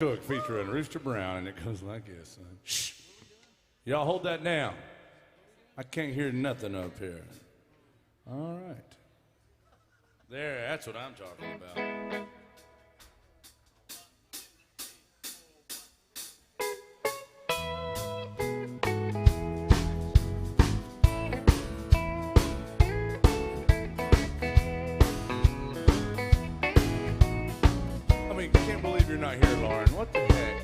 Cook featuring Rooster Brown, and it goes like this. Shh. Y'all hold that down. I can't hear nothing up here. All right. There, that's what I'm talking about. I mean, can't believe you're not here, Lauren. What the heck?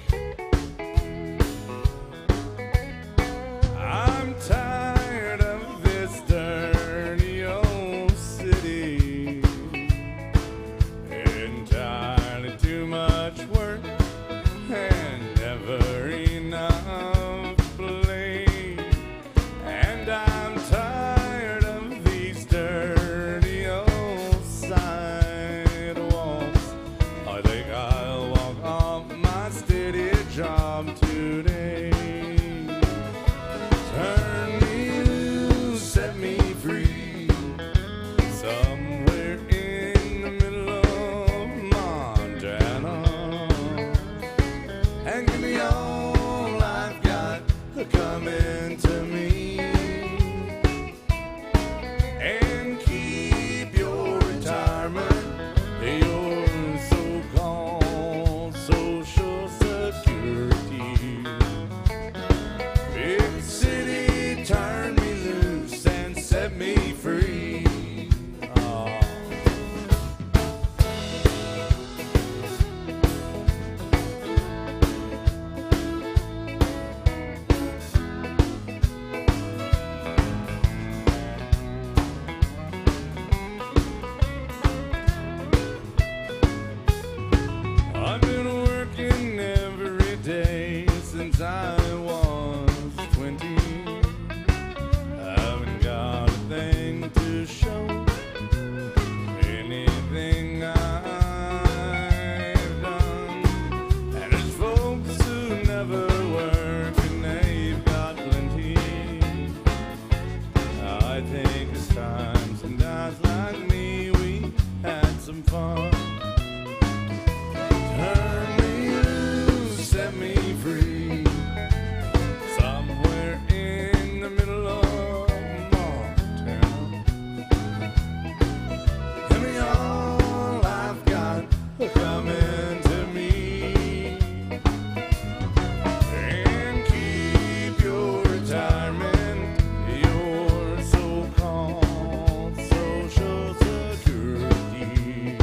I'm tired of this dirty old city. Entirely too much work and never enough play. And I'm tired of these dirty old sidewalks. I think I'll walk off my steady job today. Turn me loose, set me free, somewhere in the middle of Montana, and give me all I've got coming to me, and keep your retirement, your so-called social security. Big city, turn me loose and set me free. Oh. I've been working every day since I was 20. Haven't got a thing to show, anything I've done. And there's folks who never work and they've got plenty. I think it's time some guys like me, we had some fun. Turn me loose, set me free, somewhere in the middle of Montana. Give me all I've got coming to me, and keep your retirement, your so-called social security.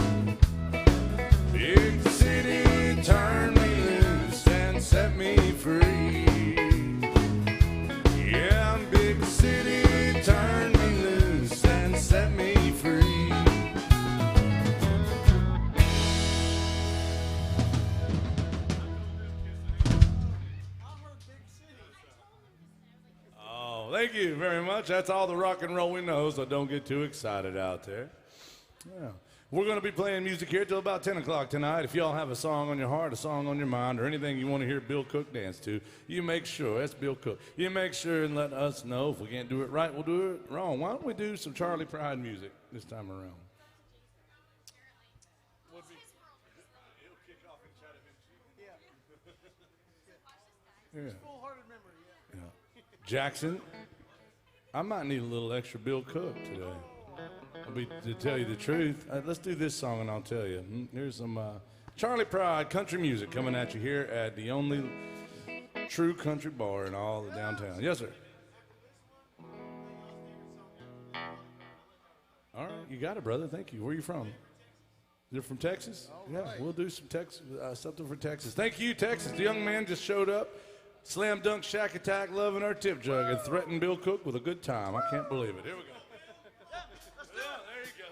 Big city, turn me loose and set me free. Yeah, big city, turn me loose and set me free. Oh, thank you very much. That's all the rock and roll we know, so don't get too excited out there. Yeah. We're going to be playing music here till about 10 o'clock tonight. If y'all have a song on your heart, a song on your mind, or anything you want to hear Bill Cook dance to, you make sure, that's Bill Cook, you make sure and let us know. If we can't do it right, we'll do it wrong. Why don't we do some Charlie Pride music this time around? It'll kick off in Chattahoochee. Yeah. Full-hearted memory, yeah. Yeah. Jackson, I might need a little extra Bill Cook today. To tell you the truth, let's do this song and I'll tell you. Here's some Charlie Pride country music coming at you here at the only true country bar in all of downtown. Yes, sir. All right, you got it, brother. Thank you. Where are you from? You're from Texas? Yeah, we'll do some Texas, something for Texas. Thank you, Texas. The young man just showed up, slam dunk, shack attack, loving our tip jug, and threatened Bill Cook with a good time. I can't believe it. Here we go. Yeah, there you go.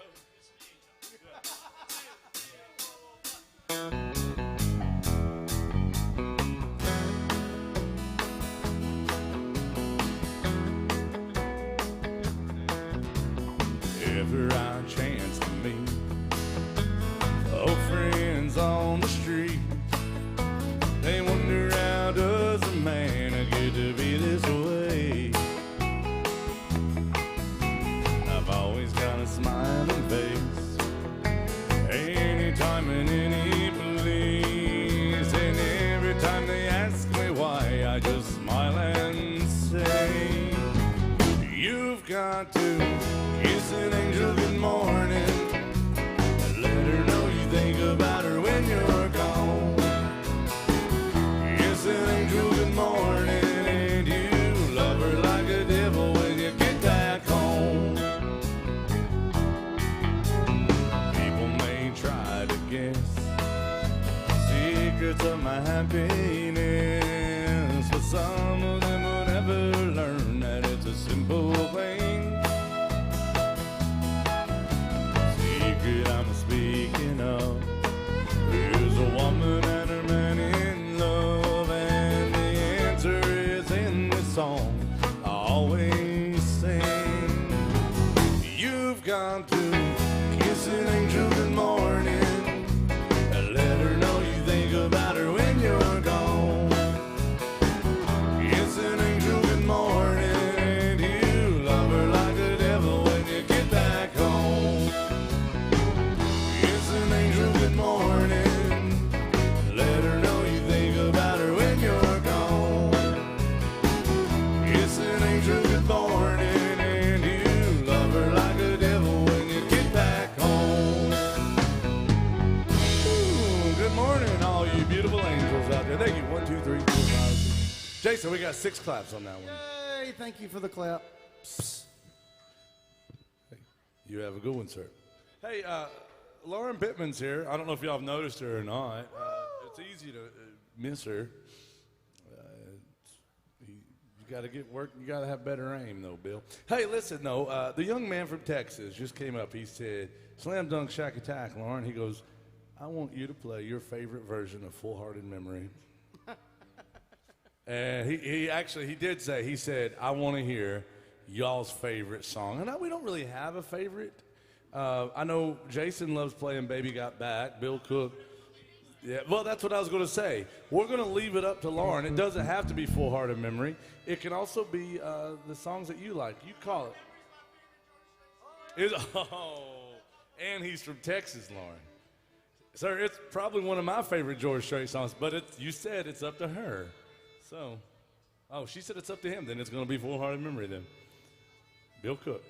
Ever I chance to meet old friends on the street, they wonder how does a man get to be this way. I've always got a smiling face anytime in any place, and I just smile and say, you've got to kiss an angel good morning and let her know you think about her when you're gone. Kiss an angel good morning and you love her like a devil when you get back home. People may try to guess secrets of my happiness, but some of them will never learn that it's a simple thing. Secret I'm speaking of is a woman and her man in love, and the answer is in this song I always sing. You've got to kiss an angel good morning and let her know you think about her when you're gone. Kiss an angel good morning and you love her like the devil when you get back home. Kiss an angel good morning, let her know you think about her when you're gone. Kiss an angel good morning and you love her like the devil when you get back home. Ooh, good morning, all you beautiful angels out there. Thank you. 1, 2, 3, 4, 5, 6. Jason, we got 6 claps on that one. Yay, thank you for the clap. Hey, you have a good one, sir. Hey, Lauren Pittman's here. I don't know if y'all have noticed her or not. It's easy to miss her. You got to get work. You got to have better aim, though, Bill. Hey, listen, though. The young man from Texas just came up. He said, "Slam Dunk Shack Attack, Lauren." He goes, "I want you to play your favorite version of Full Hearted Memory." And he did say, he said, "I want to hear y'all's favorite song." And we don't really have a favorite. I know Jason loves playing Baby Got Back. Bill Cook. Yeah, well, that's what I was going to say. We're going to leave it up to Lauren. It doesn't have to be Full Hearted Memory. It can also be the songs that you like. You call it. And he's from Texas, Lauren. Sir, it's probably one of my favorite George Strait songs, but you said it's up to her. So, she said it's up to him. Then it's going to be Full Hearted Memory then. Bill Cook.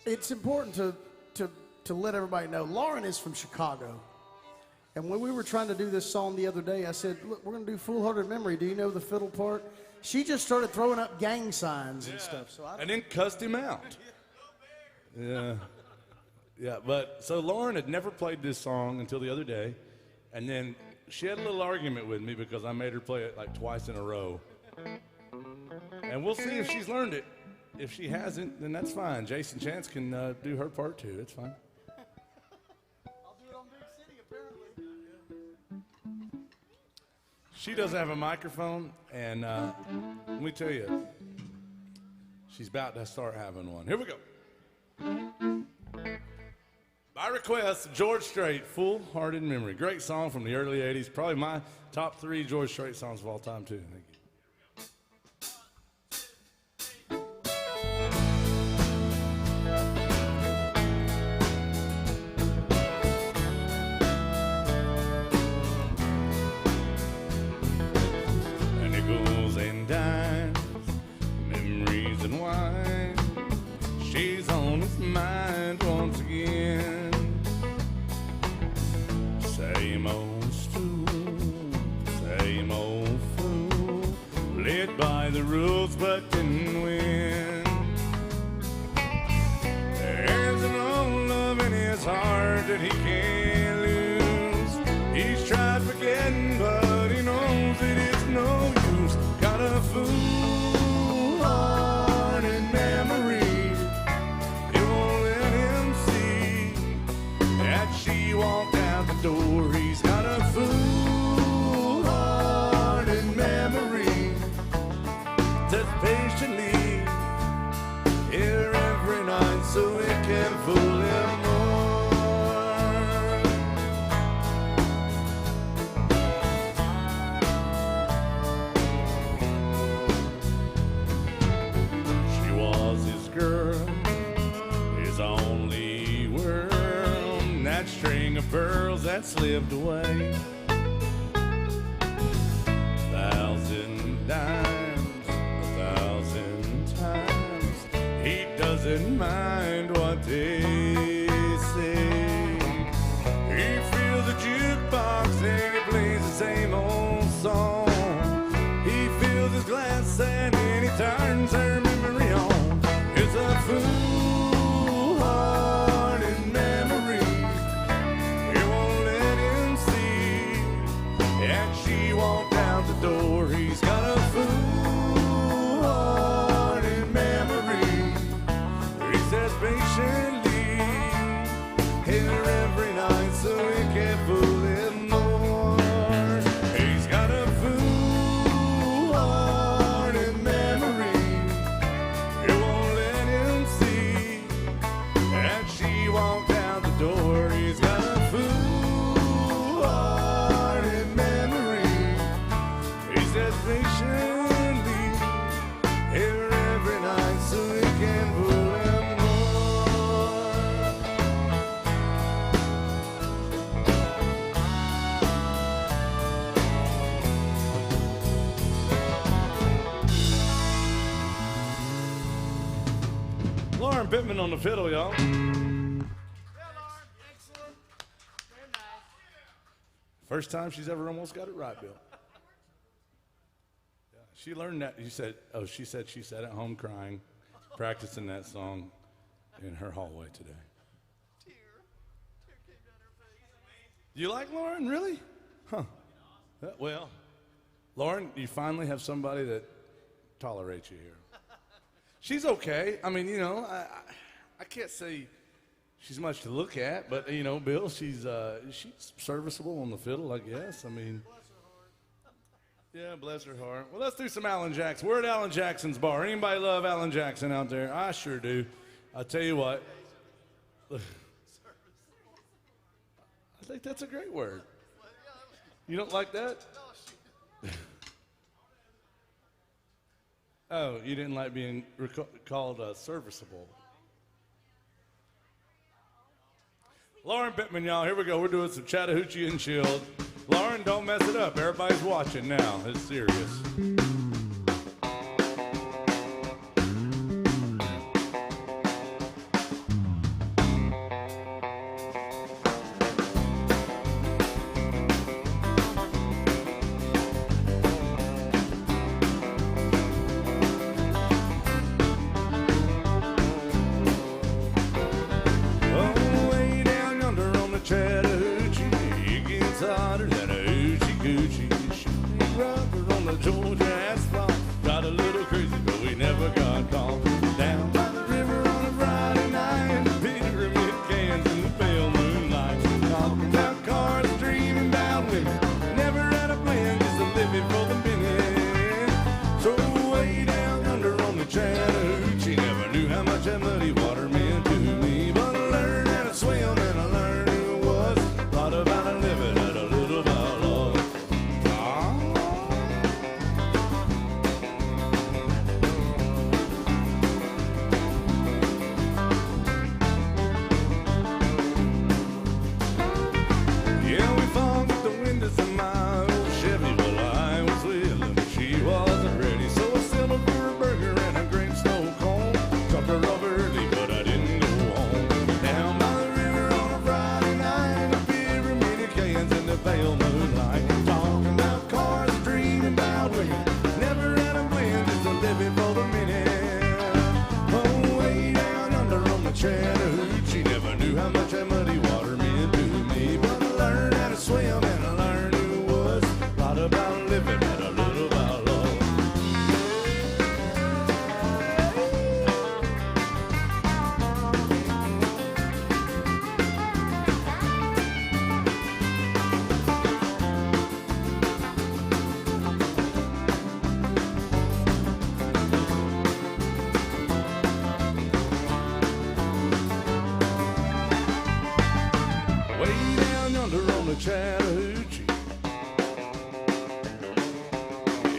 It's important to let everybody know, Lauren is from Chicago. And when we were trying to do this song the other day, I said, look, we're going to do Full Hearted Memory. Do you know the fiddle part? She just started throwing up gang signs and stuff. So and then cussed him out. Yeah. Yeah, but so Lauren had never played this song until the other day. And then she had a little argument with me because I made her play it like twice in a row. And we'll see if she's learned it. If she hasn't, then that's fine. Jason Chance can do her part too. It's fine. I'll do it on Big City, apparently. She doesn't have a microphone, and let me tell you, she's about to start having one. Here we go. By request, George Strait, Full Hearted Memory. Great song from the early 80s. Probably my top 3 George Strait songs of all time, too. Thank you. She's on his mind once again. Same old fool, led by the rules but didn't win. There's an old love in his heart that he can't lose. He's tried forgetting, but he knows that it's no use. Got a fool hearted memory. She walked out the door. He's got a fool-hearted memory. Sits patiently here every night so it can fool him more. She was his girl, his only world. That string of pearls that slipped away. $1,000 says patiently here every night so we can pull him more. Lauren Pittman on the fiddle, y'all. First time she's ever almost got it right, Bill. Yeah, she learned that. She said she sat at home crying, practicing that song in her hallway today. Tear came down her face. You like Lauren, really? Huh. Well, Lauren, you finally have somebody that tolerates you here. She's okay. I mean, I can't say she's much to look at, but Bill, she's serviceable on the fiddle, I guess. I mean, yeah, bless her heart. Well, let's do some Alan Jackson. We're at Alan Jackson's bar. Anybody love Alan Jackson out there? I sure do. I'll tell you what. I think that's a great word. You don't like that? Oh, you didn't like being called serviceable. Lauren Pittman, y'all, here we go. We're doing some Chattahoochee and chilled. Lauren, don't mess it up. Everybody's watching now. It's serious. Chattahoochee,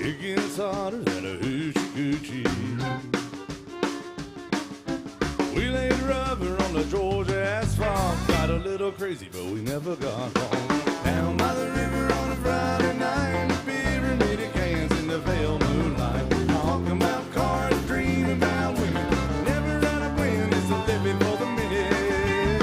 it gets hotter than a hoochie coochie. We laid rubber on the Georgia asphalt, got a little crazy, but we never got home. Down by the river on a Friday night, the pyramid cans in the pale moonlight, talking about cars, dreaming about women, never out of plan, just a living for the minute.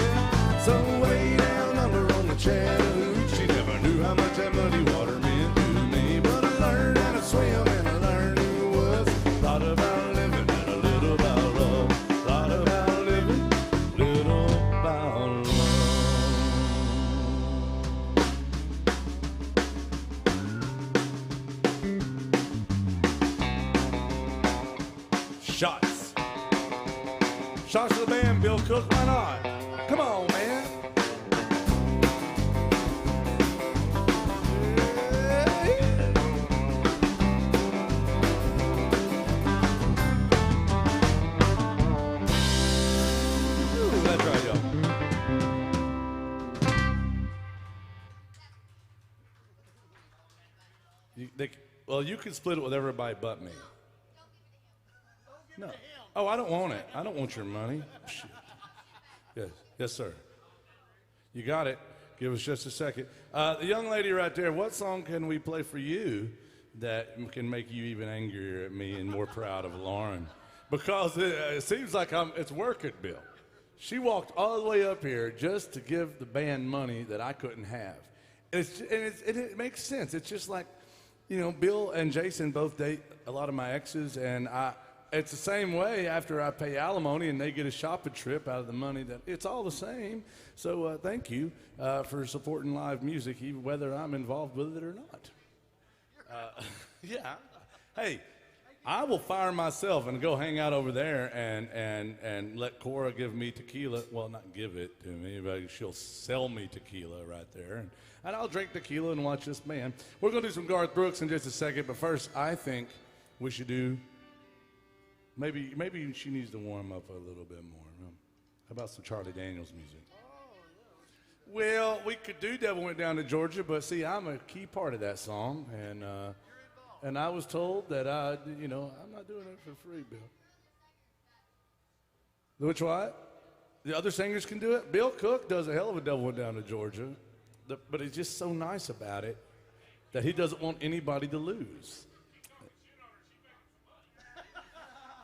So way down under on the Chattahoochee, never knew how much that muddy water meant to me, but I learned how to swim and I learned who it was. Thought about living and a little about love. Thought about living, little about love. Shots. Shots to the band, Bill Cook, why not? Come on, man. That's right, y'all. Well, you can split it with everybody but me. No. Oh, I don't want it. I don't want your money. Shit. Yes, yes, sir. You got it. Give us just a second. The young lady right there, what song can we play for you that can make you even angrier at me and more proud of Lauren? Because it seems like it's working, Bill. She walked all the way up here just to give the band money that I couldn't have. And it makes sense. It's just like, you know, Bill and Jason both date a lot of my exes, and it's the same way after I pay alimony and they get a shopping trip out of the money. That it's all the same. So thank you for supporting live music, even whether I'm involved with it or not. Yeah. Hey, I will fire myself and go hang out over there and let Cora give me tequila. Well, not give it to me, but she'll sell me tequila right there. And I'll drink tequila and watch this band. We're going to do some Garth Brooks in just a second, but first I think we should do, maybe she needs to warm up a little bit more. How about some Charlie Daniels music? Well, we could do Devil Went Down to Georgia, but see, I'm a key part of that song, and I was told that I'm not doing it for free, Bill. Which what? The other singers can do it. Bill Cook does a hell of a Devil Went Down to Georgia, but he's just so nice about it that he doesn't want anybody to lose.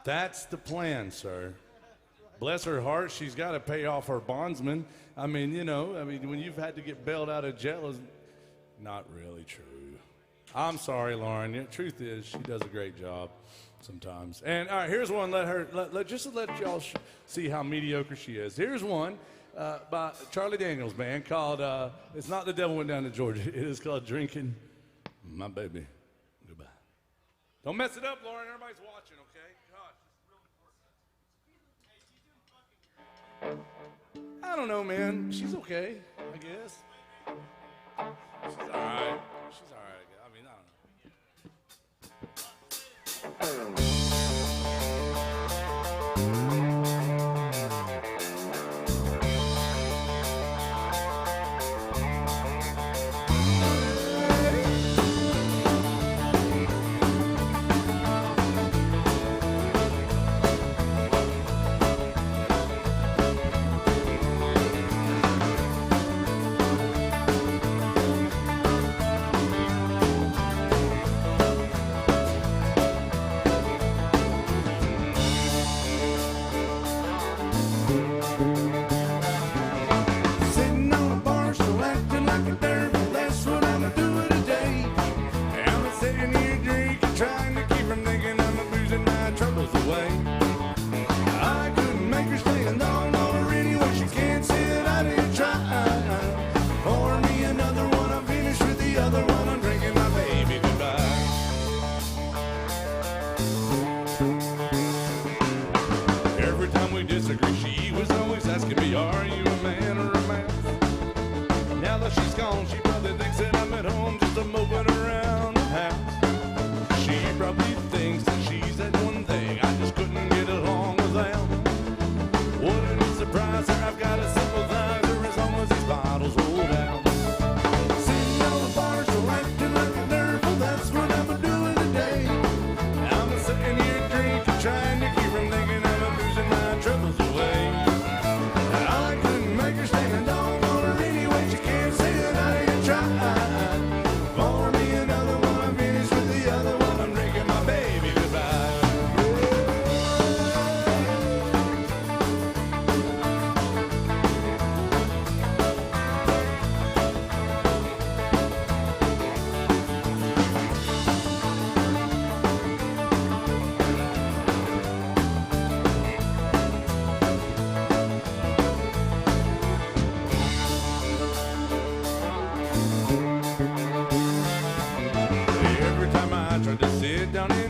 That's the plan, sir. Bless her heart, she's got to pay off her bondsman. I mean, when you've had to get bailed out of jail, is not really true. I'm sorry, Lauren. The truth is, she does a great job sometimes. And all right, here's one. Just to let y'all see how mediocre she is. Here's one by Charlie Daniels Band called. It's not The Devil Went Down to Georgia. It is called "Drinking My Baby Goodbye." Don't mess it up, Lauren. Everybody's watching. Okay. I don't know, man. She's okay, I guess. She's all right. She's all right. I mean, I don't know.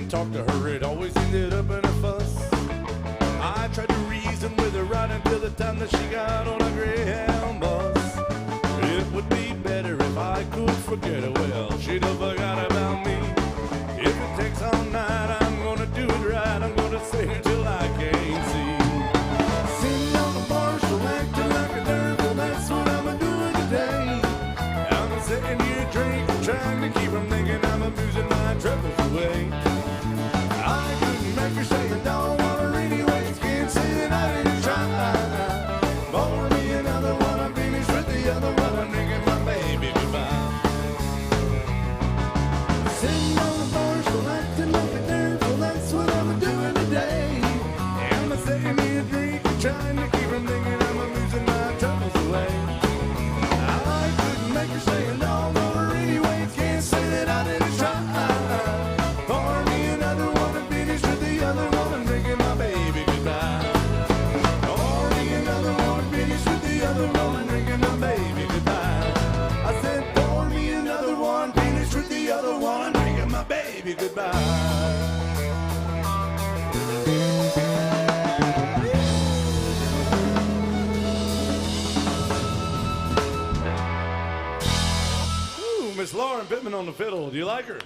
Talk to her, it always ended up in a fuss. I tried to reason with her right until the time that she got on a Greyhound bus. It would be better if I could forget her. Well, she'd have forgot about me. If it takes all night, I'm gonna do it right. I'm gonna sing her till I can't see. Sitting on the bar, still acting like a devil. That's what I'm doing today. I'm sitting here drinking, trying to keep from thinking I'm abusing my trouble. Sitting on the porch, relaxing, looking nervous. That's what I'm doing today. I'm setting me a drink and trying to keep from thinking I'm losing my troubles away. I couldn't make her say no, or anyway, can't say that I didn't try. Pour me another one and finish with the other one and drinking my baby goodbye. Pour me another one and finish with the other one and drinking my baby goodbye. I said, pour me another one, finish with the other one and drinking my baby goodbye. Miss Lauren Pittman on the fiddle. Do you like her?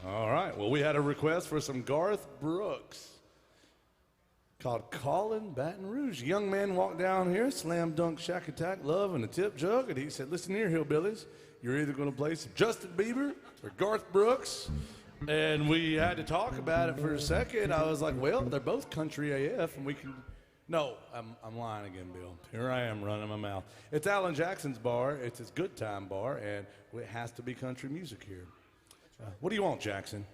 All right. Well, we had a request for some Garth Brooks called Callin' Baton Rouge. A young man walked down here, slam dunk Shack Attack, Love, and a tip jug, and he said, listen here, hillbillies. You're either going to play some Justin Bieber or Garth Brooks. And we had to talk about it for a second. I was like, well, they're both country AF, and we can... No, I'm lying again, Bill. Here I am running my mouth. It's Alan Jackson's bar. It's his good time bar, and it has to be country music here. What do you want, Jackson?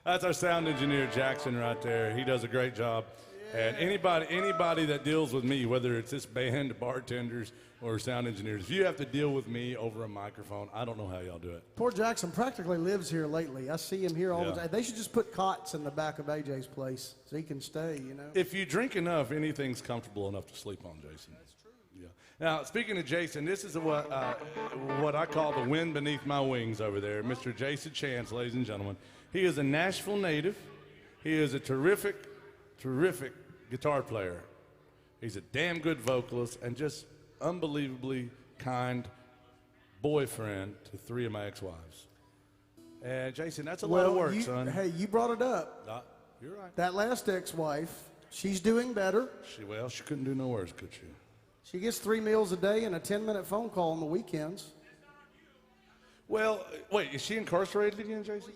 That's our sound engineer, Jackson, right there. He does a great job. And anybody that deals with me, whether it's this band, bartenders, or sound engineers, if you have to deal with me over a microphone, I don't know how y'all do it. Poor Jackson practically lives here lately. I see him here all the time. They should just put cots in the back of AJ's place so he can stay, you know. If you drink enough, anything's comfortable enough to sleep on, Jason. That's true. Yeah. Now, speaking of Jason, this is what I call the wind beneath my wings over there. Mr. Jason Chance, ladies and gentlemen. He is a Nashville native. He is a terrific guitar player. He's a damn good vocalist and just unbelievably kind boyfriend to 3 of my ex-wives. And Jason, that's a lot of work, son. Hey, you brought it up. You're right. That last ex-wife, she's doing better. She couldn't do no worse, could she? She gets 3 meals a day and a 10-minute phone call on the weekends. Well, wait, is she incarcerated again, Jason?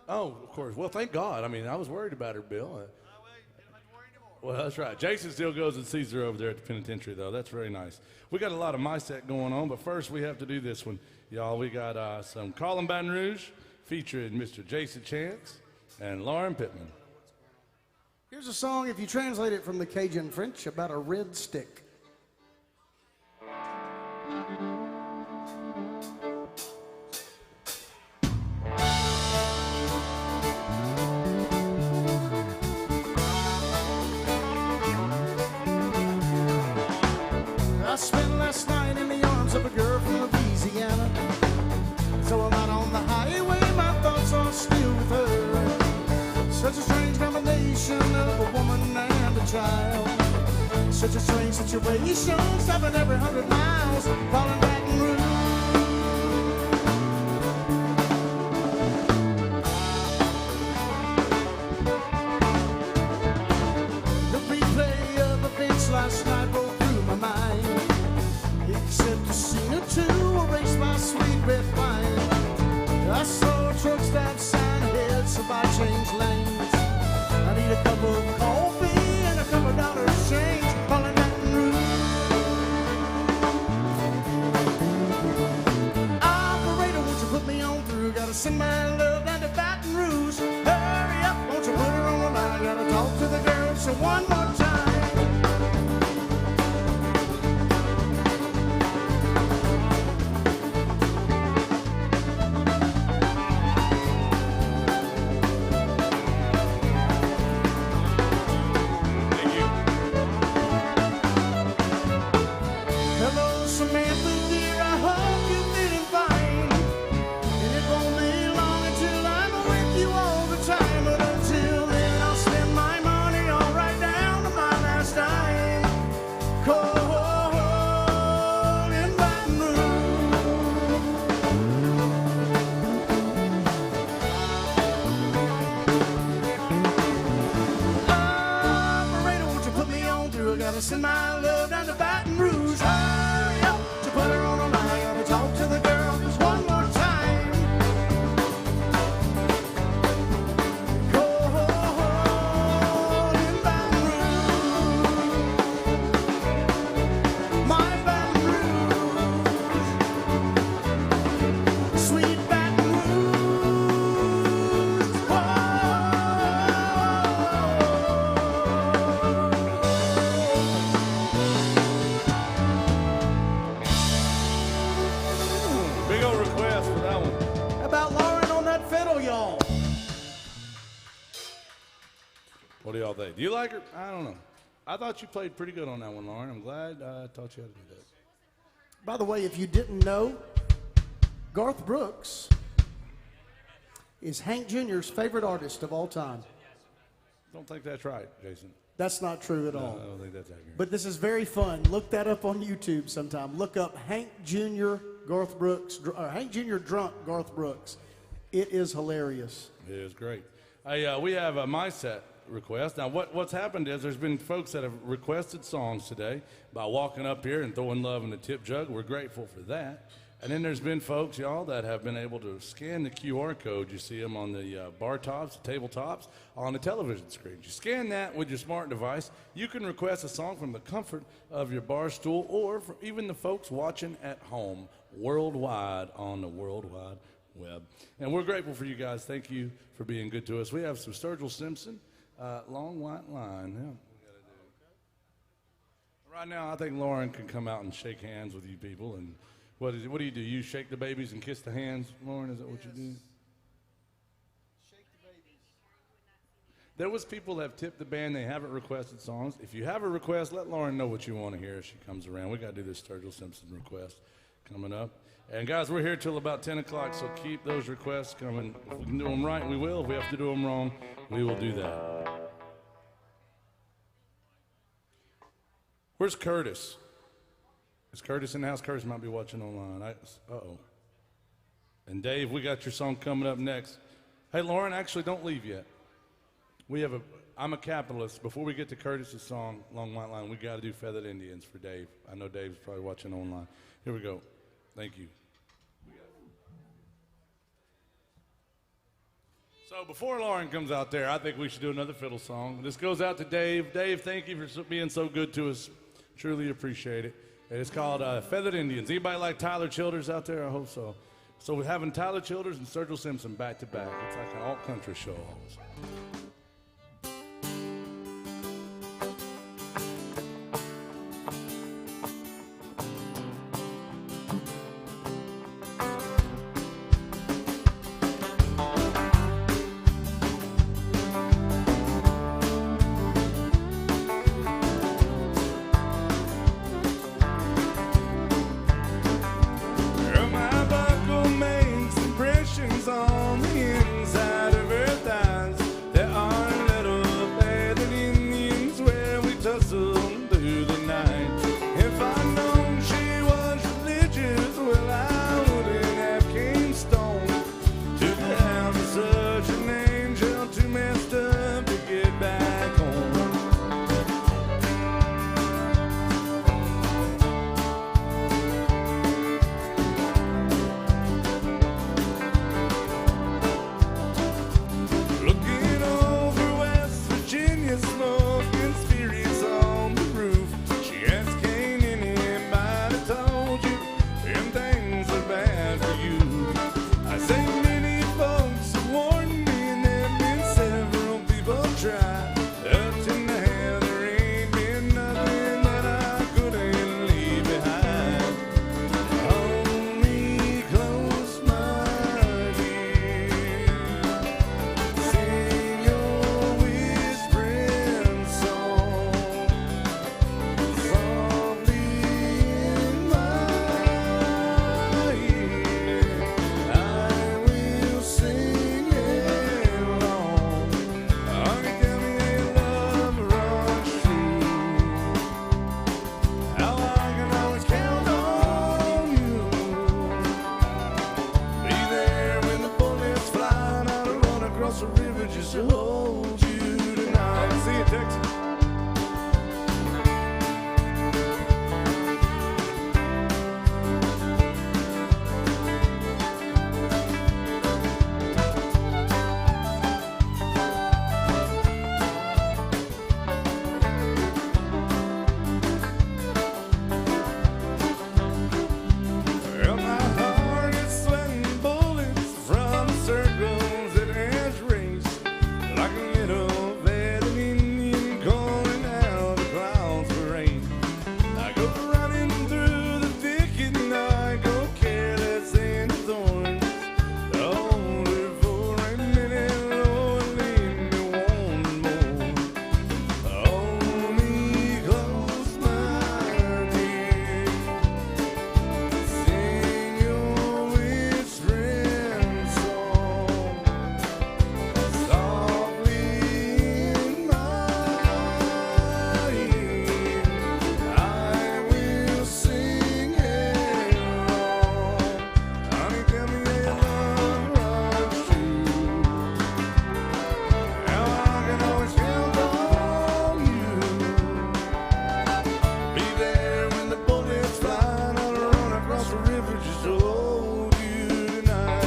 Oh, of course. Well, thank God. I mean, I was worried about her, Bill. Well, that's right. Jason still goes and sees her over there at the penitentiary, though. That's very nice. We got a lot of my set going on, but first we have to do this one. Y'all, we got some Callin' Baton Rouge featuring Mr. Jason Chance and Lauren Pittman. Here's a song, if you translate it from the Cajun French, about a red stick. I spent last night in the arms of a girl from Louisiana. So I'm out on the highway, my thoughts are still with her. Such a strange combination of a woman and a child. Such a strange situation, stopping every 100 miles, calling Baton Rouge. The replay of events last night broke through my mind. Except a scene or two erased my sweet red wine. I saw a truck stop sign ahead, so I changed lanes. I need a cup of coffee and a couple of dollars change, calling Baton Rouge. Operator, won't you put me on through? Gotta send my love down to Baton Rouge. Hurry up, won't you put her on the line? Gotta talk to the girl, so one more time. Down Big old request for that one. How about Lauren on that fiddle, y'all? What do y'all think? Do you like her? I don't know. I thought you played pretty good on that one, Lauren. I'm glad I taught you how to do that. By the way, if you didn't know, Garth Brooks is Hank Jr.'s favorite artist of all time. Don't think that's right, Jason. That's not true at No, all. I don't think that's accurate. But this is very fun. Look that up on YouTube sometime. Look up Hank Jr. Garth Brooks, or Hank Jr. drunk Garth Brooks. It is hilarious. It is great. Hey, we have a My Set request. Now, what's happened is there's been folks that have requested songs today by walking up here and throwing love in the tip jug. We're grateful for that. And then there's been folks, y'all, that have been able to scan the QR code. You see them on the bar tops, the tabletops, on the television screens. You scan that with your smart device. You can request a song from the comfort of your bar stool or for even the folks watching at home worldwide on the World Wide Web. And we're grateful for you guys. Thank you for being good to us. We have some Sturgill Simpson, Long White Line. Yeah. Right now, I think Lauren can come out and shake hands with you people. And what do you do? You shake the babies and kiss the hands, Lauren? Is that what you do? Shake the babies. There was people that have tipped the band. They haven't requested songs. If you have a request, let Lauren know what you want to hear as she comes around. We got to do this Sturgill Simpson request coming up. And guys, we're here till about 10 o'clock, so keep those requests coming. If we can do them right, we will. If we have to do them wrong, we will do that. Where's Curtis? Is Curtis in the house? Curtis might be watching online. Uh-oh. And Dave, we got your song coming up next. Hey, Lauren, actually, don't leave yet. I'm a capitalist. Before we get to Curtis's song, Long White Line, we got to do Feathered Indians for Dave. I know Dave's probably watching online. Here we go. Thank you. So before Lauren comes out there, I think we should do another fiddle song. This goes out to Dave. Dave, thank you for being so good to us. Truly appreciate it. And it's called Feathered Indians. Anybody like Tyler Childers out there? I hope so. So we're having Tyler Childers and Sturgill Simpson back to back. It's like an alt-country show almost. On the inside of her thighs, there are just to hold you tonight.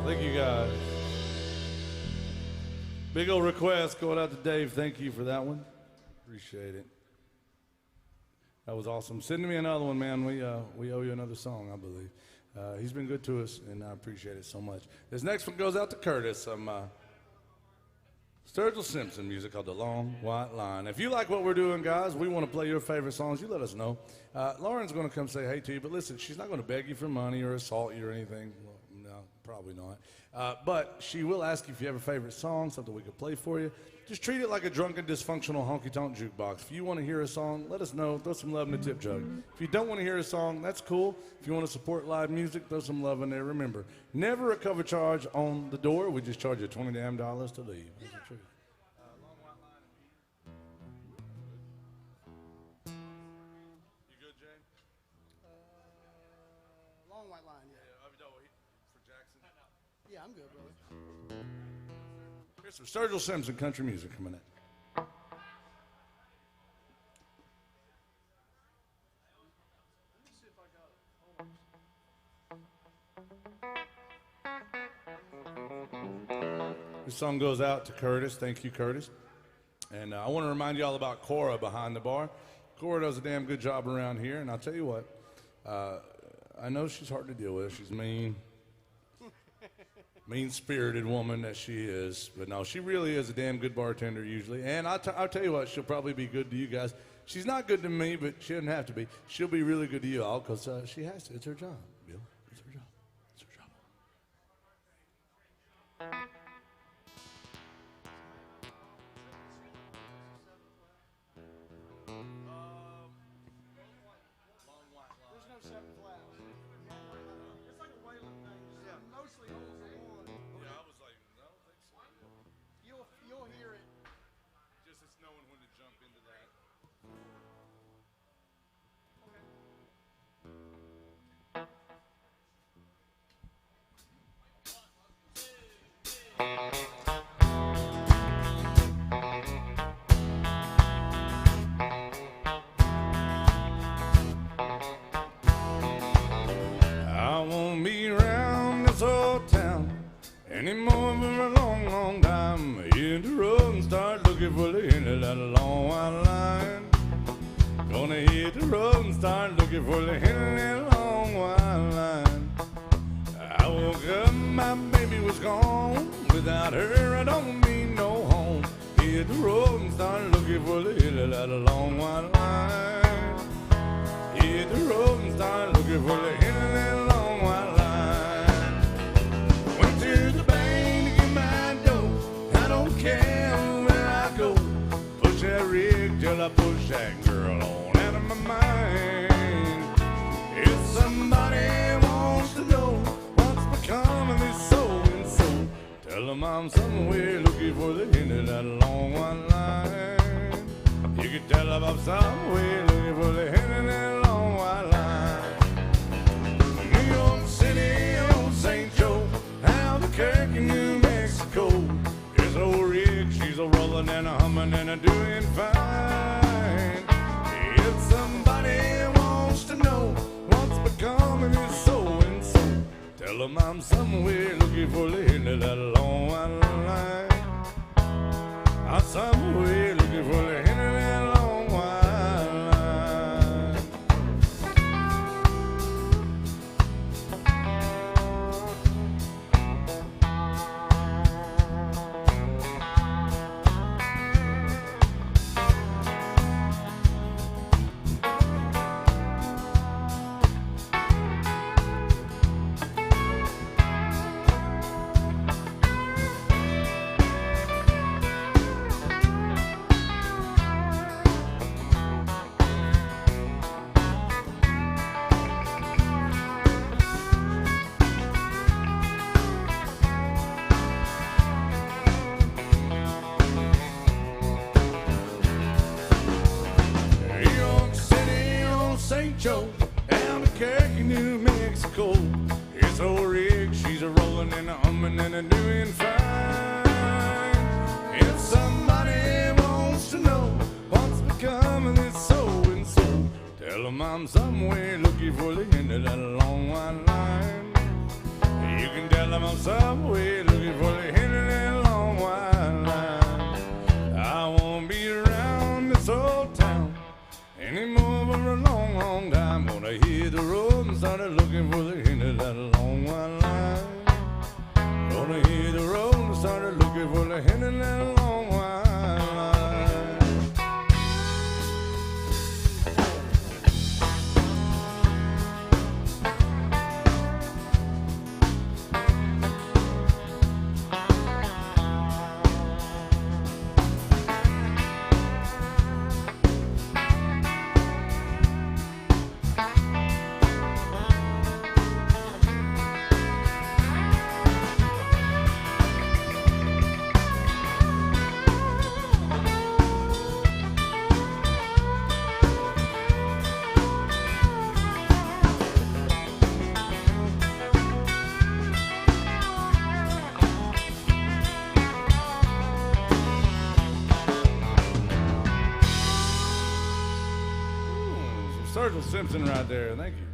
Thank you guys. Big old request going out to Dave. Thank you for that one. Appreciate it. That was awesome. Send me another one, man. We owe you another song, I believe. He's been good to us, and I appreciate it so much. This next one goes out to Curtis. Some Sturgill Simpson music called The Long White Line. If you like what we're doing, guys, we want to play your favorite songs. You let us know. Lauren's going to come say hey to you, but listen, she's not going to beg you for money or assault you or anything. Well, no, probably not. But she will ask you if you have a favorite song, something we could play for you. Just treat it like a drunken, dysfunctional, honky-tonk jukebox. If you want to hear a song, let us know. Throw some love in the tip jug. If you don't want to hear a song, that's cool. If you want to support live music, throw some love in there. Remember, never a cover charge on the door. We just charge you $20 damn to leave. That's the truth. Long White Line. You good, Jay? Long White Line, yeah. For Jackson. Yeah, I'm good, brother. Here's some Sturgill Simpson country music coming in. This song goes out to Curtis. Thank you, Curtis. And I want to remind you all about Cora behind the bar. Cora does a damn good job around here, and I'll tell you what, I know she's hard to deal with. She's mean-spirited woman that she is. But no, she really is a damn good bartender usually. And I'll tell you what, she'll probably be good to you guys. She's not good to me, but she doesn't have to be. She'll be really good to you all because she has to. It's her job, Bill. It's her job. It's her job. There's no seven flat. It's like a whaling thing. Yeah. Mostly holds one. Yeah, I was like, I don't think so. You'll hear it. Just it's knowing when to jump into that. I won't be around this old town anymore for a long, long time. Hit the road and start looking for the end of that long white line. Gonna hit the road and start looking for the end of that long white line. I woke up, my baby was gone. Without her, I don't mean no home. Hit the road and start looking for the end of that long white line. Hit the road and start looking for the end of that long white line. Went to the bank to get my dough. I don't care where I go. Push that rig till I push that girl on out of my mind. If somebody wants to know what's become of this so-and-so, tell them I'm somewhere looking for the end of that long white line. You can tell them I'm somewhere looking for the end of that long white line. New York City, old St. Joe, Albuquerque, New Mexico. This old rig, she's a rolling and a humming and a doing fine. If somebody wants to know what's become of this so-and-so, tell them I'm somewhere looking for the end of that long white line. I'm somewhere looking for the end of that long white line. Rancho, Albuquerque, New Mexico. It's old Rick, she's a rolling and a humming and a doing fine. If somebody wants to know what's becoming this so and so, tell them I'm somewhere looking for the end of that long white line. You can tell them I'm somewhere looking for the end of that long white line. I won't be around this old town anymore for a long, long time. Gonna hit the road and started looking for the end of that long white line. Gonna hit the road and started looking for the end of that long white line. Sergeant Simpson right there, thank you.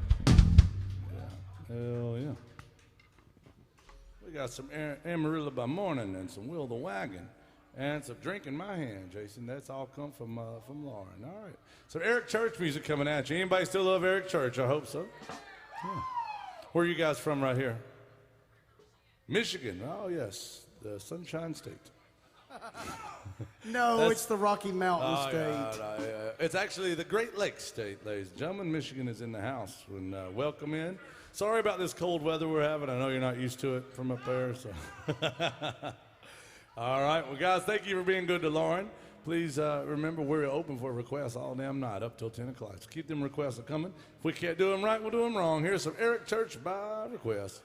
Yeah. Hell yeah. We got some Amarillo by Morning and some Will the Wagon and some Drink in My Hand, Jason. That's all come from Lauren. All right. Some Eric Church music coming at you. Anybody still love Eric Church? I hope so. Yeah. Where are you guys from right here? Michigan. Oh, yes. The Sunshine State. No, it's the Rocky Mountain State. It's actually the Great Lakes State, ladies and gentlemen. Michigan is in the house. And welcome in. Sorry about this cold weather we're having. I know you're not used to it from up there. So, all right. Well, guys, thank you for being good to Lauren. Please remember we're open for requests all damn night up till 10 o'clock. So keep them requests coming. If we can't do them right, we'll do them wrong. Here's some Eric Church by request.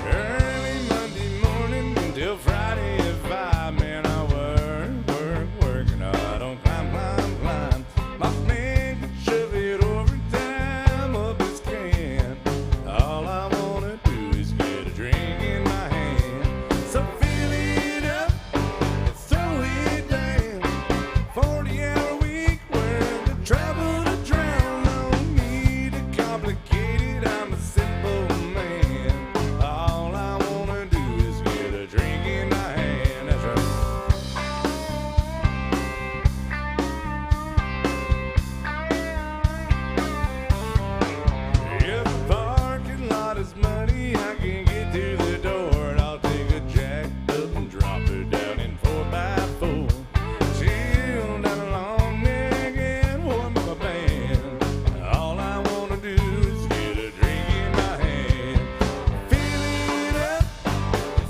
Early Monday morning until Friday at 5, man, I work, and I don't climb. My man can shove it over time up his can. All I wanna do is get a drink in my hand. So fill it up and throw it down. 40-hour week worth of trouble to drown. No need to complicate it, I'm a simple man. All I wanna do is get a drink in my hand. That's right. If the parking lot is muddy, I can get to the door, and I'll take a jack up and drop it down in 4x4. Chill down a long neck and warm up my band. All I wanna do is get a drink in my hand. Fill it up,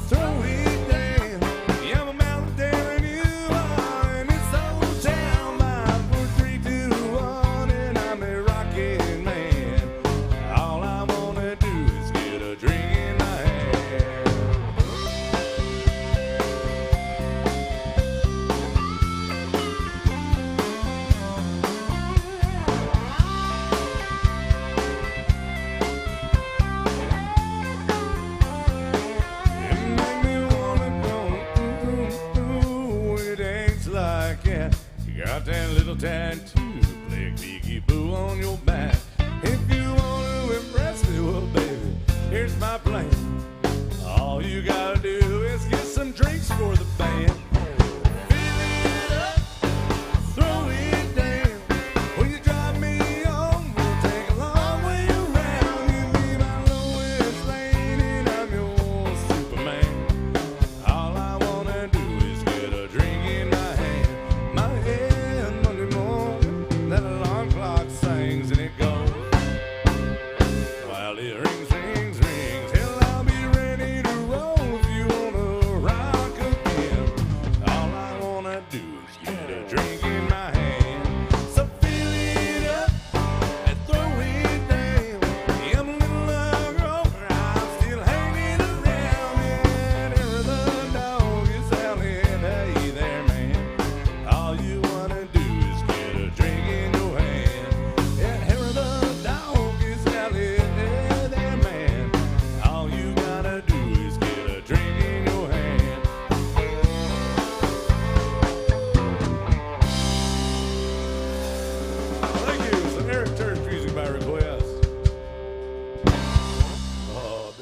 throw it down. Yeah, I'm a mountain down you are in this old town. 5, 4, 3, 2, 1, and I'm a rockin' man. All I wanna do is get a drink in my hand. It make me wanna go, ooh, it acts like that. You got that little tattoo, play a peekaboo on your back. If you wanna impress me, well, baby, here's my plan. All you gotta do is get some drinks for the band. Fill it up, throw it down. Will you drive me home? We'll take a long way around. You be my Lois Lane and I'm your Superman. All I wanna do is get a drink in my hand. My head Monday morning, that alarm clock sings and it goes. While it rings, rings, rings, till I'll be ready to roll if you wanna rock again.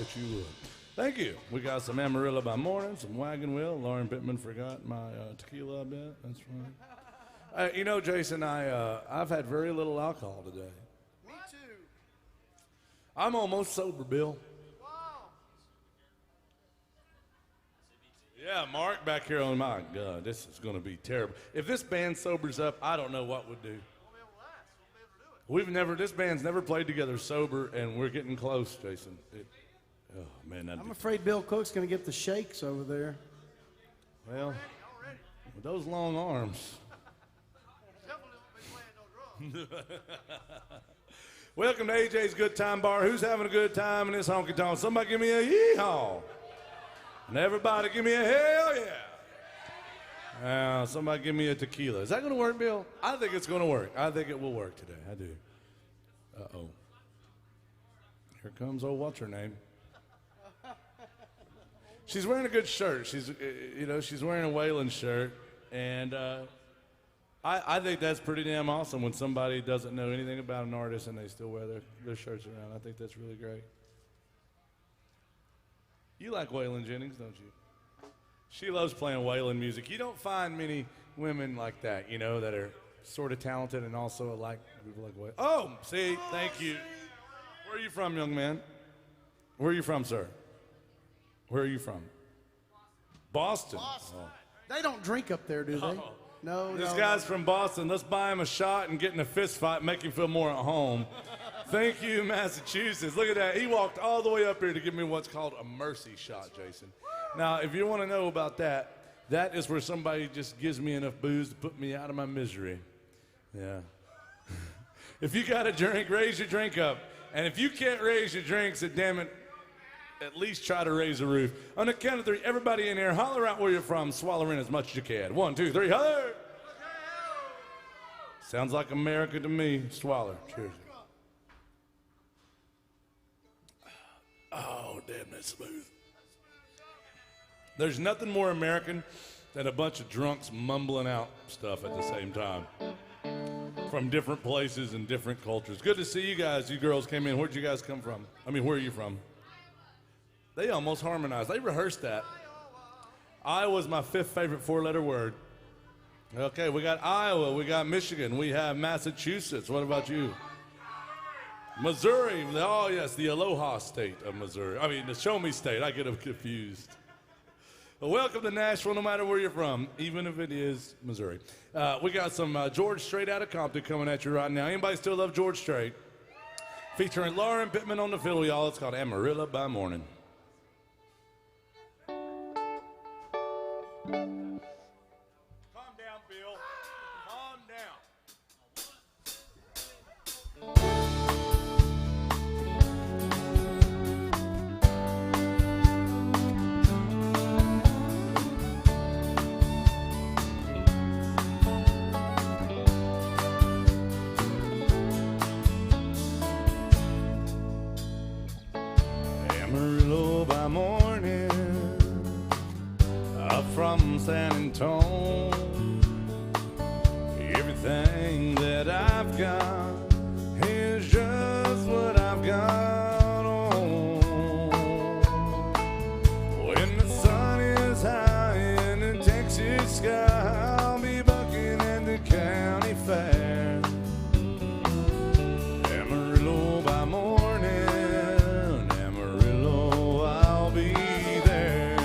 that you would. Thank you. We got some Amarillo by morning, some Wagon Wheel. Lauren Pittman forgot my tequila, I bet. That's fine. You know, Jason, I've had very little alcohol today. Me too. I'm almost sober, Bill. Wow. Yeah, Mark back here on my God, this is going to be terrible. If this band sobers up, I don't know what would do. This band's never played together sober, and we're getting close, Jason. Oh, man. I'm afraid Bill Cook's going to get the shakes over there. Well, with those long arms. Welcome to AJ's Good Time Bar. Who's having a good time in this honky tonk? Somebody give me a yee-haw. And everybody give me a hell yeah. Somebody give me a tequila. Is that going to work, Bill? I think it's going to work. I think it will work today. I do. Uh-oh. Here comes old what's-her-name. She's wearing a good shirt. She's wearing a Waylon shirt. And I think that's pretty damn awesome when somebody doesn't know anything about an artist and they still wear their shirts around. I think that's really great. You like Waylon Jennings, don't you? She loves playing Waylon music. You don't find many women like that, you know, that are sort of talented and also like people like Waylon. Oh, see, thank you. Where are you from, young man? Where are you from, sir? Where are you from? Boston. Boston. Oh. They don't drink up there, do they? Oh. No, This guy's from Boston. Let's buy him a shot and get in a fist fight, make him feel more at home. Thank you, Massachusetts. Look at that. He walked all the way up here to give me what's called a mercy shot, Jason. Now, if you want to know about that, that is where somebody just gives me enough booze to put me out of my misery. Yeah. If you got a drink, raise your drink up. And if you can't raise your drinks, then damn it, at least try to raise the roof. On the count of three, everybody in here, holler out where you're from, swallow in as much as you can. 1, 2, 3, holler! Sounds like America to me. Swallow. Cheers. Oh, damn, that's smooth. There's nothing more American than a bunch of drunks mumbling out stuff at the same time. From different places and different cultures. Good to see you guys. You girls came in. Where'd you guys come from? I mean, where are you from? They almost harmonized. They rehearsed that. Iowa's my 5th favorite 4-letter word. Okay, we got Iowa, we got Michigan, we have Massachusetts. What about you? Missouri. Oh, yes, the Aloha state of Missouri. I mean, the Show Me state. I get them confused. Well, welcome to Nashville, no matter where you're from, even if it is Missouri. We got some George Strait out of Compton coming at you right now. Anybody still love George Strait? Featuring Lauren Pittman on the fiddle, y'all. It's called Amarillo by Morning. Calm down, Bill. Calm down. Amarillo by morning, up from San Antonio. Everything that I've got is just what I've got on. When the sun is high in the Texas sky, I'll be bucking at the county fair. Amarillo by morning, Amarillo, I'll be there.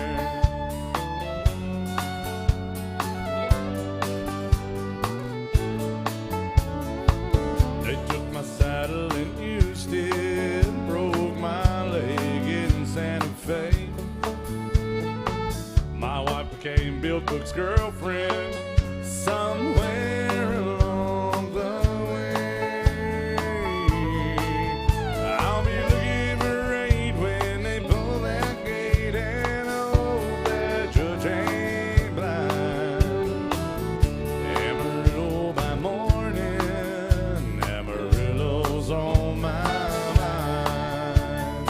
They took my saddle in Houston, broke my leg in Santa Fe. My wife became Bill Cook's girlfriend somewhere along the way. I'll be looking for rain when they pull that gate, and I hope that judge ain't blind. Amarillo by morning, Amarillo's on my mind.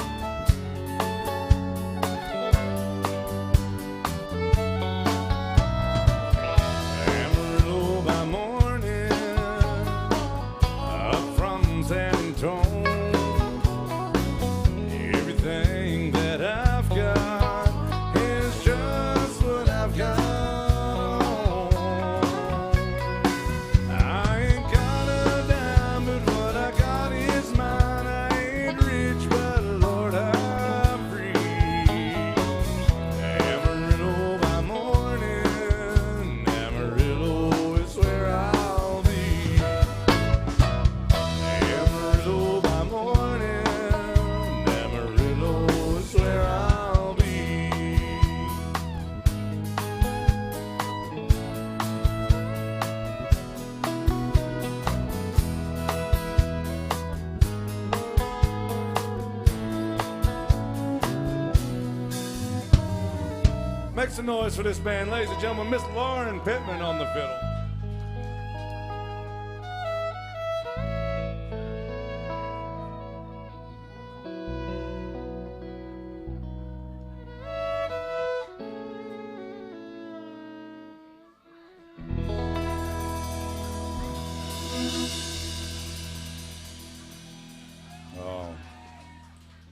Make some noise for this band, ladies and gentlemen. Miss Lauren Pittman on the fiddle.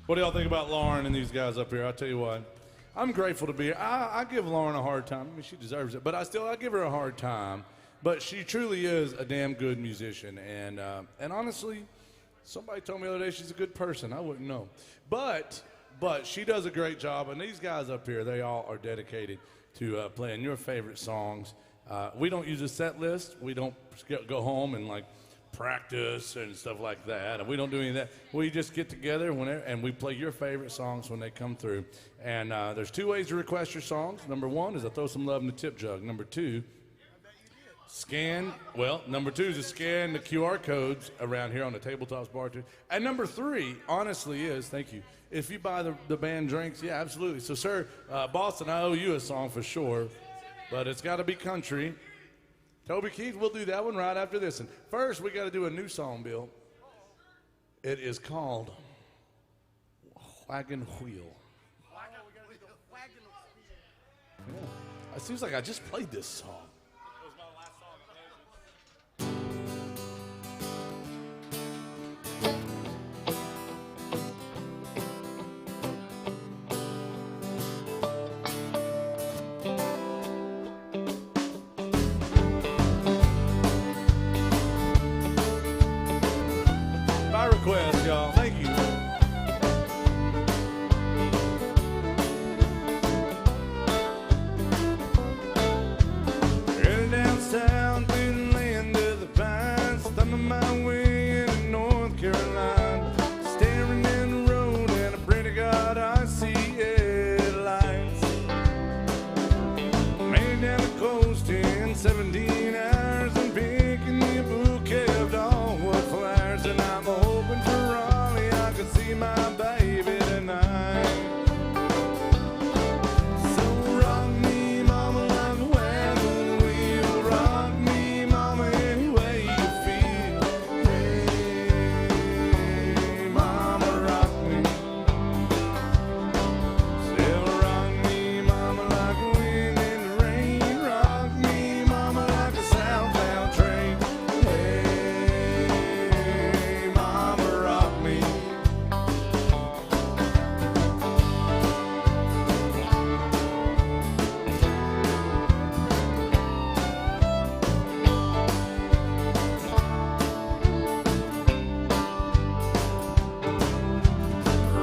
What do y'all think about Lauren and these guys up here? I'll tell you what, I'm grateful to be here. I give Lauren a hard time. I mean, she deserves it, but I give her a hard time. But she truly is a damn good musician, and honestly, somebody told me the other day she's a good person. I wouldn't know, but she does a great job. And these guys up here, they all are dedicated to playing your favorite songs. We don't use a set list. We don't go home and like practice and stuff like that, and we don't do any of that. We just get together whenever, and we play your favorite songs when they come through. And there's two ways to request your songs. Number one is I throw some love in the tip jug. Number two, number two is to scan the QR codes around here on the tabletops bar too. And number three, honestly, is thank you. If you buy the band drinks, yeah, absolutely. So, sir, Boston, I owe you a song for sure, but it's got to be country. Toby Keith, we'll do that one right after this. And first, we got to do a new song, Bill. It is called Wagon Wheel. Yeah. It seems like I just played this song. It was my last request, y'all. Thank you. Headed down south through the land of the pines, thumbing my way into North Carolina, staring in the road and I pray to God I see headlights. Made down the coast in 17 hours and picking me a bouquet of dogwood flowers, and I'm hoping for Raleigh I can see my baby tonight. So rock me, mama, like a wagon wheel. Rock me, mama, any way you feel. Hey, mama, rock me. Still rock me, mama, like a wind in the rain. Rock me, mama, like a southbound train. Hey, mama, rock me.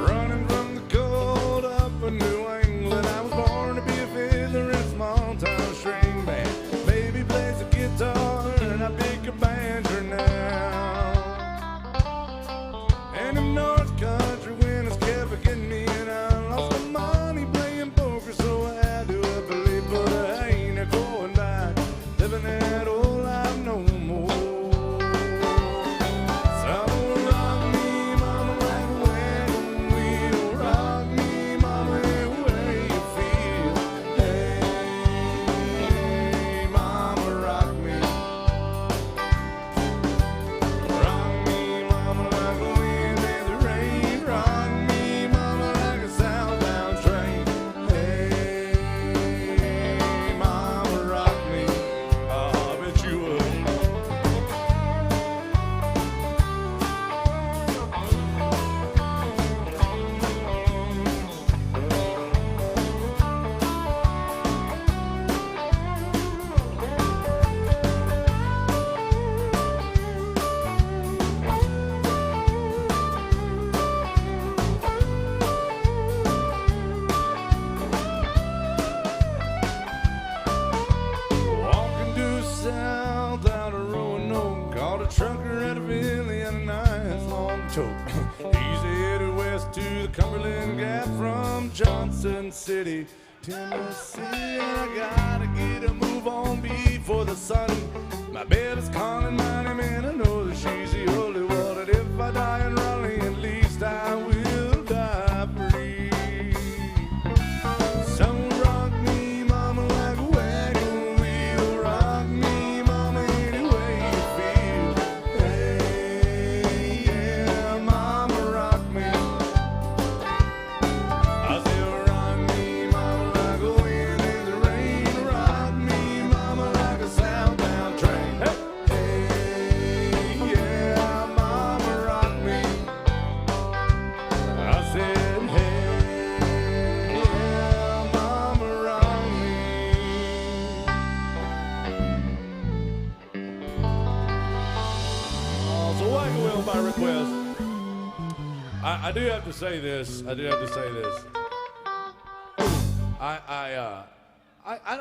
Running from the cold up in New England, I was born to be a fiddler in a small town string band. Baby plays the guitar and I pick a banjo now. And in North Country winners kept getting me, and I lost my money playing poker, so I had to believe, but I ain't going back, living that old life no more. So rock me, mama, like a wagon wheel. Rock me, mama, any way you feel. Hey, mama, rock me. Rock me, mama, like a wind in the rain. Rock me, mama, like a southbound train. Hey, mama, rock me. I bet you would. Walking due south out of Roanoke, caught a trucker at a Billy and a nice long tote. He's headed west to the Cumberland Gap from Johnson City, Tennessee. I gotta get a move on before the sun. My baby's calling my name and I know that she's the only one. And if I die in Raleigh, at least I will die free. So rock me, I do have to say this. I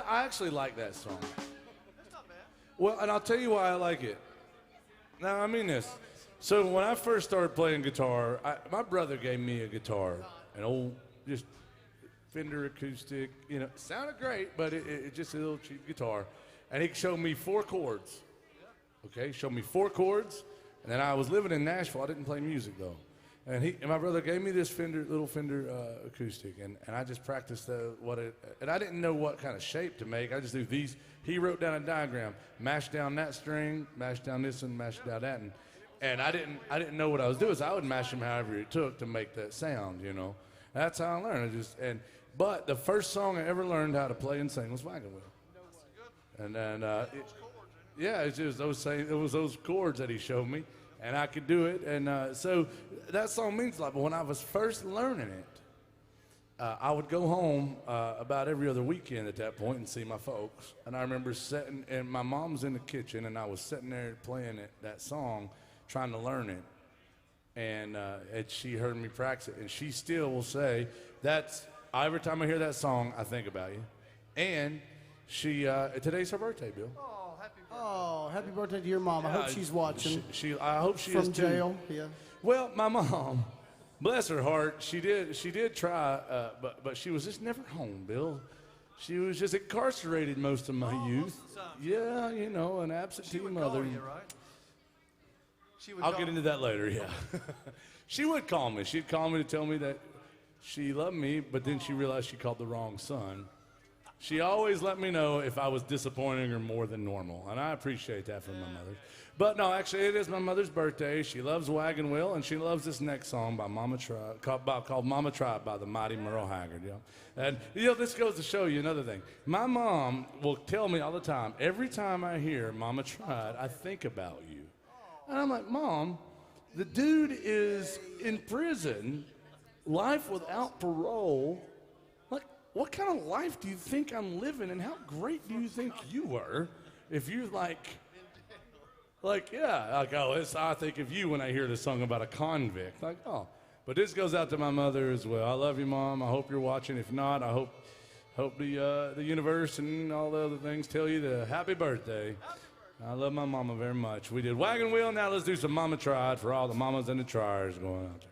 actually like that song. Well, and I'll tell you why I like it. Now, I mean this. So when I first started playing guitar, my brother gave me a guitar, an old, just Fender acoustic. You know, it sounded great, but it just a little cheap guitar. And he showed me 4 chords. Okay, showed me 4 chords. And then I was living in Nashville. I didn't play music though. And my brother gave me this little Fender acoustic, and I just practiced and I didn't know what kind of shape to make. I just knew these. He wrote down a diagram, mash down that string, mash down this one, mash down that, and I didn't know what I was doing. So I would mash them however it took to make that sound, you know. That's how I learned. But the first song I ever learned how to play and sing was Wagon Wheel. And then it was those chords that he showed me. And I could do it, and so that song means a lot. But when I was first learning it, I would go home about every other weekend at that point and see my folks. And I remember sitting, and my mom's in the kitchen, and I was sitting there playing that song, trying to learn it. And she heard me practice it, and she still will say, every time I hear that song, I think about you. And today's her birthday, Bill. Oh, happy birthday to your mom. I hope she's watching. I hope she is from jail. Yeah. Well, my mom, bless her heart, she did try, but she was just never home, Bill. She was just incarcerated most of my youth. Yeah, you know, an absentee mother. Call you, right? I'll get into that later. Yeah, she would call me. She'd call me to tell me that she loved me, but then she realized she called the wrong son. She always let me know if I was disappointing her more than normal, and I appreciate that from my mother. But no, actually, it is my mother's birthday. She loves Wagon Wheel, and she loves this next song by Mama Tribe, called Mama Tribe by the mighty Merle Haggard. You know? And you know, this goes to show you another thing. My mom will tell me all the time, every time I hear Mama Tribe, I think about you. And I'm like, Mom, the dude is in prison, life without parole. What kind of life do you think I'm living, and how great do you think you were if you're I think of you when I hear this song about a convict. Like, oh, but this goes out to my mother as well. I love you, Mom. I hope you're watching. If not, I hope the universe and all the other things tell you the happy birthday. I love my mama very much. We did Wagon Wheel. Now let's do some Mama Tried for all the mamas and the triers going out there.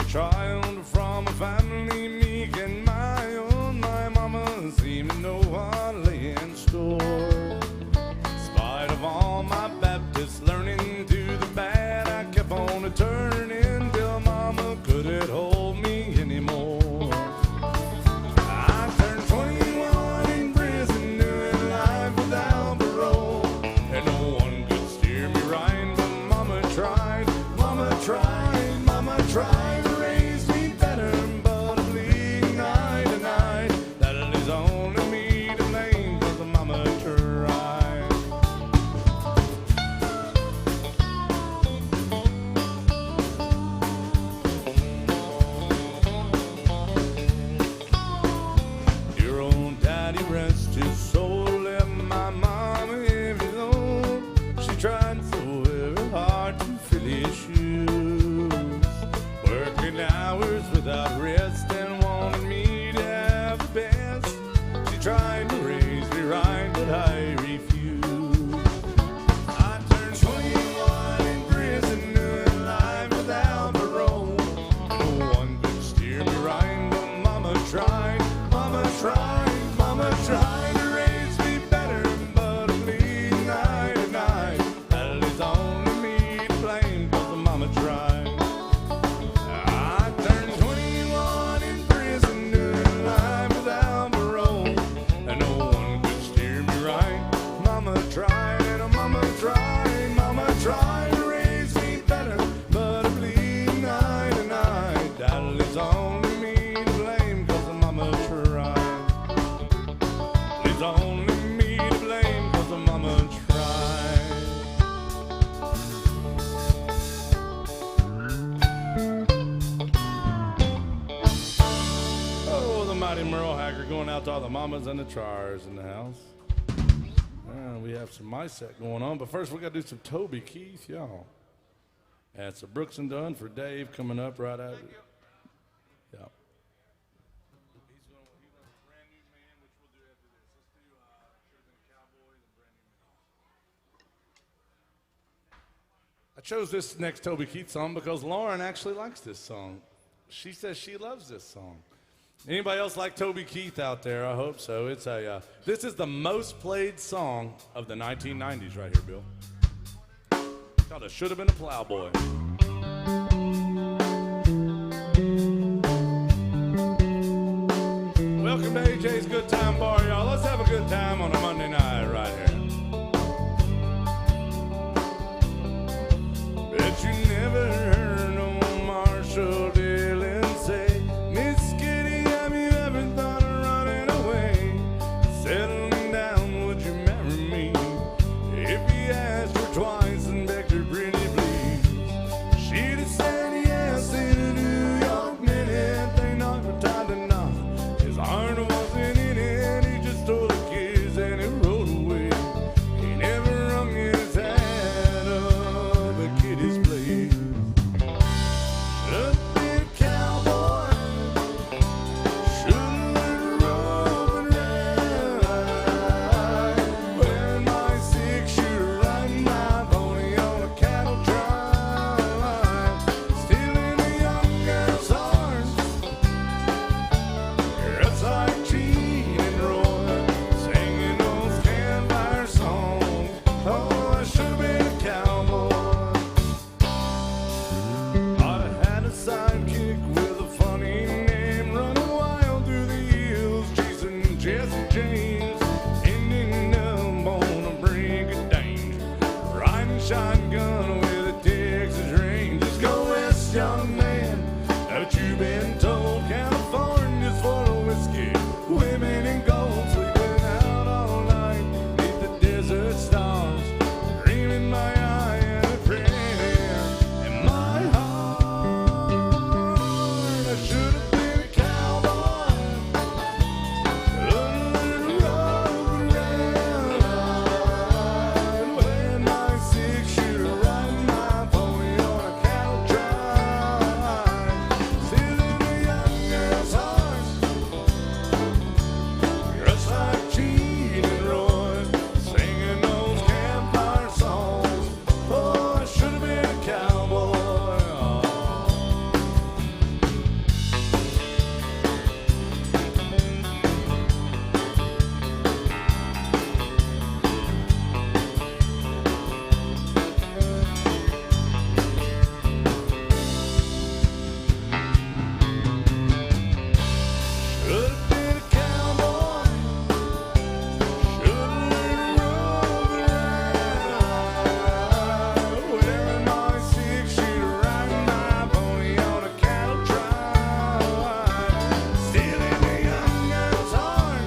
Child from a family meek and my own, my mama seemed to know what lay in store. In spite of all my Baptist learning to the bad, I kept on turning till mama couldn't hold me anymore. I turned 21 in prison, doing life without parole, and no one could steer me right, but mama tried, mama tried, mama tried. Without rest and wanted me to have the best. She tried to raise me right, but I refused. I turned 21 in prison, doing life without parole. No one could steer me right, but mama tried, mama tried, mama tried to raise me better, but I bleed night and night. That is only me to blame, 'cause the mama out to all the mamas and the triers in the house. We have some my set going on, but first we got to do some Toby Keith, y'all. And some Brooks and Dunn for Dave coming up right after. Yeah. He's going to Brand New Man, which we'll do after this. Let's do Should Have Been a Cowboy and Brand New Man. I chose this next Toby Keith song because Lauren actually likes this song. She says she loves this song. Anybody else like Toby Keith out there? I hope so. It's a this is the most played song of the 1990s right here, Bill. It's called Should Have Been a Plowboy. Welcome to AJ's Good Time Bar, y'all. Let's have a good time on a Monday night right here. Bet you never heard no Marshall Dillon say, Miss Kitty, have you ever thought of running away? Settling down, would you marry me? If he asked her twice and begged her pretty please, she'd have said yes in a New York minute. They knocked her tied to knot. His heart wasn't in it. He just stole a kiss and he rode away. He never hung his hat up at Kitty's place. Should've been a cowboy. Should've learned to rope and ride. Wearing my six-shooter, riding my pony on a cattle drive. Stealing a young girl's heart. It's like Gene and Roy singing those campfire songs. Oh, I should've been a cowboy. I'd have had a sidekick with a funny name, running wild through the hills, chasing Jesse James, ending up on a brink of danger, riding shotgun with a Texas Rangers. Go west, young man. Haven't you been told California's full of whiskey, women and gold, sleeping out all night beneath the desert stars, dreaming my eye and a prayer in my heart. I should have been a cowboy, learning to rope and ride, wearing my six-shooter, riding my pony on a cattle drive, stealing a young girl's heart, just like Gene and Roy, singing those campfire songs. Oh, I should have been a cowboy. Should've been a cowboy. Should've learned to rope and ride. Wearing my six-shooter, riding my pony on a cattle drive. Stealing a young girl's heart.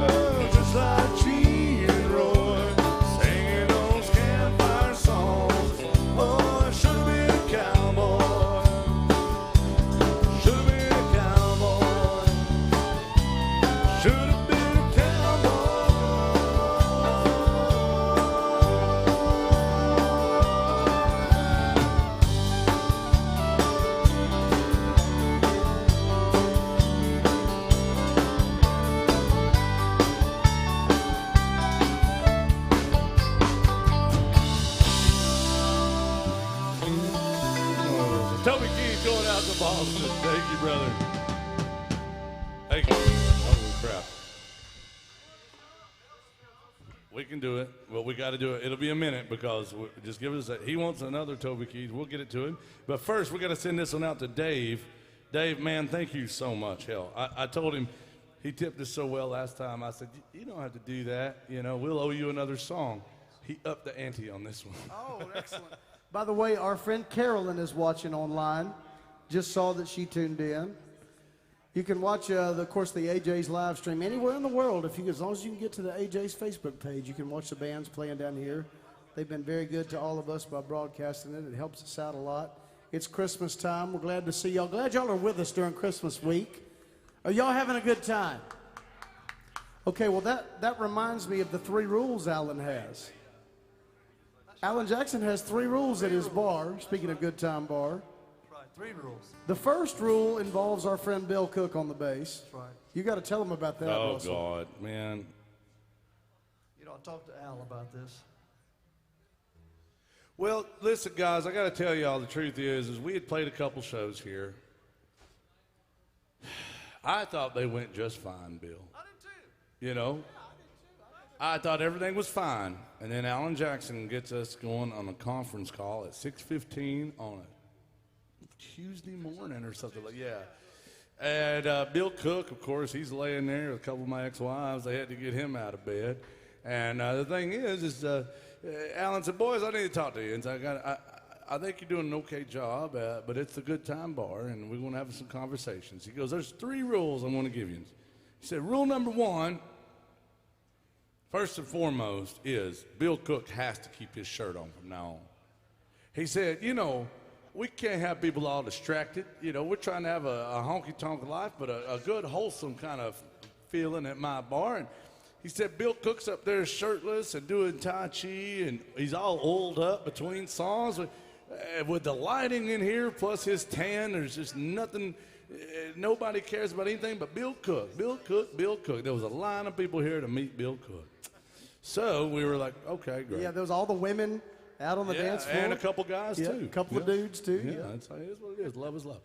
Oh, just like Gene and Roy, singing those campfire songs. Oh, I should've been a cowboy. Should've been a cowboy. Should've been a Toby Keith going out to Boston. Thank you, brother. Thank you. Holy crap. We can do it. Well, we got to do it. It'll be a minute because just give us a. He wants another Toby Keith. We'll get it to him. But first, we got to send this one out to Dave. Dave, man, thank you so much. Hell, I told him he tipped us so well last time. I said, you don't have to do that. You know, we'll owe you another song. He upped the ante on this one. Oh, excellent. By the way, our friend Carolyn is watching online. Just saw that she tuned in. You can watch, of course, the AJ's live stream anywhere in the world. As long as you can get to the AJ's Facebook page, you can watch the bands playing down here. They've been very good to all of us by broadcasting it. It helps us out a lot. It's Christmas time. We're glad to see y'all. Glad y'all are with us during Christmas week. Are y'all having a good time? Okay, well, that reminds me of the 3 rules Alan has. Alan Jackson has 3 rules at his bar, speaking of good time bar. Right, 3 rules. The first rule involves our friend Bill Cook on the bass. That's right. You got to tell him about that, Oh, Russell. God, man. You know, I talked to Al about this. Well, listen, guys, I got to tell y'all the truth is we had played a couple shows here. I thought they went just fine, Bill. I did too. You know? I thought everything was fine. And then Alan Jackson gets us going on a conference call at 6:15 on a Tuesday morning or something like that. Yeah. And Bill Cook, of course, he's laying there with a couple of my ex-wives. They had to get him out of bed. And the thing is Alan said, boys, I need to talk to you. And so I think you're doing an okay job, but it's a good time bar, and we're going to have some conversations. He goes, there's 3 rules I want to give you. He said, rule number 1, first and foremost, is Bill Cook has to keep his shirt on from now on. He said, you know, we can't have people all distracted. You know, we're trying to have a honky-tonk life, but a good, wholesome kind of feeling at my bar. And he said Bill Cook's up there shirtless and doing Tai Chi, and he's all oiled up between songs. With the lighting in here, plus his tan, there's just nothing, nobody cares about anything but Bill Cook, Bill Cook, Bill Cook. There was a line of people here to meet Bill Cook. So we were like, okay, great. Yeah, there was all the women out on the dance floor. And a couple guys, too. A couple of dudes, too. Yeah, that's how it is what it is. Love is love.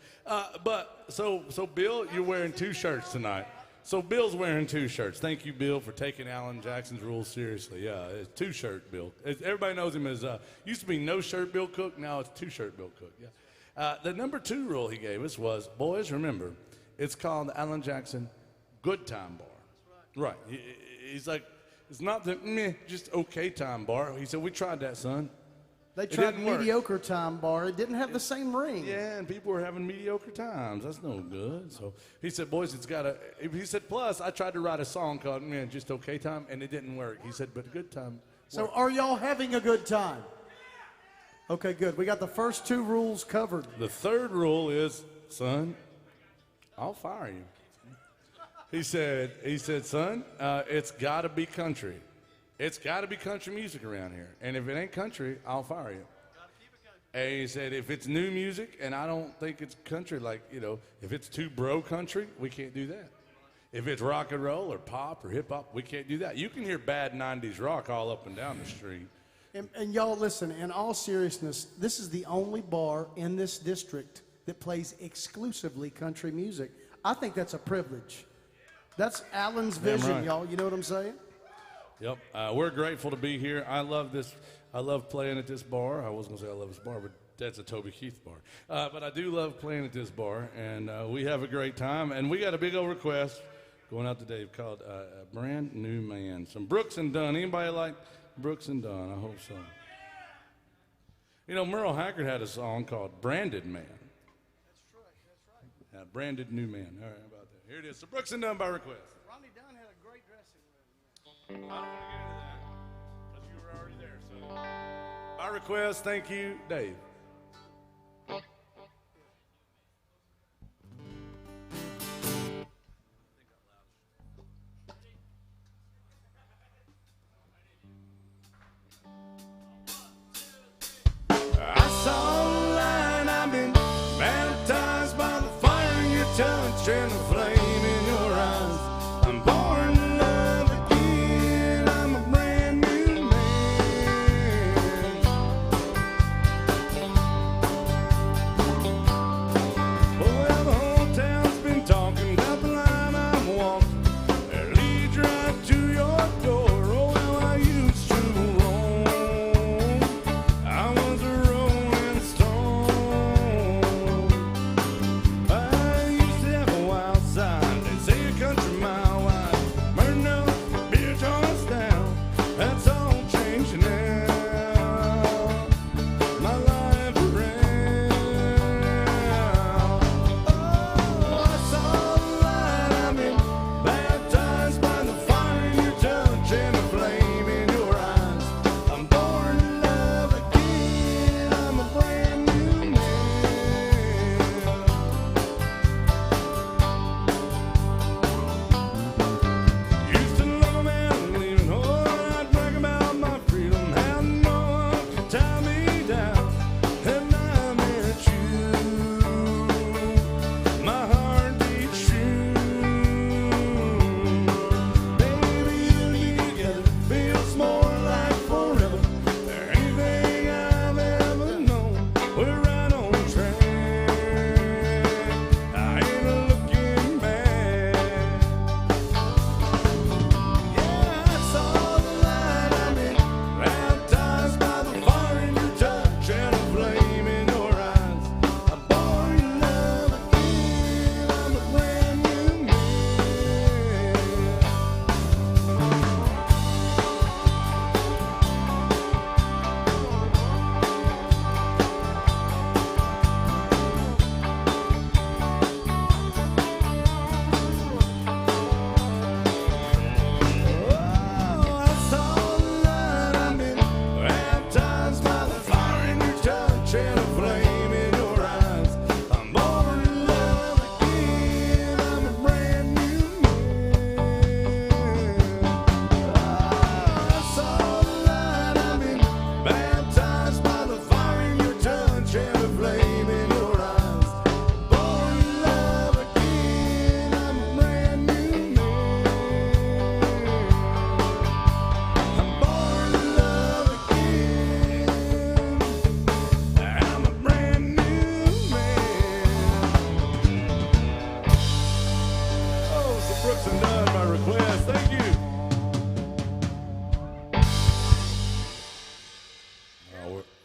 But so Bill, you're wearing 2 shirts tonight. So Bill's wearing 2 shirts. Thank you, Bill, for taking Alan Jackson's rules seriously. Yeah, it's 2-shirt Bill. Everybody knows him as, used to be no-shirt Bill Cook. Now it's 2-shirt Bill Cook. Yeah. The number 2 rule he gave us was, boys, remember, it's called the Alan Jackson Good Time Bar. Right. He's like, it's not the just okay time bar. He said, we tried that, son. They tried mediocre time bar. It didn't have the same ring. Yeah, and people were having mediocre times. That's no good. So he said, boys, it's got to, he said, plus, I tried to write a song called, Just Okay Time, and it didn't work. He said, but a good time. So are y'all having a good time? Okay, good. We got the first 2 rules covered. The 3rd rule is, son, I'll fire you. He said, son, it's got to be country. It's got to be country music around here. And if it ain't country, I'll fire you. And he said, if it's new music, and I don't think it's country, like, you know, if it's too bro country, we can't do that. If it's rock and roll or pop or hip hop, we can't do that. You can hear bad 90s rock all up and down the street. And y'all, listen, in all seriousness, this is the only bar in this district that plays exclusively country music. I think that's a privilege. That's Alan's vision, right. y'all. You know what I'm saying? Yep. We're grateful to be here. I love this. I love playing at this bar. I was going to say I love this bar, but that's a Toby Keith bar. But I do love playing at this bar, and we have a great time. And we got a big old request going out to Dave called A Brand New Man. Some Brooks and Dunn. Anybody like Brooks and Dunn? I hope so. You know, Merle Haggard had a song called Branded Man. That's right. Branded New Man. All right, how about that? Here it is. So Brooks and Dunn by request. Ronnie Dunn had a great dressing room. I don't want to get into that because you were already there. So, by request, thank you, Dave. I saw online I've been baptized by the fire you touched and the flame in your eyes. I'm born to love again. I'm a brand new man.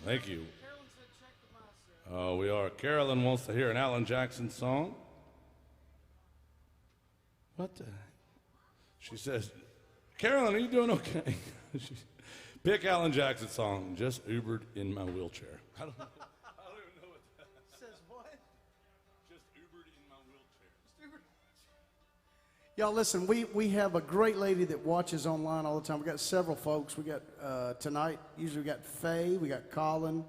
Thank you. Oh, we are. Carolyn wants to hear an Alan Jackson song. What the? She says, Carolyn, are you doing okay? Pick Alan Jackson song. Just Ubered in my wheelchair. I don't even know what that Says what? Just Ubered in my wheelchair. Y'all listen, we have a great lady that watches online all the time. We got several folks. We got tonight, usually we got Faye, we got Colin,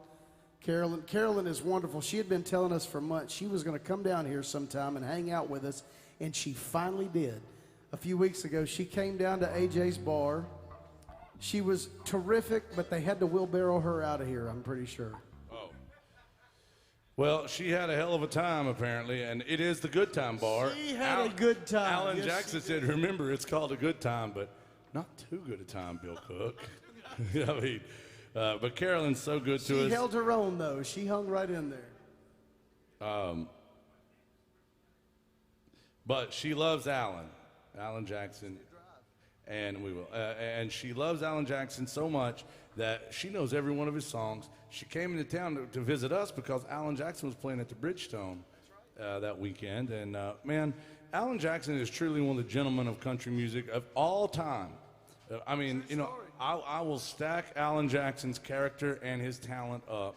Carolyn. Carolyn is wonderful. She had been telling us for months she was going to come down here sometime and hang out with us, and she finally did. A few weeks ago, she came down to AJ's bar. She was terrific, but they had to wheelbarrow her out of here, I'm pretty sure. Oh. Well, she had a hell of a time, apparently, and it is the Good Time Bar. She had a good time. Alan Yes, Jackson said, remember, it's called a good time, but not too good a time, Bill Cook. I mean, but Carolyn's so good to us. She held her own, though. She hung right in there. But she loves Alan Jackson. And we will. And she loves Alan Jackson so much that she knows every one of his songs. She came into town to visit us because Alan Jackson was playing at the Bridgestone that weekend. And man, Alan Jackson is truly one of the gentlemen of country music of all time. I mean, you know, I will stack Alan Jackson's character and his talent up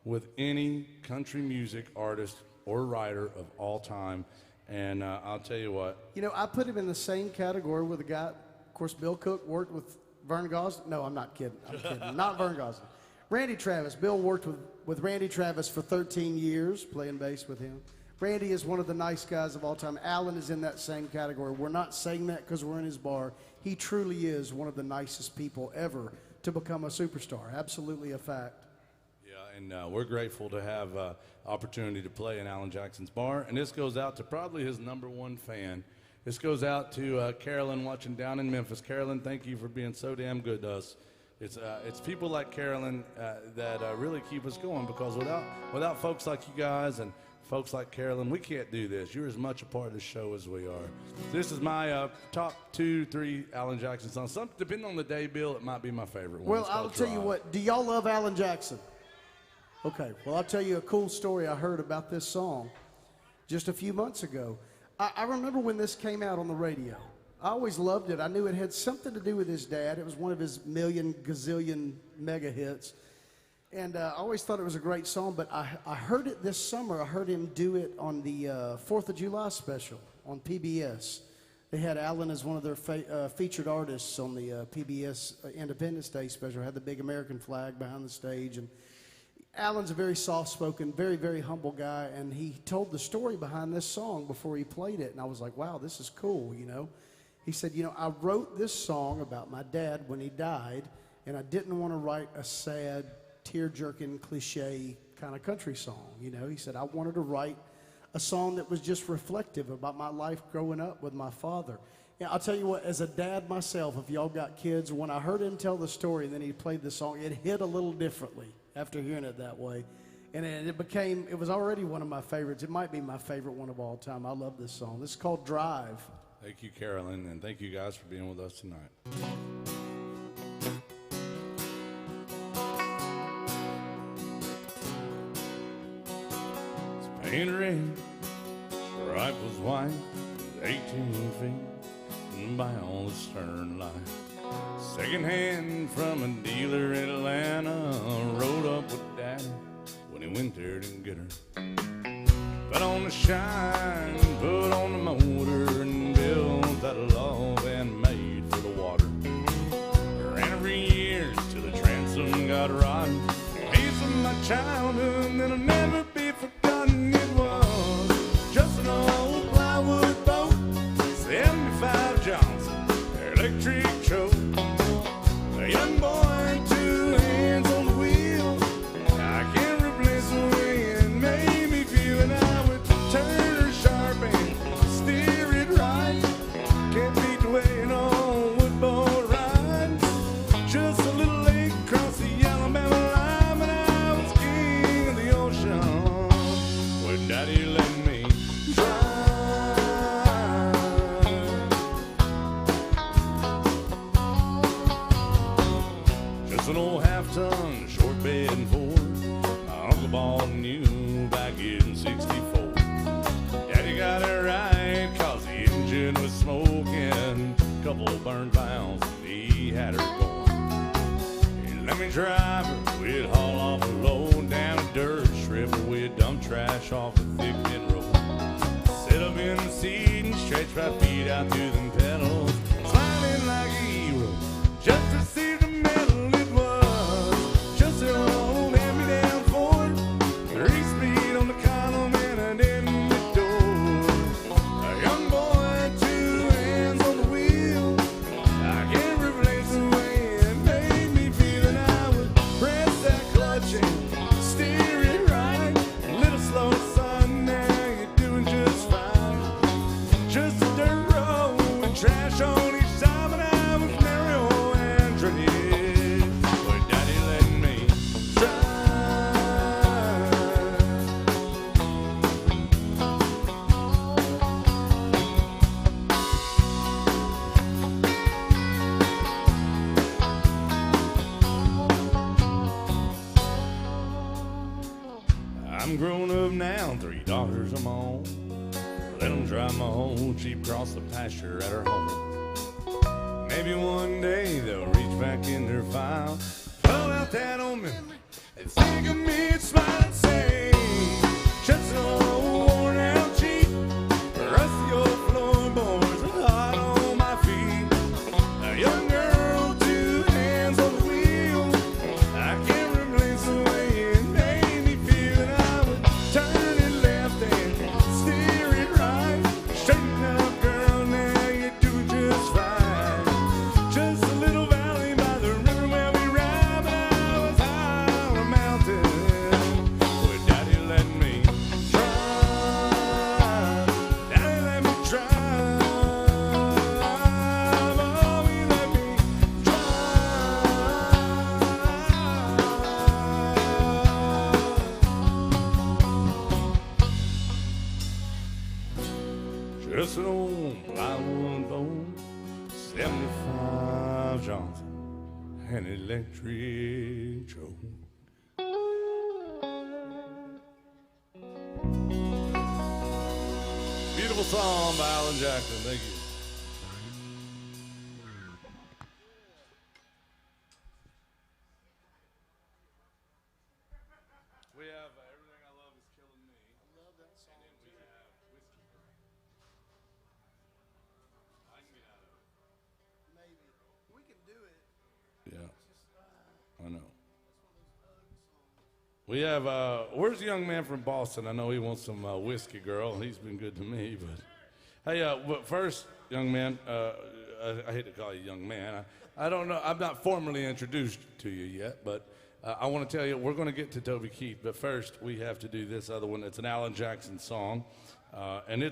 with any country music artist or writer of all time. And I'll tell you what. You know, I put him in the same category with a guy. Of course, Bill Cook worked with Vern Gosling. No, I'm not kidding. I'm kidding. Not Vern Gosling. Randy Travis. Bill worked with Randy Travis for 13 years, playing bass with him. Randy is one of the nice guys of all time. Alan is in that same category. We're not saying that because we're in his bar. He truly is one of the nicest people ever to become a superstar. Absolutely a fact. Yeah, and we're grateful to have opportunity to play in Alan Jackson's bar. And this goes out to probably his #1 fan. This goes out to Carolyn watching down in Memphis. Carolyn, thank you for being so damn good to us. It's people like Carolyn that really keep us going, because without folks like you guys and folks like Carolyn, we can't do this. You're as much a part of the show as we are. This is my top 2, 3 Alan Jackson songs. Depending on the day, Bill, it might be my favorite one. Well, I'll tell you what. Do y'all love Alan Jackson? Okay. Well, I'll tell you a cool story I heard about this song just a few months ago. I remember when this came out on the radio. I always loved it. I knew it had something to do with his dad. It was one of his million, gazillion mega hits. And I always thought it was a great song, but I heard it this summer. I heard him do it on the 4th of July special on PBS. They had Alan as one of their featured artists on the PBS Independence Day special. Had the big American flag behind the stage. And Alan's a very soft-spoken, very, very humble guy, and he told the story behind this song before he played it, and I was like, wow, this is cool, you know. He said, you know, I wrote this song about my dad when he died, and I didn't want to write a sad, tear-jerking, cliche kind of country song, you know. He said, I wanted to write a song that was just reflective about my life growing up with my father. Yeah, I'll tell you what, as a dad myself, if y'all got kids, when I heard him tell the story and then he played the song, it hit a little differently after hearing it that way. And it was already one of my favorites. It might be my favorite one of all time. I love this song. This is called Drive. Thank you, Carolyn, and thank you guys for being with us tonight. It's painted red, stripe was white, 18 feet by all the stern light. Second-hand from a dealer in Atlanta, rode up with Daddy when he went there to get her. Put on the shine, put on the motor, and built that love and made for the water. Ran every year till the transom got rotten. Piece of my childhood that'll never be forgotten. It was just an old plywood boat, 75 Johnson, electric choke. A young boy, 2 hands on the wheel. I can't replace the way it made me feel. And I would turn her sharp and steer it right. Can't beat the way an old woodboard rides. Just a little lake across the Alabama line, but I was king of the ocean. short bed and four. My uncle bought new back in '64. Daddy got it right, cause the engine was smoking. Couple burned pounds, and he had her going. He let me drive her, we'd haul off a load down a dirt strip, or we'd dump trash off a thick pin road. Sit up in the seat and stretch my feet out through them pedals, smiling like a hero, just to see the medal. It was just an old hand-me-down Ford, 3-speed on the column and an in the door. A young boy, 2 hands on the wheel. I can't replace the way it made me feel, and I would press that clutch and steer it right. A little slow, son, now you're doing just fine. Just a dirt road and trash on each side, but I was narrow and tread. But Daddy let me drive. I'm grown up now, 3 daughters of my own. Let them drive my old Jeep across the pasture at her home. Maybe one day they'll reach back in their file, pull out that old memory, and think of me and smile and say, just an old worn out Jeep, rusty old floorboards, hot on my feet. A young girl, 2 hands on the wheel. I can't replace the way it made me feel, and I would turn it left and steer it right. Straighten up, girl, now you're doing just fine. Just a little valley by the river where we ride, but I was high on a mountain where Daddy let me drive. Daddy let me drive. Oh, he let me drive. Just an old plywood boat, 75 Johnson, an electric choke. Beautiful song by Alan Jackson. Thank you. We have Everything I Love Is Killing Me. I love that song. And then we have Whiskey. I can get out of it. Maybe. We can do it. Yeah, I know. We have, where's the young man from Boston? I know he wants some whiskey, girl. He's been good to me, but hey, but first, young man, I hate to call you young man. I don't know. I'm not formally introduced to you yet, but I want to tell you we're going to get to Toby Keith. But first, we have to do this other one. It's an Alan Jackson song, and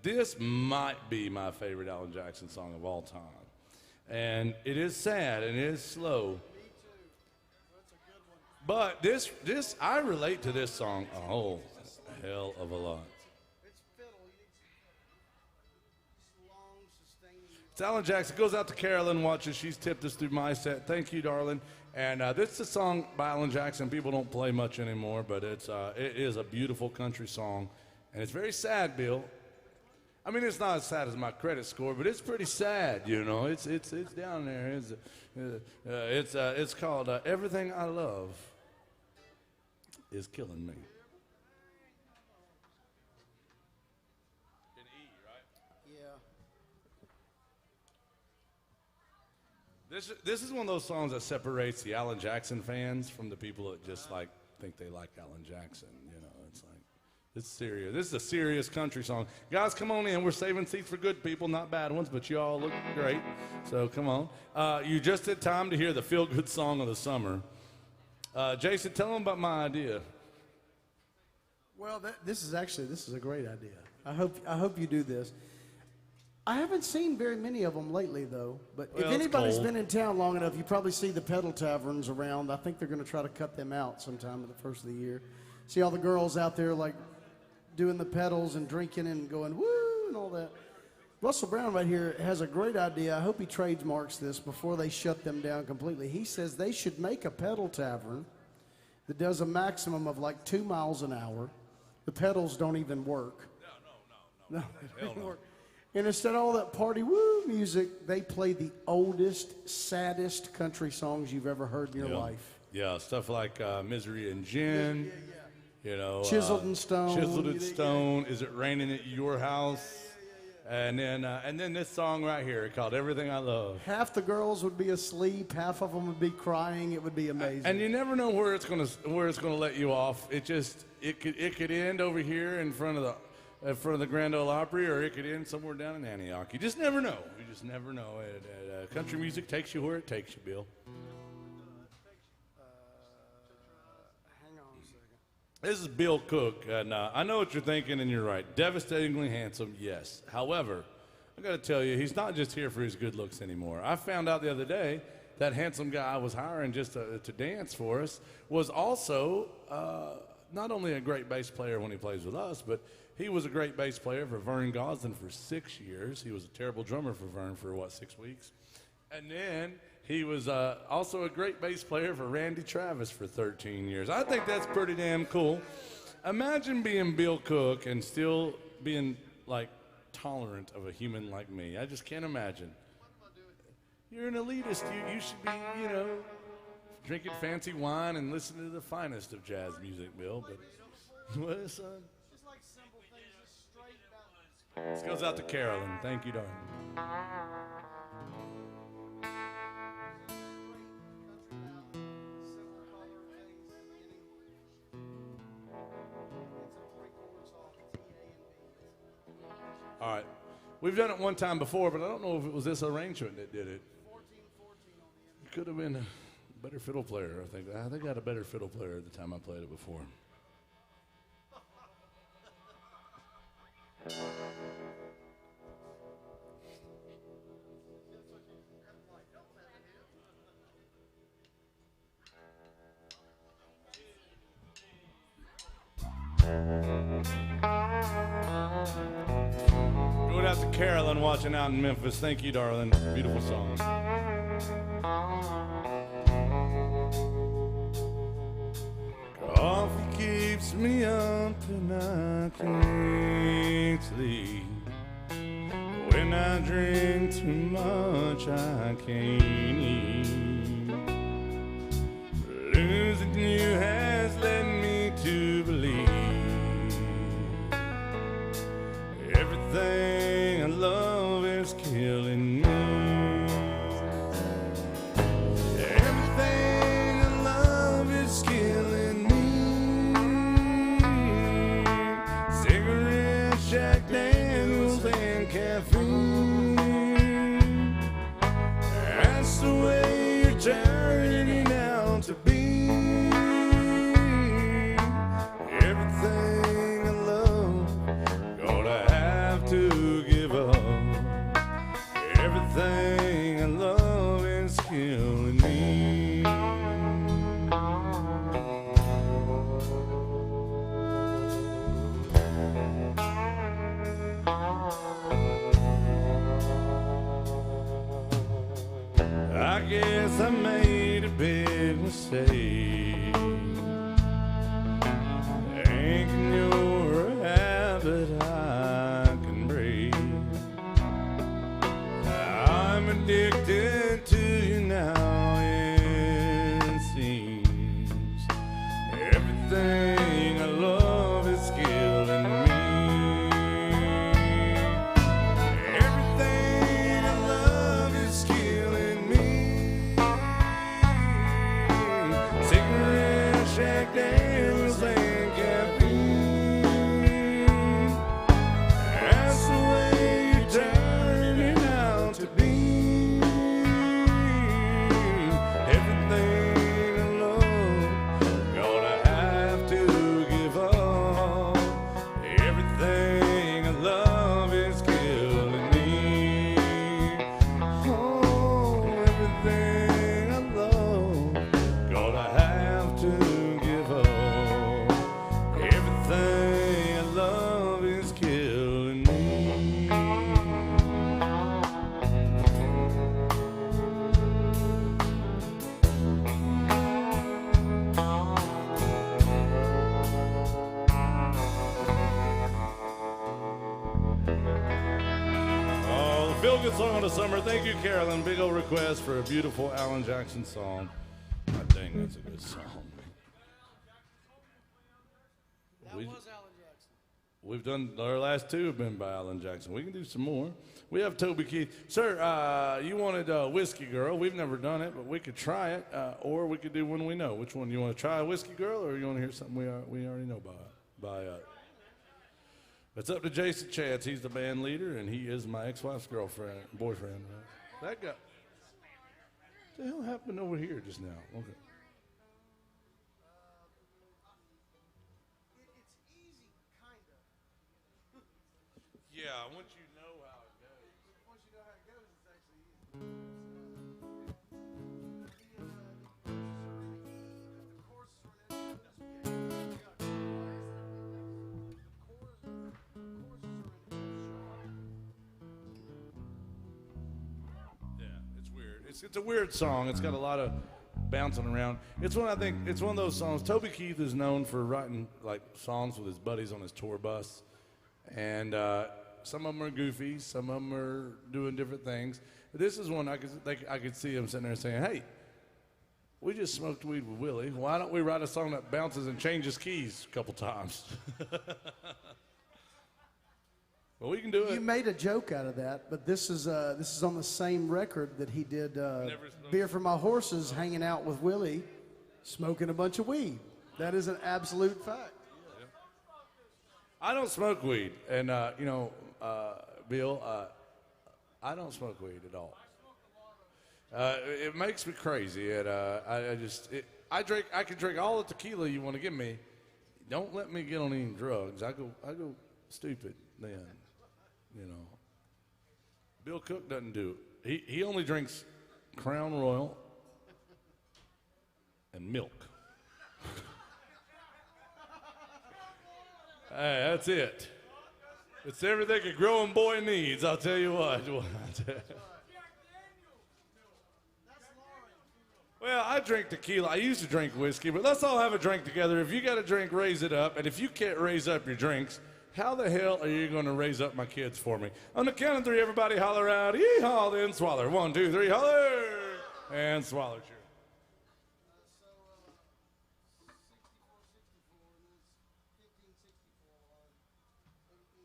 this might be my favorite Alan Jackson song of all time. And it is sad and it is slow. But this I relate to this song a whole hell of a lot. It's fiddle. It's long, sustained. It's Alan Jackson. It goes out to Carolyn watching. She's tipped us through my set. Thank you, darling. And this is a song by Alan Jackson. People don't play much anymore, but it is a beautiful country song. And it's very sad, Bill. I mean, it's not as sad as my credit score, but it's pretty sad, you know. It's down there. It's called Everything I Love Is Killing Me. In E, right? Yeah. This is one of those songs that separates the Alan Jackson fans from the people that just like think they like Alan Jackson. You know, it's like it's serious. This is a serious country song. Guys, come on in. We're saving seats for good people, not bad ones, but you all look great. So come on. You just had time to hear the feel-good song of the summer. Jason, tell them about my idea. Well, this is a great idea. I hope you do this. I haven't seen very many of them lately, though. But Well, if it's anybody's cold. been in town long enough, you probably see the pedal taverns around. I think they're going to try to cut them out sometime at the first of the year. See all the girls out there like doing the pedals and drinking and going woo and all that. Russell Brown right here has a great idea. I hope he trademarks this before they shut them down completely. He says they should make a pedal tavern that does a maximum of like 2 miles an hour. The pedals don't even work. No, they don't work. And instead of all that party woo music, they play the oldest, saddest country songs you've ever heard in your life. Yeah, stuff like Misery and Gin. You know, Chiseled and Stone. Chiseled and Stone. Is It Raining at Your House? And then this song right here called Everything I Love. Half the girls would be asleep, half of them would be crying. It would be amazing. And you never know where it's gonna let you off. It could end over here in front of the Grand Ole Opry, or it could end somewhere down in Antioch. You just never know. You just never know. Country music takes you where it takes you, Bill. This is Bill Cook, and I know what you're thinking, and you're right. Devastatingly handsome, yes. However, I got to tell you, he's not just here for his good looks anymore. I found out the other day that handsome guy I was hiring just to dance for us was also not only a great bass player when he plays with us, but he was a great bass player for Vern Gosdin for 6 years. He was a terrible drummer for Vern for, 6 weeks? And then he was also a great bass player for Randy Travis for 13 years. I think that's pretty damn cool. Imagine being Bill Cook and still being, like, tolerant of a human like me. I just can't imagine. You're an elitist. You should be, drinking fancy wine and listening to the finest of jazz music, Bill. But what, son? Just like simple things, just straight about. This goes out to Carolyn. Thank you, darling. All right. We've done it one time before, but I don't know if it was this arrangement that did it. It could have been a better fiddle player, I think. I think I had a better fiddle player at the time I played it before. Going out to Carolyn watching out in Memphis. Thank you, darling. Beautiful song. Coffee keeps me up and I can't sleep. When I drink too much, I can't eat. Losing you has led me to believe everything I love is killing me. Everything I love is killing me. Cigarettes, Jack Daniels, and caffeine. That's the way you're turning out to be. Everything I love, gonna have to give up. Everything I love is killing me. I guess I made a big mistake, thinking you're a habit I can break. I'm addicted to you now, it seems. Everything I love is killing me. Everything I love is killing me. Cigarettes, Jack Daniels, and caffeine. That's the way you're turning out to be. Everything I love, gonna have to Feel good song of the summer. Thank you, Carolyn. Big old request for a beautiful Alan Jackson song. God dang, that's a good song. That was Alan Jackson. We've done, our last two have been by Alan Jackson. We can do some more. We have Toby Keith. Sir, you wanted Whiskey Girl. We've never done it, but we could try it. Or we could do When We Know. Which one? You want to try Whiskey Girl, or you want to hear something we already know by it's up to Jason Chance. He's the band leader, and he is my ex-wife's boyfriend. That guy. What the hell happened over here just now? Okay. It's easy, kind of. Yeah, once you know how it goes. Once you know how it goes, it's actually easy. It's a weird song. It's got a lot of bouncing around. It's one of those songs. Toby Keith is known for writing like songs with his buddies on his tour bus, and some of them are goofy, some of them are doing different things. But this is one I could see him sitting there saying, "Hey, we just smoked weed with Willie. Why don't we write a song that bounces and changes keys a couple times?" Well, we can do it. You made a joke out of that, but this is on the same record that he did Beer for My Horses, hanging out with Willie, smoking a bunch of weed. That is an absolute fact. Yeah. I don't smoke weed, and Bill, I don't smoke weed at all. It makes me crazy, and I can drink all the tequila you want to give me. Don't let me get on any drugs. I go stupid then. You know, Bill Cook doesn't do it. He only drinks Crown Royal and milk. Hey, that's it. It's everything a growing boy needs, I'll tell you what. Well, I drink tequila. I used to drink whiskey, but let's all have a drink together. If you got a drink, raise it up. And if you can't raise up your drinks, how the hell are you going to raise up my kids for me? On the count of three, everybody holler out, yee-haw, then swaller. 1, 2, 3, holler! And swaller, cheers.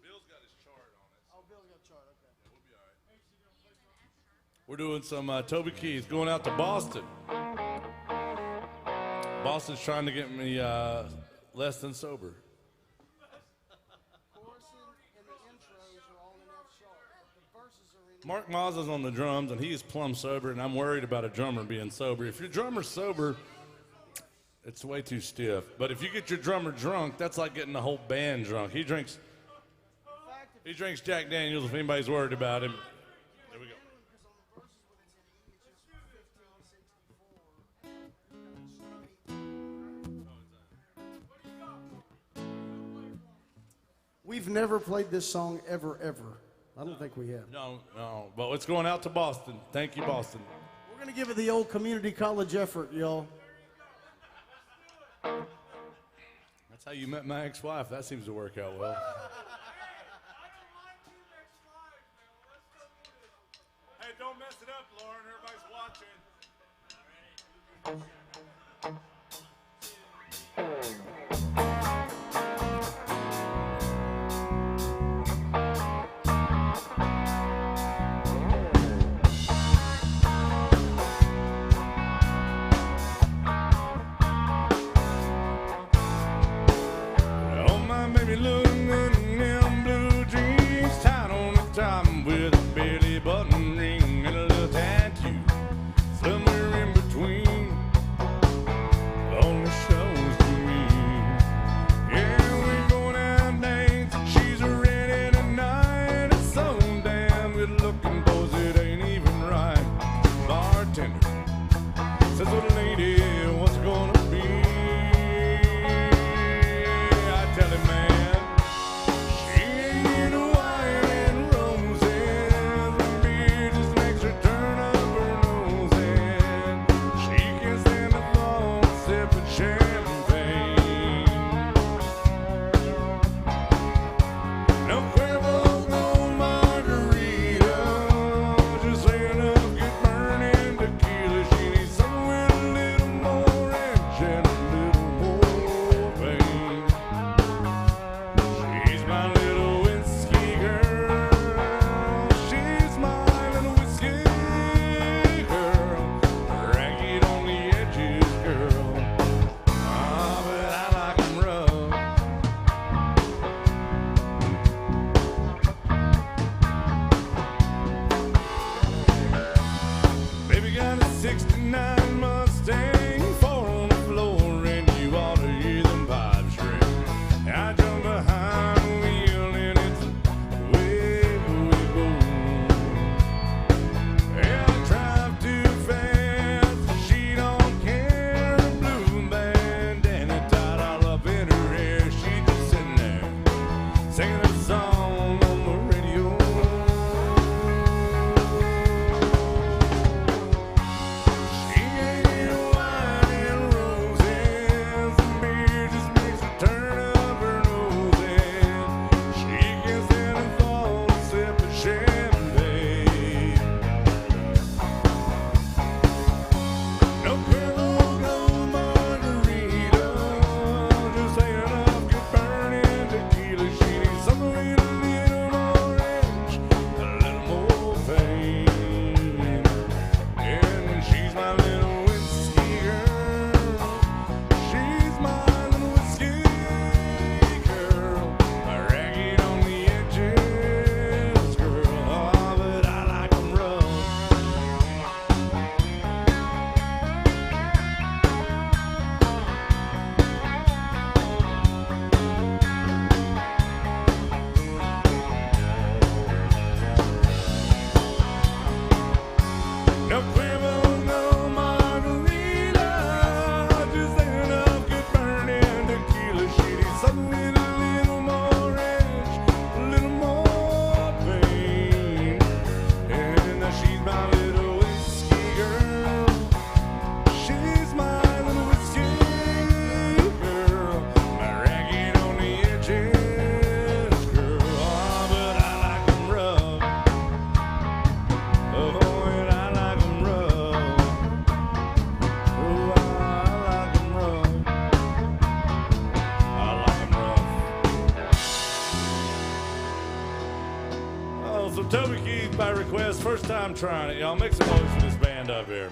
Bill's got his chart on it. Oh, Bill's got a chart, okay. Yeah, we'll be all right. We're doing some Toby Keith, going out to Boston. Boston's trying to get me less than sober. Mark Mazza's on the drums, and he is plumb sober, and I'm worried about a drummer being sober. If your drummer's sober, it's way too stiff. But if you get your drummer drunk, that's like getting the whole band drunk. He drinks Jack Daniels if anybody's worried about him. There we go. We've never played this song ever. I don't think we have. No. But it's going out to Boston. Thank you, Boston. We're going to give it the old community college effort, y'all. That's how you met my ex-wife. That seems to work out well. Hey, don't mess it up, Lauren. Everybody's watching. Baby, looking Toby Keith by request, first time trying it. Y'all make some noise for this band up here.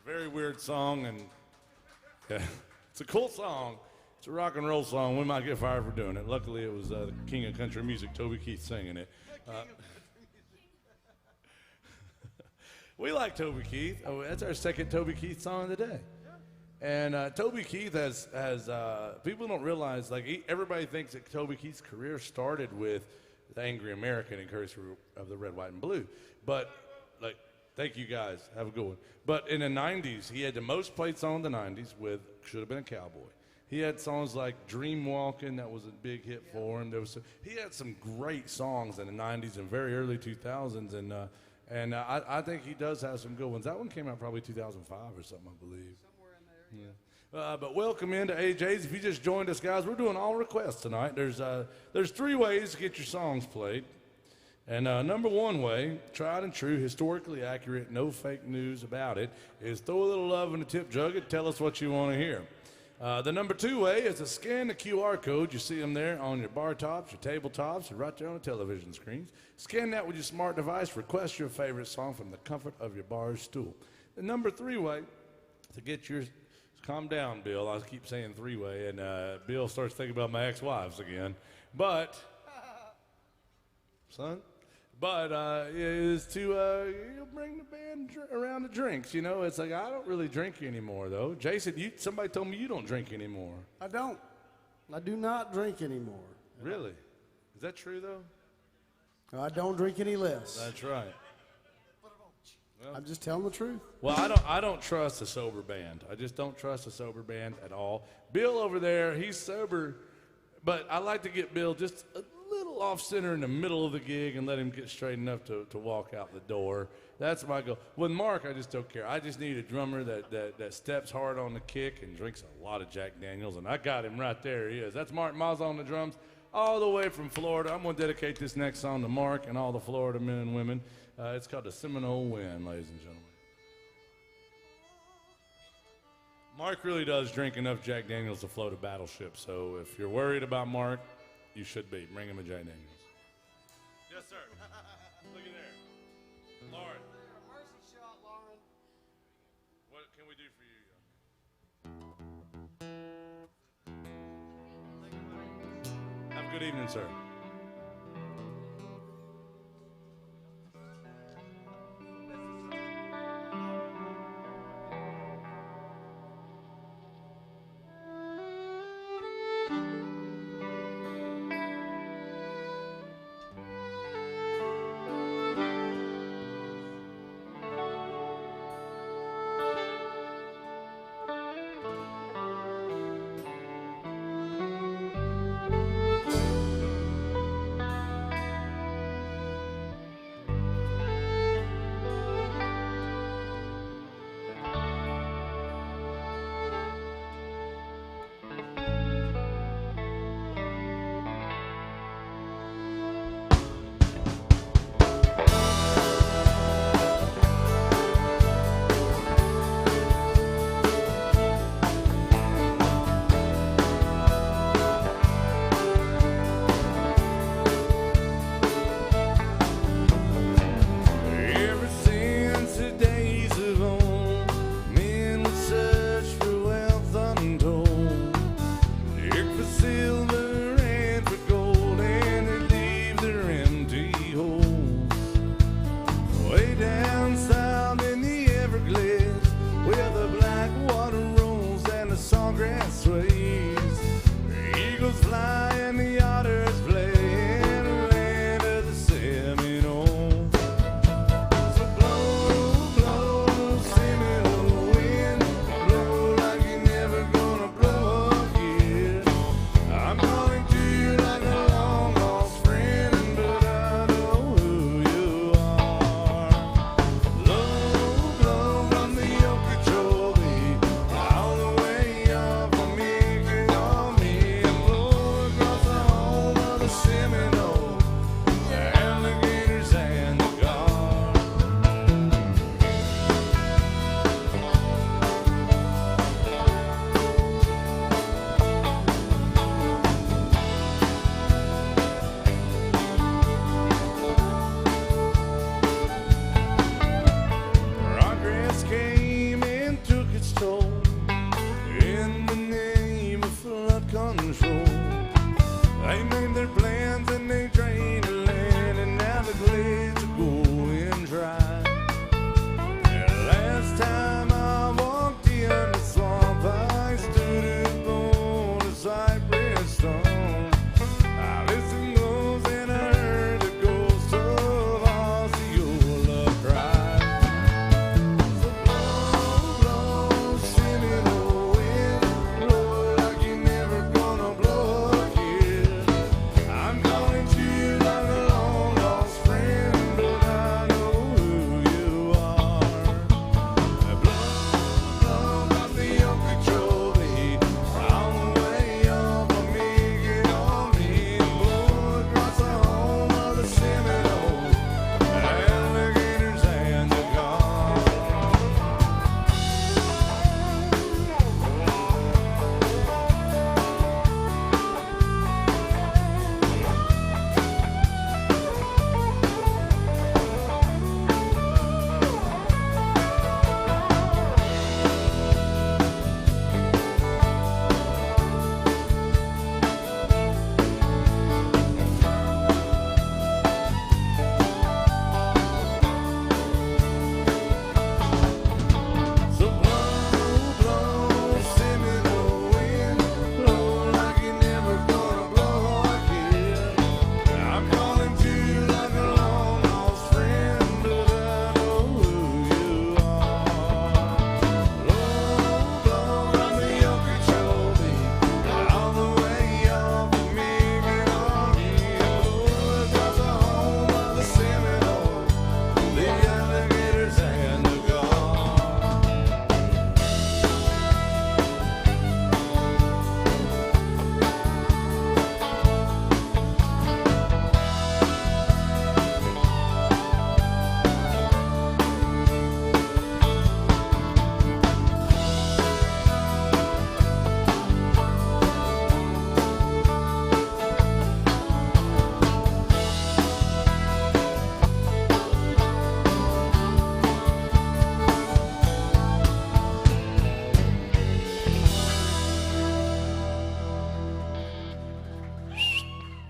Very weird song, and yeah, it's a cool song. It's a rock and roll song. We might get fired for doing it. Luckily, it was the king of country music, Toby Keith, singing it. We like Toby Keith. Oh, that's our second Toby Keith song of the day. And Toby Keith has people don't realize, like, everybody thinks that Toby Keith's career started with the Angry American in Curse of the Red, White, and Blue. But, like, thank you guys. Have a good one. But in the 90s, he had the most played song in the 90s with Should Have Been a Cowboy. He had songs like Dream Walking, that was a big hit for him. He had some great songs in the 90s and very early 2000s, and I think he does have some good ones. That one came out probably 2005 or something, I believe. Somewhere in there. Yeah. But welcome into AJ's. If you just joined us, guys, we're doing all requests tonight. There's 3 ways to get your songs played. And number 1 way, tried and true, historically accurate, no fake news about it, is throw a little love in the tip jug and tell us what you want to hear. The number 2 way is to scan the QR code. You see them there on your bar tops, your tabletops, or right there on the television screens. Scan that with your smart device. Request your favorite song from the comfort of your bar stool. The number 3 way to get your... Calm down, Bill. I keep saying 3-way, and Bill starts thinking about my ex-wives again. But... Son? But is to bring the band around the drinks. You know, it's like, I don't really drink anymore, though. Jason, somebody told me you don't drink anymore. I don't. I do not drink anymore. Really? Is that true, though? I don't drink any less. That's right. Well, I'm just telling the truth. Well, I don't trust a sober band. I just don't trust a sober band at all. Bill over there, he's sober, but I like to get Bill just a little off center in the middle of the gig and let him get straight enough to walk out the door. That's my goal. With Mark, I just don't care. I just need a drummer that steps hard on the kick and drinks a lot of Jack Daniels, and I got him right there. He is. That's Mark Miles on the drums, all the way from Florida. I'm going to dedicate this next song to Mark and all the Florida men and women. It's called The Seminole Wind, ladies and gentlemen. Mark really does drink enough Jack Daniels to float a battleship, so if you're worried about Mark, you should be. Bring him a Jack Daniels. Yes, sir. Look at there. Lauren. Mercy shot, Lauren. What can we do for you? Have a good evening, sir. control. They made their plans and they drained the land, and now the glades are going dry. And last time I walked in the swamp, I stood upon a cypress stone. I listened close and I heard the ghost of Osceola cry. So blow, blow, Seminole wind, blow like you're never gonna blow again. I'm calling to you like a long lost friend, but I know who you are. Blow, blow, got the Okeechobee on the way up on me, get on me, blow across the home of the Seminole, alligators and the gone. So blow, blow, Seminole wind, blow like you're never gonna blow again. I'm calling to you like a long lost friend, but I know who you are. Blow, blow, got the Okeechobee all the way up from me, get on me, blow across the home of the Seminole, the alligators and the gone.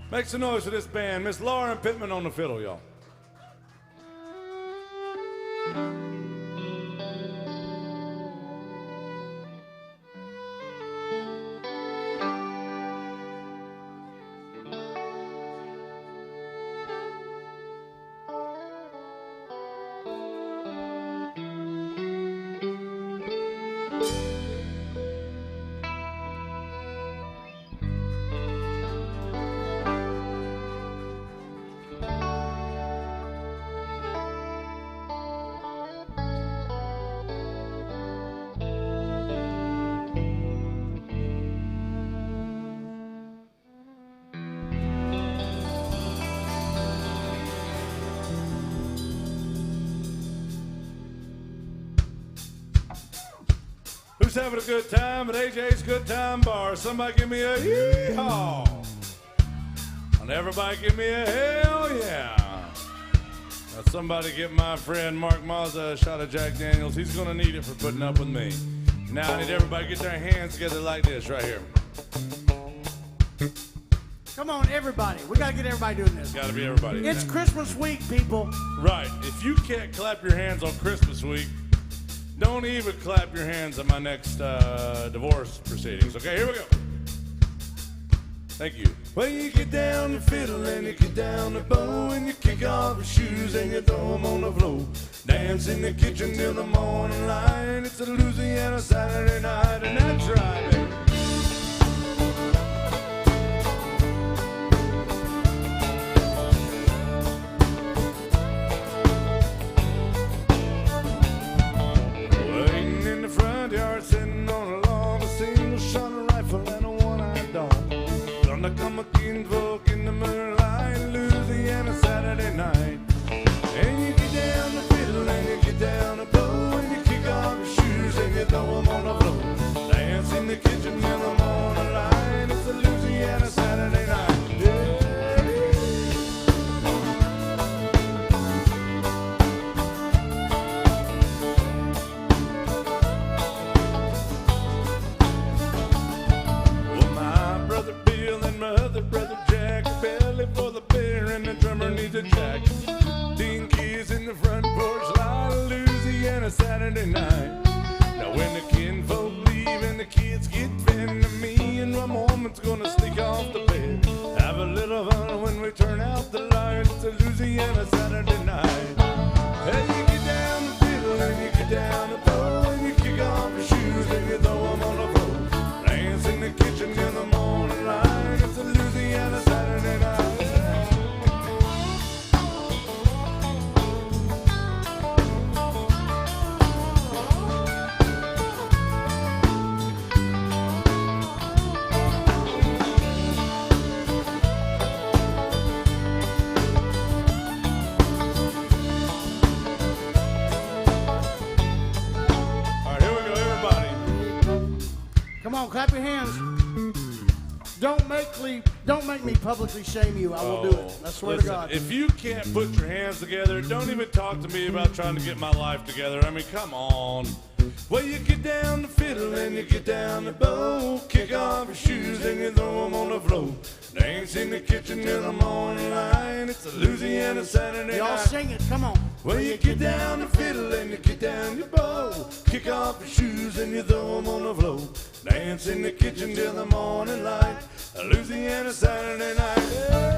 Make some noise for this band. Miss Lauren Pittman on the fiddle, y'all. Who's having a good time at AJ's Good Time Bar? Somebody give me a yee-haw. And everybody give me a hell yeah. Now somebody give my friend Mark Mazza a shot of Jack Daniels. He's gonna need it for putting up with me. Now I need everybody to get their hands together like this right here. Come on, everybody. We got to get everybody doing this. Gotta be everybody. It's Christmas week, people. Right. If you can't clap your hands on Christmas week, don't even clap your hands at my next divorce proceedings. Okay, here we go. Thank you. Well, you get down the fiddle and you get down the bow and you kick off your shoes and you throw them on the floor. Dance in the kitchen till the morning light. It's a Louisiana Saturday night and that's right, baby. Waiting in the front yard, sitting on a log, a single shot rifle and a one-eyed dog. Thunder come a kinfolk in the moonlight, Louisiana Saturday night. And you get down the fiddle and you get down the bow and you kick off your shoes and you throw them on the floor. Dance in the kitchen till the morning light. It's a Louisiana Saturday night. Well, my brother the kids get fed to me, and my woman's gonna sneak off the bed. Have a little fun when we turn out the lights. It's a Louisiana Saturday night. Hey, you get down the fiddle and you get down the bow, and you kick off your shoes and you throw them on the floor. Dance in the kitchen in the morning light. It's a Louisiana Saturday night. Come on, clap your hands. Don't make me publicly shame you. I will do it. I swear to God. If you can't put your hands together, don't even talk to me about trying to get my life together. I mean, come on. Well, you get down the fiddle and you get down the bow, kick off your shoes and you throw them on the floor. Dance in the kitchen till the morning light. It's a Louisiana Saturday night. Y'all sing it. Come on. Well, you get down the fiddle and you get down your bow, kick off your shoes and you throw them on the floor. Dance in the kitchen till the morning light. A Louisiana Saturday night. Yeah.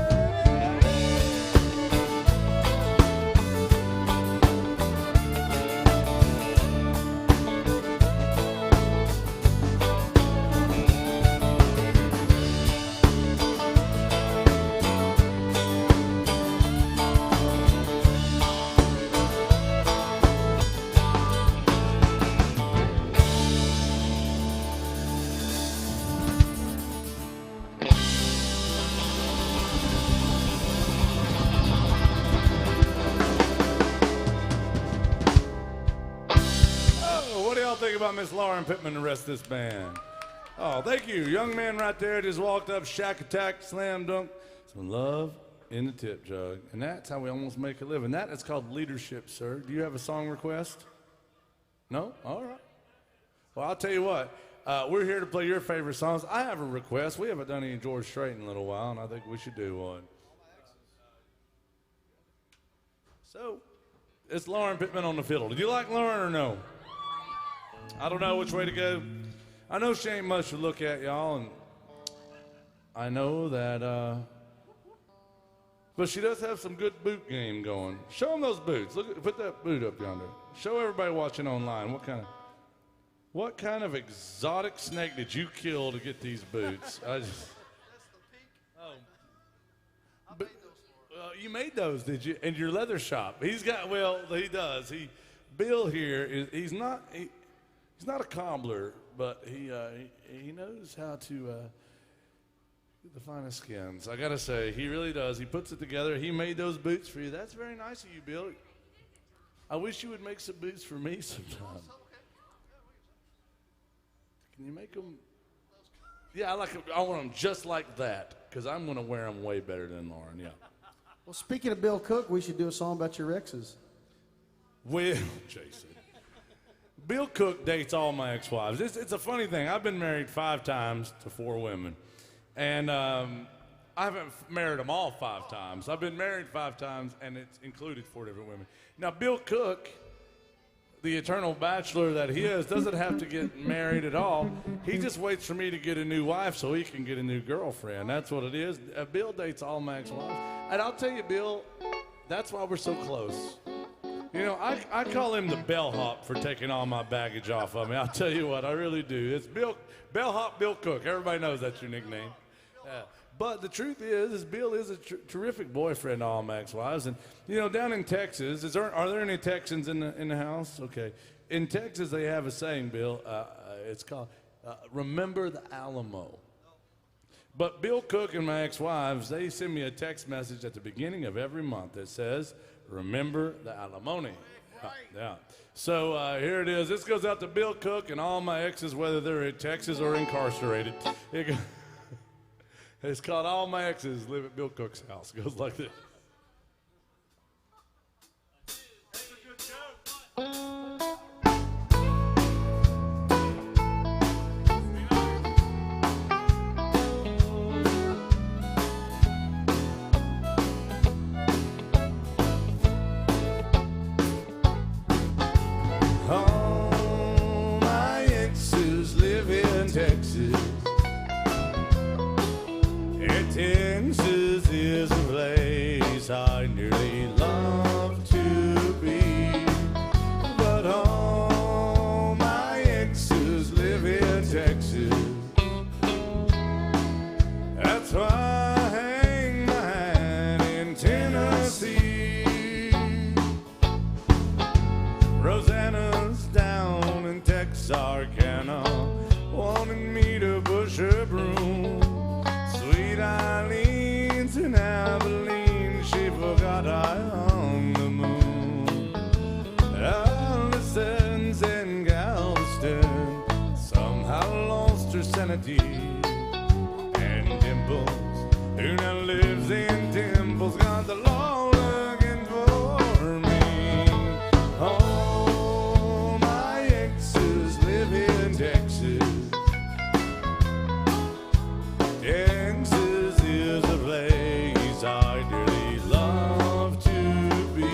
Think about Miss Lauren Pittman and the rest of this band. Oh, thank you. Young man right there just walked up, shack attack, slam dunk. Some love in the tip jug. And that's how we almost make a living. That is called leadership, sir. Do you have a song request? No? All right. Well, I'll tell you what. We're here to play your favorite songs. I have a request. We haven't done any George Strait in a little while, and I think we should do one. So, it's Lauren Pittman on the fiddle. Do you like Lauren or no? I don't know which way to go. I know she ain't much to look at, y'all, and I know that, but she does have some good boot game going. Show them those boots. Look, put that boot up yonder. Show everybody watching online what kind of exotic snake did you kill to get these boots? That's the peak. Oh. I made those for her. You made those, did you? In your leather shop. He does. Bill here he's not a cobbler, but he knows how to get the finest skins. I gotta say, he really does. He puts it together. He made those boots for you. That's very nice of you, Bill. I wish you would make some boots for me sometime. Can you make them? Yeah, I want them just like that, because I'm gonna wear them way better than Lauren. Yeah. Well, speaking of Bill Cook, we should do a song about your exes. Well, Jason. Bill Cook dates all my ex-wives. It's a funny thing. I've been married 5 times to 4 women. And I haven't married them all 5 times. I've been married 5 times, and it's included 4 different women. Now, Bill Cook, the eternal bachelor that he is, doesn't have to get married at all. He just waits for me to get a new wife so he can get a new girlfriend. That's what it is. Bill dates all my ex-wives. And I'll tell you, Bill, that's why we're so close. You know, I call him the bellhop for taking all my baggage off of me. I'll tell you what, I really do. It's bellhop Bill Cook. Everybody knows that's your nickname. But the truth is Bill is a terrific boyfriend to all my ex-wives. And, you know, down in Texas, are there any Texans in the house? Okay. In Texas, they have a saying, Bill. It's called, remember the Alamo. But Bill Cook and my ex-wives, they send me a text message at the beginning of every month that says, remember the alimony. Yeah. So here it is. This goes out to Bill Cook and all my exes, whether they're in Texas or incarcerated. It's called All My Exes Live at Bill Cook's House. It goes like this. That's a good joke. All my exes live in Texas. And Texas is a place I nearly love to be. But all my exes live in Texas. That's why I hang my hat in Tennessee. Rosanna's down in Texarkana, wanting me to push her broom. Sweet Eileen's in Abilene, she forgot I hung the moon. Allison's in Galveston, somehow lost her sanity. And Dimples, who now lives in Dimples, got the law looking for me. All my exes live in Texas. Texas is a place I dearly love to be.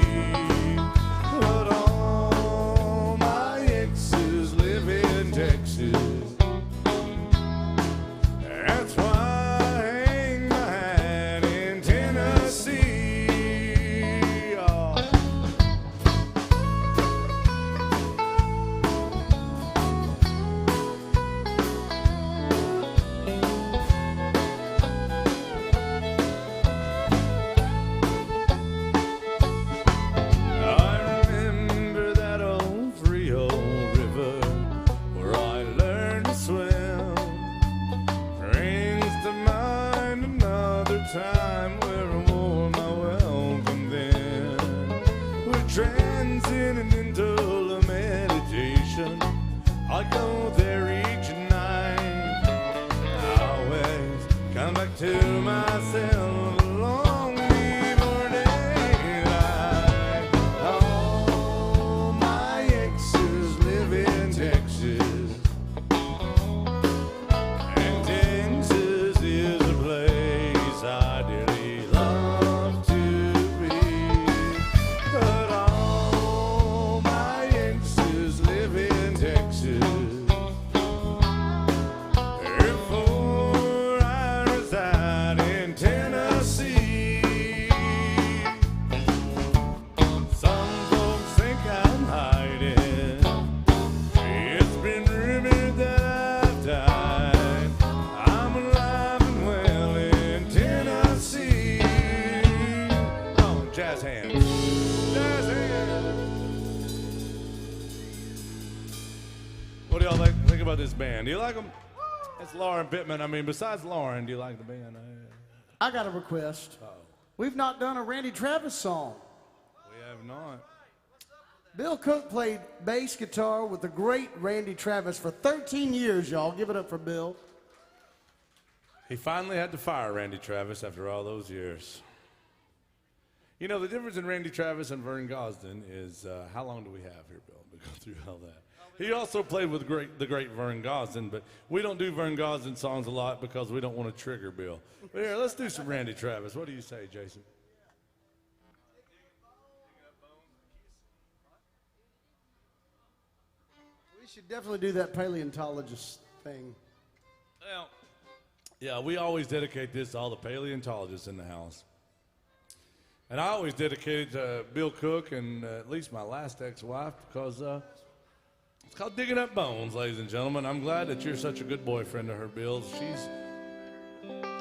But all my exes live in Texas. That's why I hang my hat in Tennessee. Oh. I remember that old Frio River where I learned to swim. Brings to mind another time where I wore my welcome then. We're transcending into a meditation. I go there each night. I always come back to myself long before daylight. All my exes live in Texas. And Texas is a place I dearly love to be. But all my exes live in Texas. Therefore I reside in Tennessee. Some folks think I'm hiding. It's been rumored that I've died. I'm alive and well in Tennessee. Oh, jazz hands. Jazz hands. What do y'all think about this band? Do you like them? It's Lauren Pittman. I mean, besides Lauren, do you like the band? I got a request. We've not done a Randy Travis song. We have not. Bill Cook played bass guitar with the great Randy Travis for 13 years, y'all. Give it up for Bill. He finally had to fire Randy Travis after all those years. You know, the difference in Randy Travis and Vern Gosdin is how long do we have here, Bill, to go through all that? He also played with the great Vern Gosdin, but we don't do Vern Gosdin songs a lot because we don't want to trigger Bill. But here, let's do some Randy Travis. What do you say, Jason? We should definitely do that paleontologist thing. Well, yeah, we always dedicate this to all the paleontologists in the house. And I always dedicate it to Bill Cook and at least my last ex-wife because it's called Digging Up Bones, ladies and gentlemen. I'm glad that you're such a good boyfriend to her, Bill.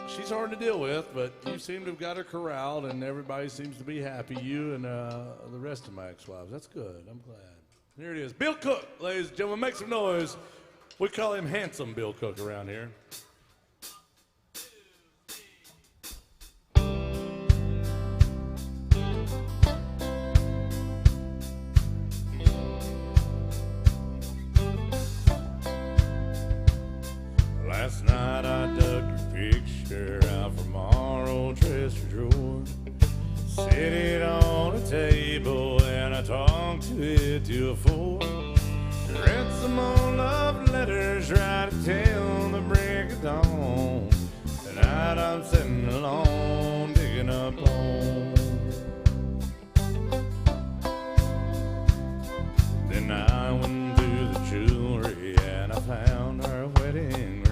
She's hard to deal with, but you seem to have got her corralled and everybody seems to be happy, you and the rest of my ex-wives. That's good. I'm glad. Here it is. Bill Cook, ladies and gentlemen. Make some noise. We call him Handsome Bill Cook around here. Last night I dug your picture out from our old dresser drawer. Set it on a table and I talked to it to a four. Read some old love letters right till the break of dawn. Tonight I'm sitting alone digging up bones. Then I went through the jewelry and I found our wedding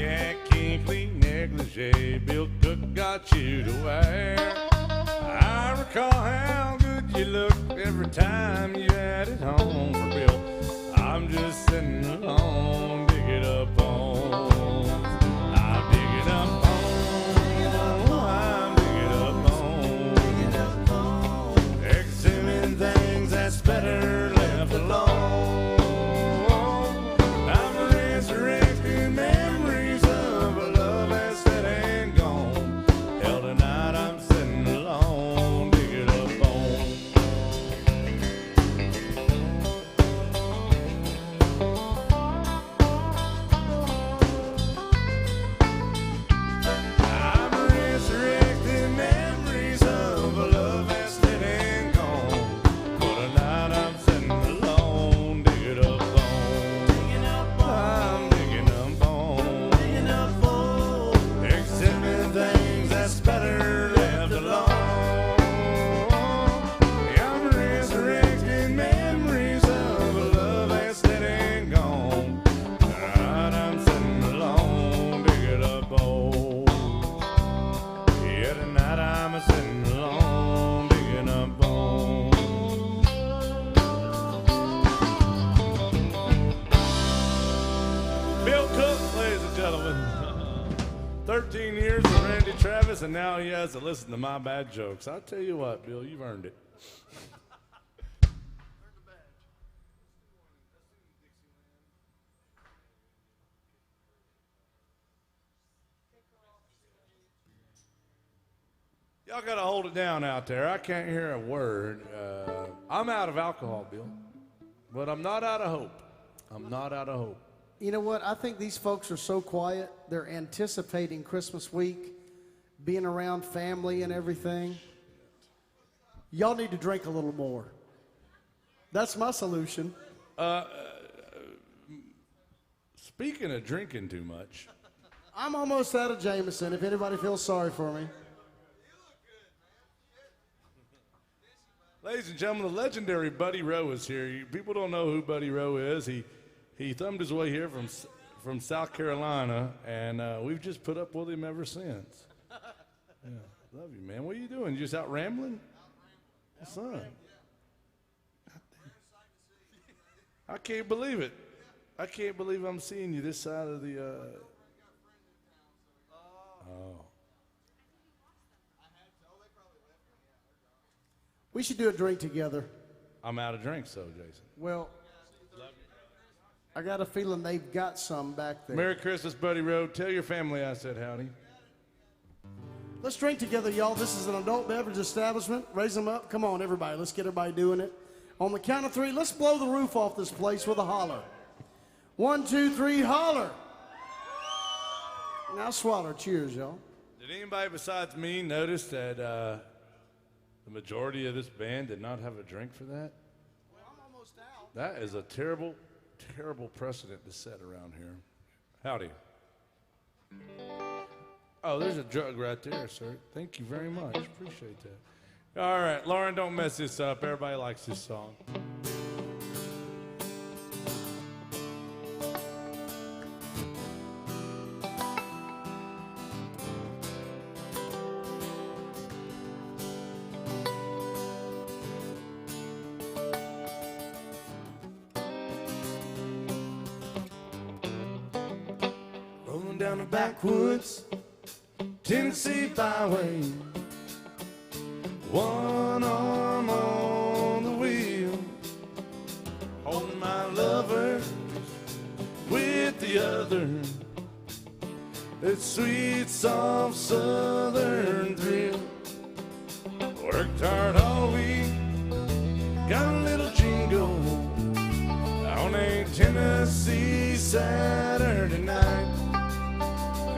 cat can't clean negligee, Bill Cook got you to wear. I recall how good you looked every time you had it home for Bill. I'm just sitting alone, dig it up home. I dig it up home. I dig it up home. Examine things that's better left alone. I'm resurrecting memories of a love that's dead and gone. Hell, tonight I'm sitting alone, dig it up home. I'm resurrecting memories of a love that's dead and gone. But tonight I'm sitting alone, dig it up home. I'm digging up home. Examine things that's better left alone. I'm resurrecting memories of a love that's dead and gone. Tonight I'm sitting alone, dig it up home. Yeah, tonight I'm sitting alone, digging up home. Bill Cook, ladies and gentlemen. 13 years of Randy Travis, and now he has to listen to my bad jokes. I'll tell you what, Bill, you've earned it. Y'all gotta hold it down out there. I can't hear a word. I'm out of alcohol, Bill, but I'm not out of hope. I'm not out of hope. You know what? I think these folks are so quiet. They're anticipating Christmas week, being around family and everything. Y'all need to drink a little more. That's my solution. Speaking of drinking too much, I'm almost out of Jameson, if anybody feels sorry for me. ladies and gentlemen, the legendary Buddy Rowe is here. People don't know who Buddy Rowe is. He thumbed his way here from South Carolina, and we've just put up with him ever since. Yeah, love you, man. What are you doing? You just out rambling? Son. I can't believe it. I can't believe I'm seeing you this side of the. Oh. We should do a drink together. I'm out of drinks, though, Jason. Well, I got a feeling they've got some back there. Merry Christmas, Buddy Rowe. Tell your family I said howdy. Let's drink together, y'all. This is an adult beverage establishment. Raise them up. Come on, everybody. Let's get everybody doing it. On the count of three, let's blow the roof off this place with a holler. 1, 2, 3, holler. Now swallow. Cheers, y'all. Did anybody besides me notice that the majority of this band did not have a drink for that? Well, I'm almost out. That is a terrible, terrible precedent to set around here. Howdy. Oh, there's a jug right there, sir. Thank you very much. Appreciate that. All right, Lauren, don't mess this up. Everybody likes this song. Rolling down the backwoods Tennessee byway, one arm on the wheel, holding my lover with the other. That sweet, soft southern thrill. Worked hard all week, got a little jingle on a Tennessee Saturday night.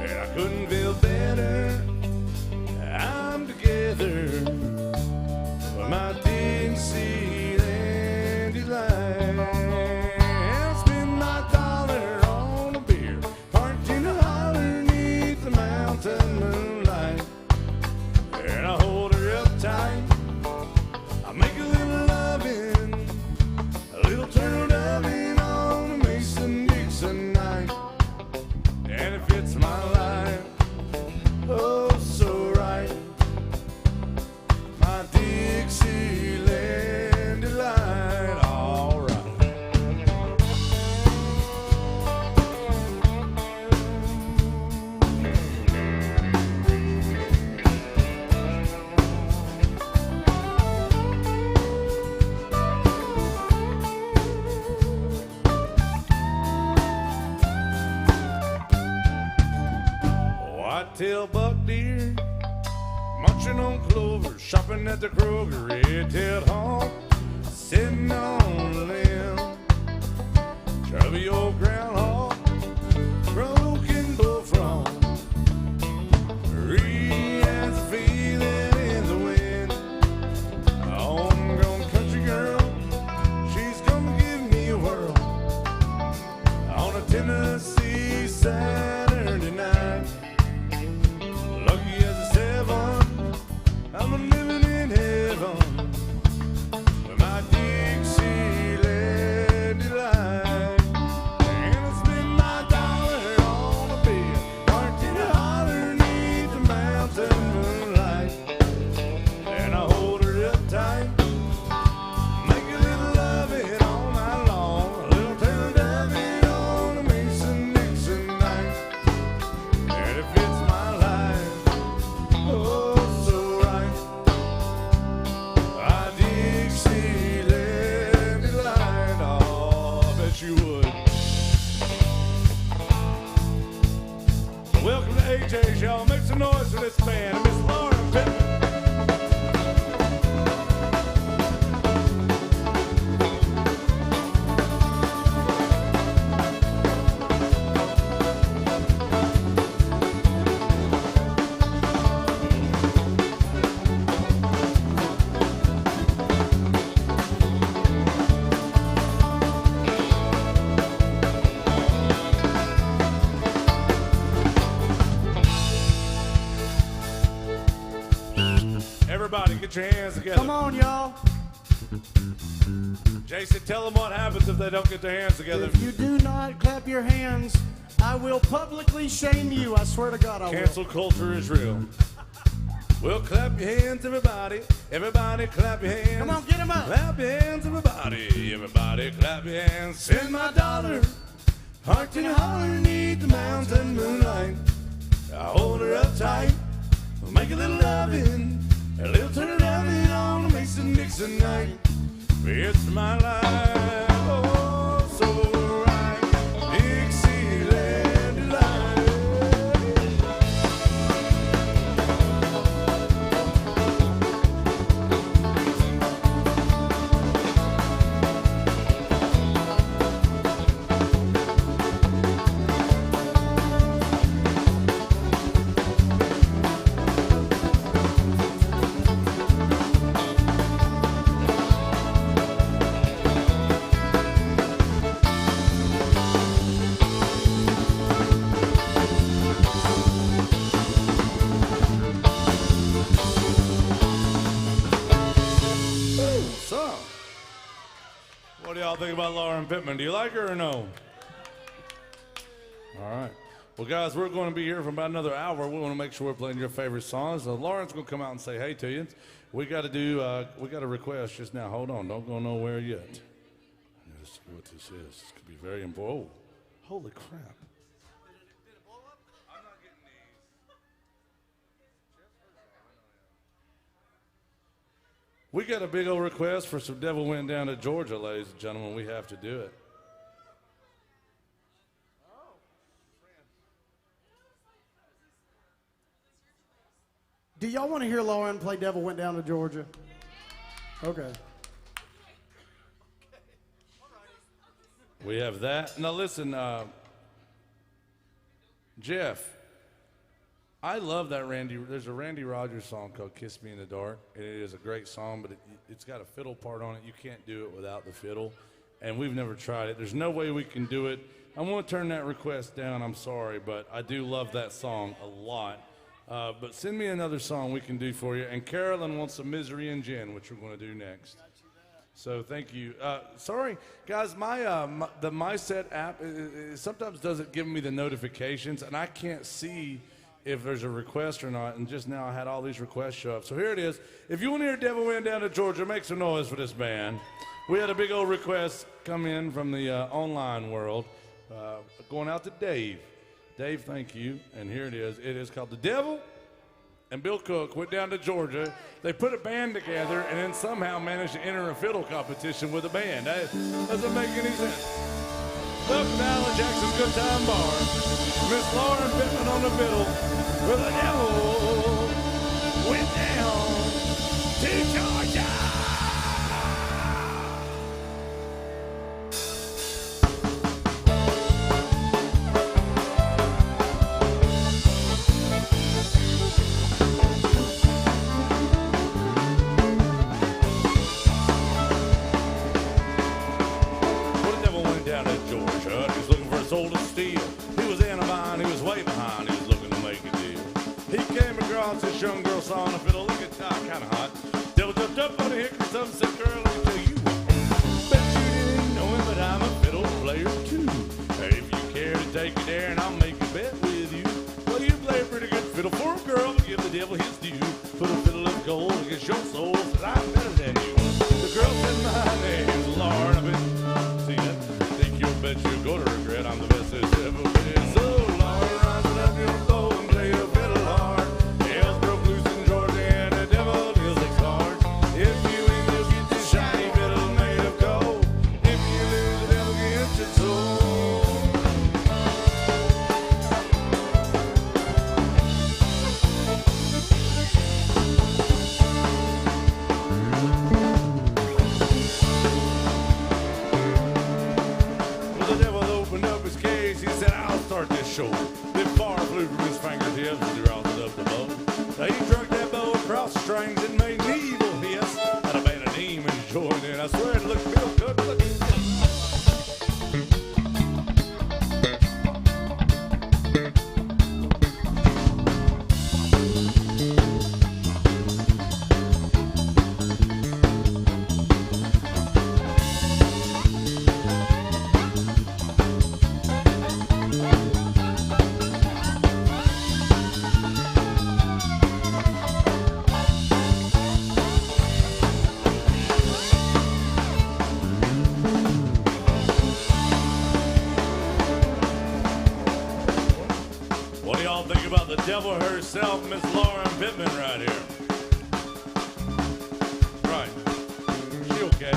And I couldn't feel better. I'm together with my Dixieland delight. I'll spend my dollar on a beer, parked in a holler neath the mountain moonlight. And I hold her up tight. I make a little loving, a little turtle doving on a Mason-Dixon night. And if it's white-tailed buck deer, munching on clover, shopping at the Kroger, red-tailed hawk, sitting on a limb, chubby old groundhog, broken bullfrog, has a feeling in the wind. A homegrown country girl, she's gonna give me a whirl on a Tennessee Saturday night. Lucky as a seven, I'm living in heaven with my Dixieland delight. And I spend my dollar on a bed, parked in a holler neath the mountain moonlight. And I hold her up tight, make a little loving all night long, a little tail diving on a Mason-Dixon night. And it fits my life, oh so right. I Dixieland delight, oh, I bet you would. Welcome to AJ's, y'all. Make some noise for this band. Miss Lauren Pittman. Everybody, get your hands together. Come on, y'all. Jason, tell them what happens if they don't get their hands together. If you do not clap your hands, I will publicly shame you. I swear to God, I will. Cancel culture is real. Well, clap your hands, everybody. Everybody, clap your hands. Come on, get 'em up. Clap your hands, everybody. Everybody, clap your hands. Send my dollar. Parked in a holler beneath the mountain moonlight. I hold her up tight. Make a little loving. A little turn loving on a Mason-Dixon night. It's my life. Oh, so right. Dixieland delight. So, what do y'all think about Lauren Pittman? Do you like her or no? All right. Well, guys, we're going to be here for about another hour. We want to make sure we're playing your favorite songs. Lauren's going to come out and say hey to you. We got a request just now. Hold on. Don't go nowhere yet. Let's see what this is. This could be very important. Oh, holy crap. We got a big old request for some Devil Went Down to Georgia, ladies and gentlemen. We have to do it. Do y'all want to hear Lauren play Devil Went Down to Georgia? Okay. We have that. Now listen, Jeff, I love that there's a Randy Rogers song called Kiss Me in the Dark. And it is a great song, but it's got a fiddle part on it. You can't do it without the fiddle. And we've never tried it. There's no way we can do it. I'm going to turn that request down. I'm sorry, but I do love that song a lot. But send me another song we can do for you. And Carolyn wants some Misery and Gin, which we're going to do next. So thank you. Sorry, guys, the MySet app sometimes doesn't give me the notifications, and I can't see if there's a request or not. And just now I had all these requests show up. So here it is. If you want to hear Devil Went Down to Georgia, make some noise for this band. We had a big old request come in from the online world, going out to Dave. Dave, thank you. And here it is. It is called The Devil and Bill Cook Went Down to Georgia. They put a band together and then somehow managed to enter a fiddle competition with a band. That doesn't make any sense. Welcome to Alan Jackson's Good Time Bar. Miss Lauren Pittman on the fiddle. Where the devil went down to Georgia. Soul to steal. He was in a mine, he was way behind, he was looking to make a deal. He came across this young girl sawing a fiddle, look at that, kinda hot. Devil jumped up on the hickory, some said, girl, let me tell you what. Bet you didn't know him, but I'm a fiddle player too. Hey, if you care to take it there and I'll make a bet with you. Well, you play a pretty good fiddle for a girl, but give the devil his due. Put a fiddle of gold against your soul, said I'm better than you. The girl said, my name's Lauren, I've been, see that? Bet you're gonna regret I'm the best there's ever been. So Lauren, rising up your bow and play a fiddle hard. Hell's broke loose in Georgia and the devil deals its cards. If you win, you'll get this shiny fiddle made of gold. If you lose, the devil gets your soul. Show. The bar flew from his fingertips as he roused up the bow. Now he dragged that bow across the strings and made an evil hiss. Had a band of demons joined in. I swear it looked real good. Look at this. Devil herself, Miss Lauren Pittman, right here. Right. She okay?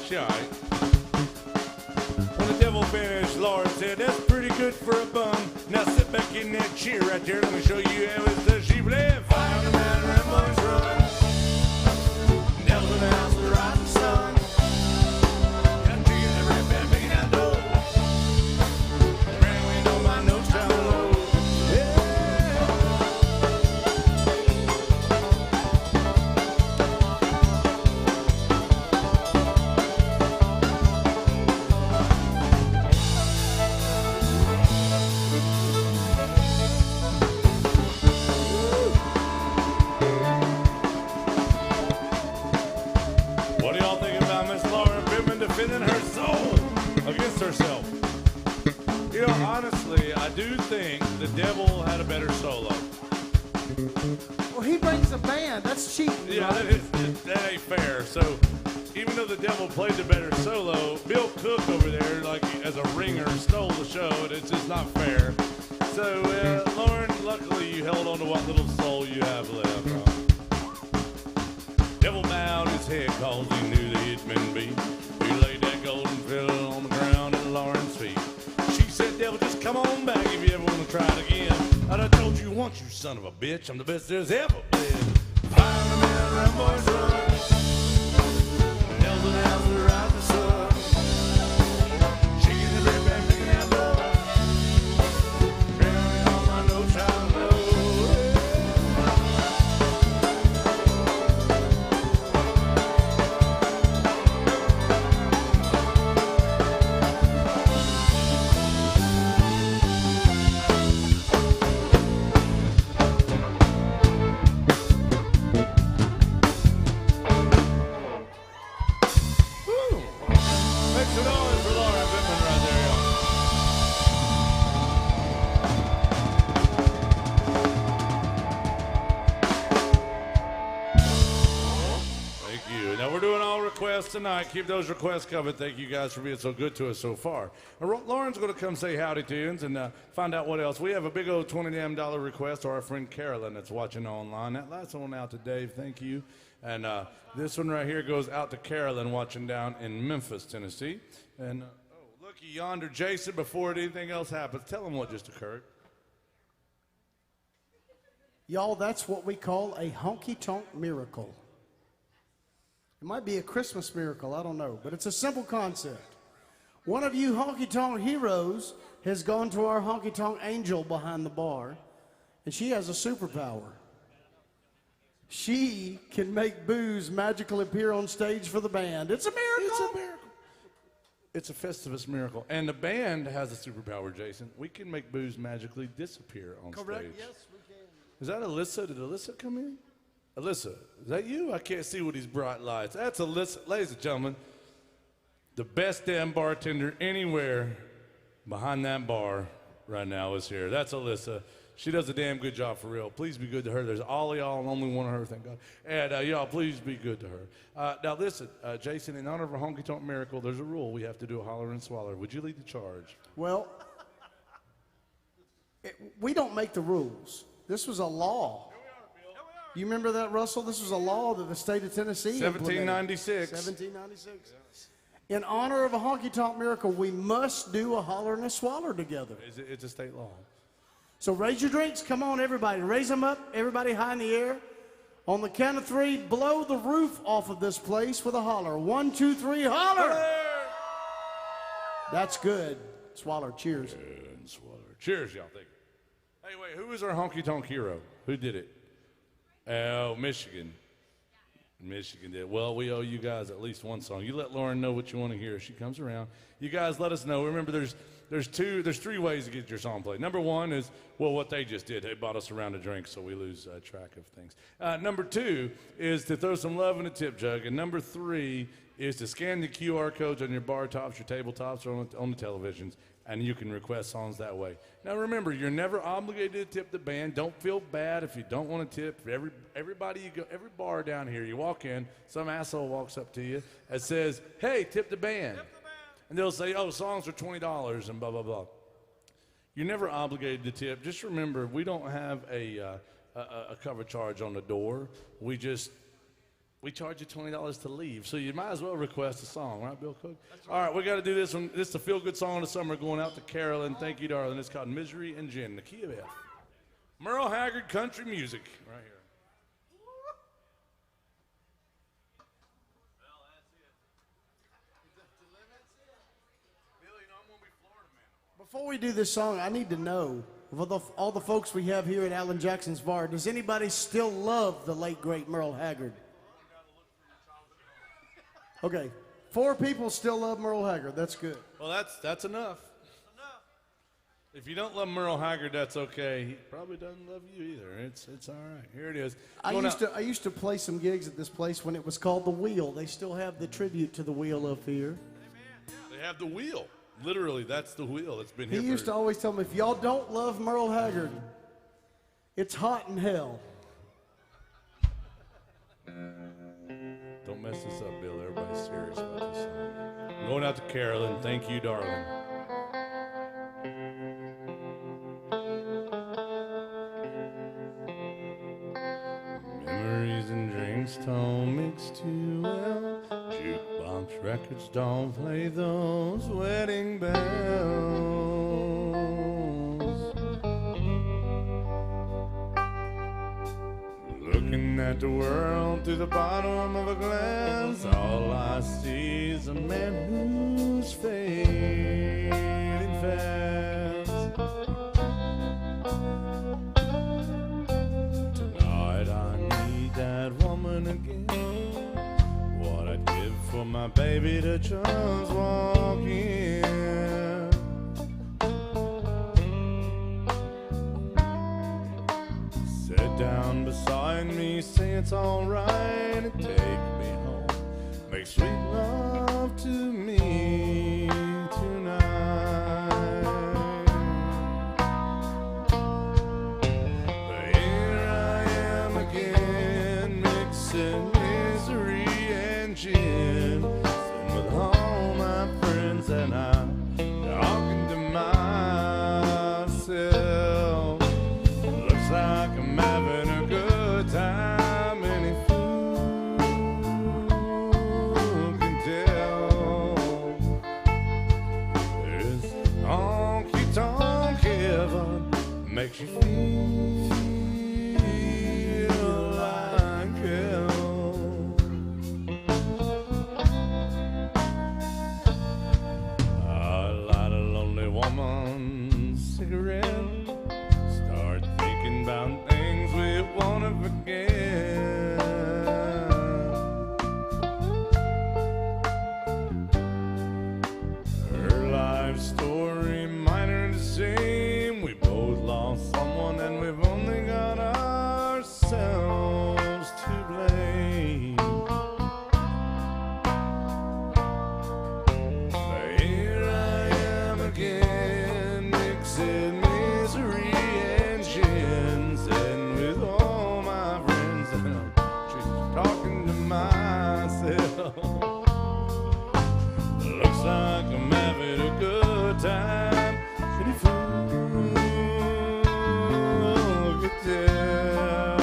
She all right. When the devil finished, Lauren said, that's pretty good for a bum. Now sit back in that chair right there. Let me show you how it does. She live. Fire the man, red boys run. Devil's in the house of the rising sun. Got trees in the red bed, making that dough. Defending her soul against herself. You know, honestly, I do think the devil had a better solo. Well, he brings a band. That's cheating. Yeah, right? that ain't fair. So, even though the devil played the better solo, Bill Cook over there, like as a ringer, stole the show, and it's just not fair. So, Lauren, luckily you held on to what little soul you have left. Devil bowed his head cause he knew that he'd been beat. He laid that golden fiddle on the ground at Lauren's feet. She said, devil, just come on back if you ever want to try it again. And I told you once, you son of a bitch, I'm the best there's ever been. Fire the man, run, boys, run. Devil's in the house of the rising sun. Shaking the red band, making that love. Drowning all my no child know. Tonight, keep those requests coming. Thank you guys for being so good to us so far. Lauren's going to come say howdy tunes and find out what else. We have a big old $20 request to our friend Carolyn that's watching online. That last one out to Dave. Thank you. And this one right here goes out to Carolyn watching down in Memphis, Tennessee. And looky yonder, Jason, before anything else happens, tell them what just occurred. Y'all, that's what we call a honky-tonk miracle. It might be a Christmas miracle, I don't know, but it's a simple concept. One of you honky-tonk heroes has gone to our honky-tonk angel behind the bar, and she has a superpower. She can make booze magically appear on stage for the band. It's a miracle. It's a miracle. It's a Festivus miracle. And the band has a superpower, Jason. We can make booze magically disappear on Correct. stage. Yes, we can. Is that Alyssa? Did Alyssa come in? Alyssa, is that you? I can't see with these bright lights. That's Alyssa. Ladies and gentlemen, the best damn bartender anywhere behind that bar right now is here. That's Alyssa. She does a damn good job for real. Please be good to her. There's all of y'all and only one of her, thank God. And y'all, please be good to her. Now listen, Jason, in honor of a honky-tonk miracle, there's a rule. We have to do a holler and swaller. Would you lead the charge? Well, we don't make the rules. This was a law. You remember that, Russell? This was a law that the state of Tennessee 1796. 1796. In honor of a honky-tonk miracle, we must do a holler and a swaller together. It's a state law. So raise your drinks. Come on, everybody. Raise them up. Everybody high in the air. On the count of three, blow the roof off of this place with a holler. 1, 2, 3, holler! That's good. Swaller, cheers. And swaller. Cheers, y'all. Thank you. Hey, wait, who is our honky-tonk hero? Who did it? Oh, Michigan. Michigan did. Well, we owe you guys at least one song. You let Lauren know what you want to hear. She comes around. You guys let us know. Remember, there's three ways to get your song played. Number one is, well, what they just did. They bought us a round of drinks, so we lose track of things. Number two is to throw some love in a tip jug. And number three is to scan the QR codes on your bar tops, your tabletops, or on the televisions, and you can request songs that way. Now remember, you're never obligated to tip the band. Don't feel bad if you don't want to tip. Everybody you go, every bar down here, you walk in, some asshole walks up to you and says, "Hey, tip the band." And they'll say, "Oh, songs are $20 and blah, blah, blah." You're never obligated to tip. Just remember, we don't have a cover charge on the door. We charge you $20 to leave. So you might as well request a song, right, Bill Cook? Right. All right, we got to do this one. This is a feel-good song of the summer going out to Carolyn. Thank you, darling. It's called Misery and Gin, the key of F. Merle Haggard country music right here. Before we do this song, I need to know, of all the folks we have here at Alan Jackson's Bar, does anybody still love the late, great Merle Haggard? Okay, 4 people still love Merle Haggard. That's good. Well, that's enough. If you don't love Merle Haggard, that's okay. He probably doesn't love you either. It's all right. Here it is. I used to play some gigs at this place when it was called The Wheel. They still have the tribute to The Wheel up here. They have the wheel. Literally, that's the wheel that's been here. He used to always tell me, if y'all don't love Merle Haggard, it's hot in hell. Don't mess this up, Bill. Everybody's serious about this song. I'm going out to Carolyn. Thank you, darling. Memories and drinks don't mix too well. Jukebox records don't play those wedding bells. Looking at the world through the bottom of a glass, all I see is a man who's fading fast. Tonight I need that woman again. What I'd give for my baby to just walk in. Sit down beside me, say it's alright, and take me home. Make sweet love to me tonight. But here I am again, mixing misery and gin. Sitting with all my friends and I'm talking to myself. Looks like I'm having a good time. Any fool makes you feel like hell. I light a lonely woman's cigarette, start thinking about things we want to forget. Her life story, mine are the same. We both lost someone and we've only got ourselves to blame. But here I am again, mixing misery and gin, sitting with all my friends and I'm just talking to myself. Looks like I'm having a good time. Any fool could tell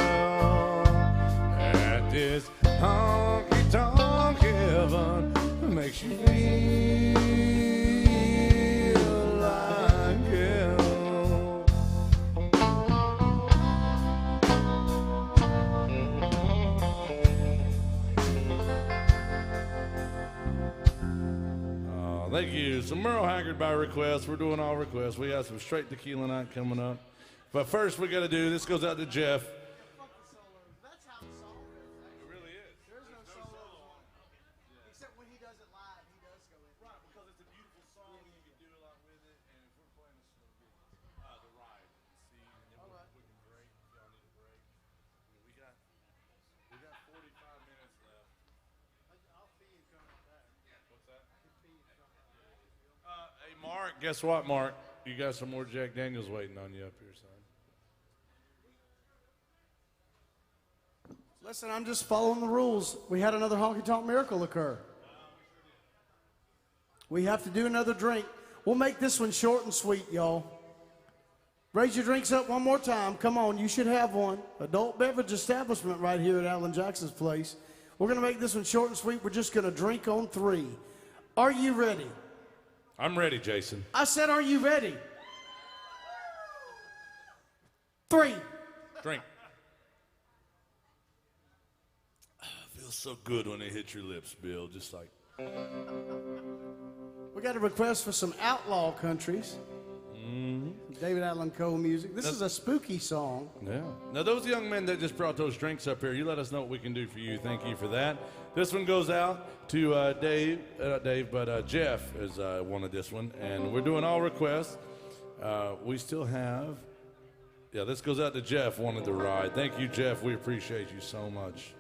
that this honky-tonk heaven makes you feel like hell. Thank you. So Merle Haggard by request. We're doing all requests. We got some straight tequila night coming up. But first we got to do, this goes out to Jeff. That's how the song goes. It really is. There's no solo. Except when he does it live, he does go in. Right, because it's a beautiful song and you can do a lot with it. And if we're playing a slow beat, the ride, see, and then we can break. If y'all need a break. We got 45 minutes left. I'll fee you coming up back. What's that? Hey, Mark, guess what, Mark? You got some more Jack Daniels waiting on you up here, son. Listen, I'm just following the rules. We had another honky tonk miracle occur. We have to do another drink. We'll make this one short and sweet, y'all. Raise your drinks up one more time. Come on, you should have one. Adult beverage establishment right here at Alan Jackson's place. We're going to make this one short and sweet. We're just going to drink on 3. Are you ready? I'm ready, Jason. I said, are you ready? 3. Drink. Feels so good when it hits your lips, Bill. Just like. We got a request for some outlaw countries. David Allan Coe music. This is a spooky song. Yeah. Now, those young men that just brought those drinks up here, you let us know what we can do for you. Thank you for that. This one goes out to Jeff is wanted this one, and we're doing all requests. We still have, this goes out to Jeff, wanted the ride. Thank you, Jeff. We appreciate you so much.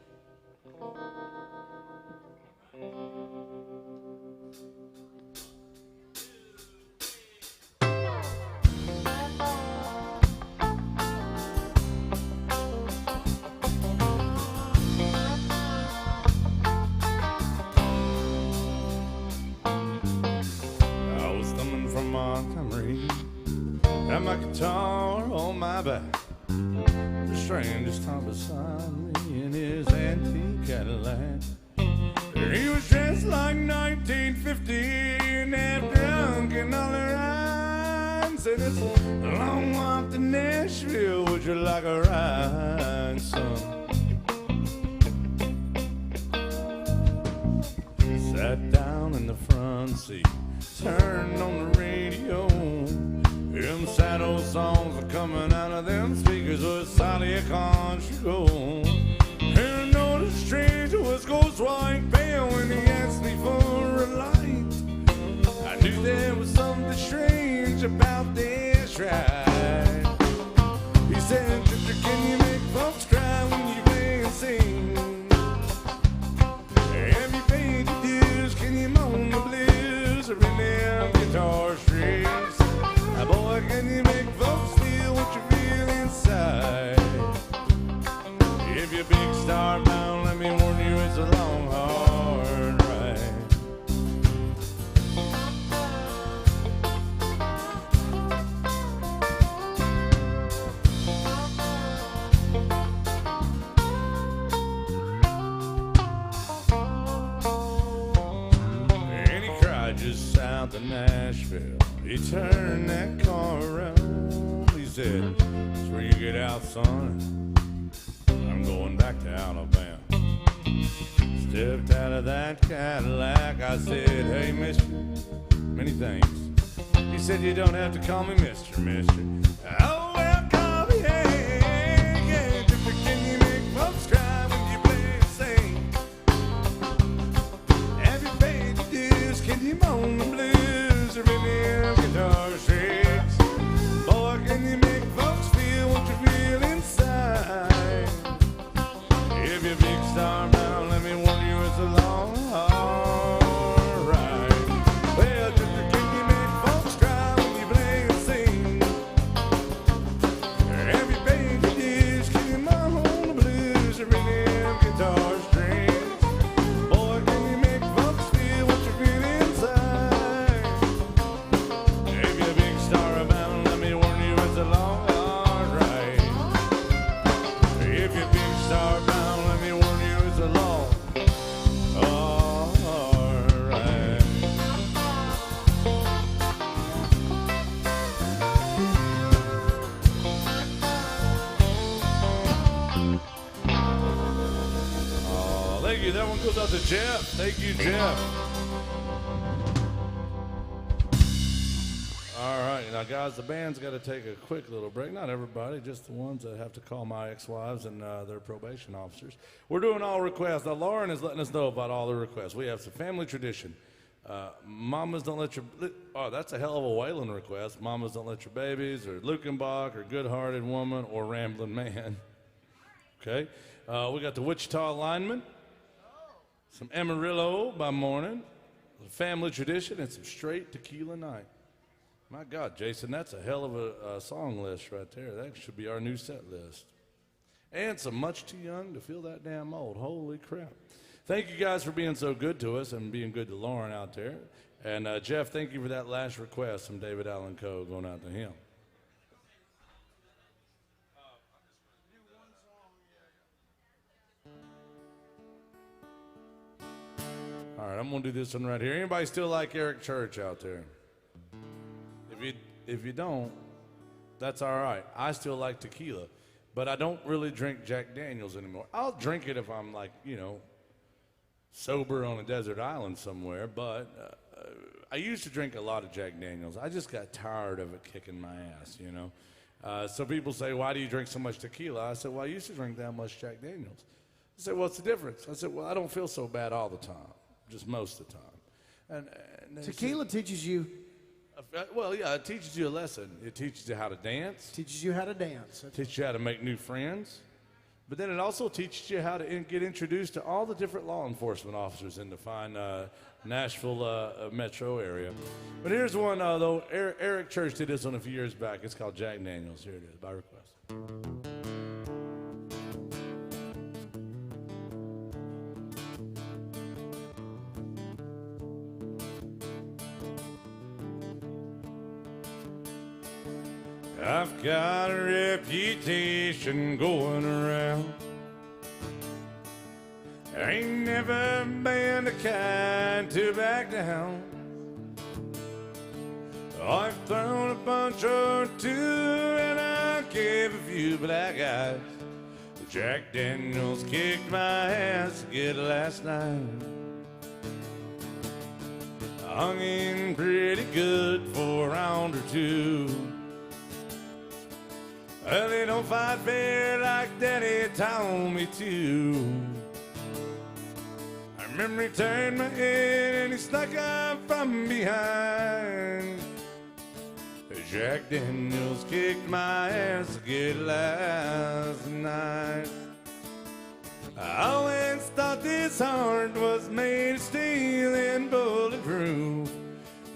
Had my guitar on my back. The stranger stopped beside me in his antique Cadillac. He was dressed like 1950 and half drunk and all around. Said it's a long walk to Nashville. Would you like a ride, son? Sat down in the front seat, turned on the radio. Them sad old songs are coming out of them speakers with solid country gold. And I know the stranger was ghost white pale when he asked me for a light. I knew there was something strange about this ride. He said, "Drifter, can you make folks cry when you play and sing? Have you paid your dues? Can you moan the blues or in them guitar strings? Boy, can you make folks feel what you feel inside? If you're big star bound, let me warn you, it's a long, hard ride." And he cried just south of Nashville. He turned that car around. He said, "It's where you get out, son. I'm going back to Alabama." Stepped out of that Cadillac, I said, "Hey, mister, many thanks." He said, "You don't have to call me mister, mister." "Oh, well, call me, hey, yeah. Can you make folks cry when you play and sing? Have you paid your dues? Can you moan the blues or rhythm guitar strings? Boy, can you make folks feel what you feel inside? If you're big star bound, let me warn you, it's a long ride. Well, can you make folks cry when you play and sing? Have you paid your dues? Can you moan the blues or rhythm guitar strings? Boy, can you make folks feel what you feel inside? If you're a big star bound, let me warn you, it's a long ride. If you're a big star bound, let me warn you, it's a long ride. Oh, thank you. That one goes out to Jeff. Thank you, Jeff. All right, now guys, the band's got to take a quick little break. Not everybody, just the ones that have to call my ex-wives and their probation officers. We're doing all requests. Now, Lauren is letting us know about all the requests. We have some family tradition. Mamas don't let your... Oh, that's a hell of a whaling request. Mamas don't let your babies, or Lukenbach, or good-hearted woman, or rambling man. Okay? We got the Wichita lineman. Some Amarillo by morning. Family tradition, and some straight tequila night. My God, Jason, that's a hell of a song list right there. That should be our new set list. And some Much Too Young to Feel That Damn Old. Holy crap. Thank you guys for being so good to us and being good to Lauren out there. And Jeff, thank you for that last request from David Allen Coe going out to him. All right, I'm going to do this one right here. Anybody still like Eric Church out there? If you don't, that's all right. I still like tequila, but I don't really drink Jack Daniels anymore. I'll drink it if I'm like, sober on a desert island somewhere, but I used to drink a lot of Jack Daniels. I just got tired of it kicking my ass, So people say, "Why do you drink so much tequila?" I said, "Well, I used to drink that much Jack Daniels." I said, "What's the difference?" I said, "Well, I don't feel so bad all the time, just most of the time." And Tequila teaches you. Well, yeah, it teaches you a lesson. It teaches you how to dance. Teaches you how to dance. Teaches you how to make new friends. But then it also teaches you how to get introduced to all the different law enforcement officers in the fine Nashville metro area. But here's one, though. Eric Church did this one a few years back. It's called Jack Daniels. Here it is, by request. I've got a reputation going around. I ain't never been the kind to back down. I've thrown a punch or two and I gave a few black eyes. Jack Daniels kicked my ass again last night. I hung in pretty good for a round or two. Well, they don't fight fair like Daddy told me to. I remember he turned my head and he snuck up from behind. Jack Daniels kicked my ass again last night. I always thought this heart was made of steel and bulletproof.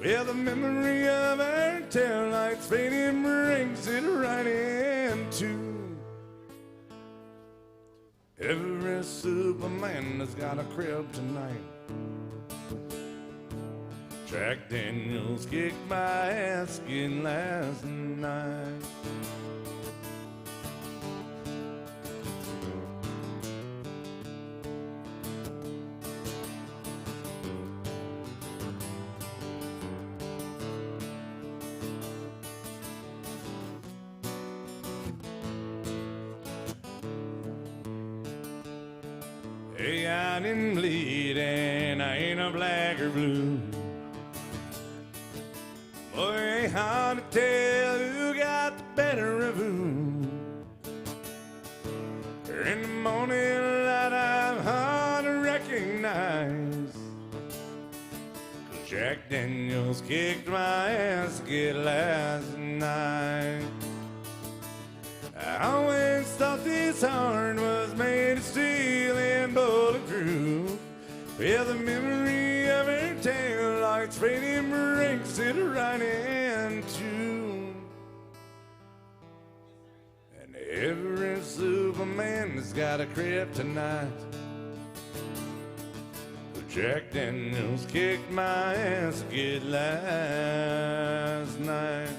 Well, the memory of her taillights fading brings it right in two. Every Superman has got a crib tonight. Jack Daniels kicked my ass again last night. Hey, I didn't bleed and I ain't a black or blue. Boy, it ain't hard to tell who got the better of who. In the morning light, I'm hard to recognize. 'Cause Jack Daniels kicked my ass again last night. I always thought this heart was made of steel and bulletproof. Yeah, the memory of her tail lights fading breaks it right in two. And every Superman has got a kryptonite. But Jack Daniels kicked my ass again last night.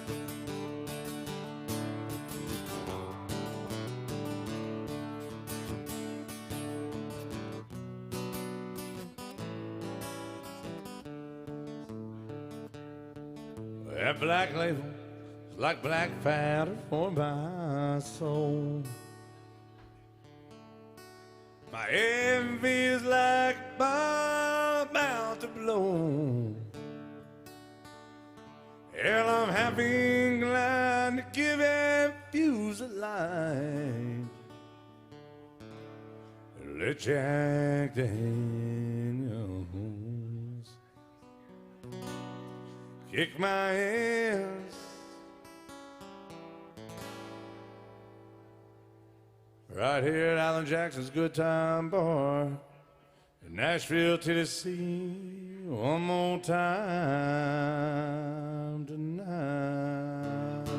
That black label is like black powder for my soul. My envy is like a bomb about to blow. Hell, I'm happy and glad to give that fuse a light. Let Jack Daniels kick my ass. Right here at Alan Jackson's Good Time Bar in Nashville, Tennessee, one more time tonight.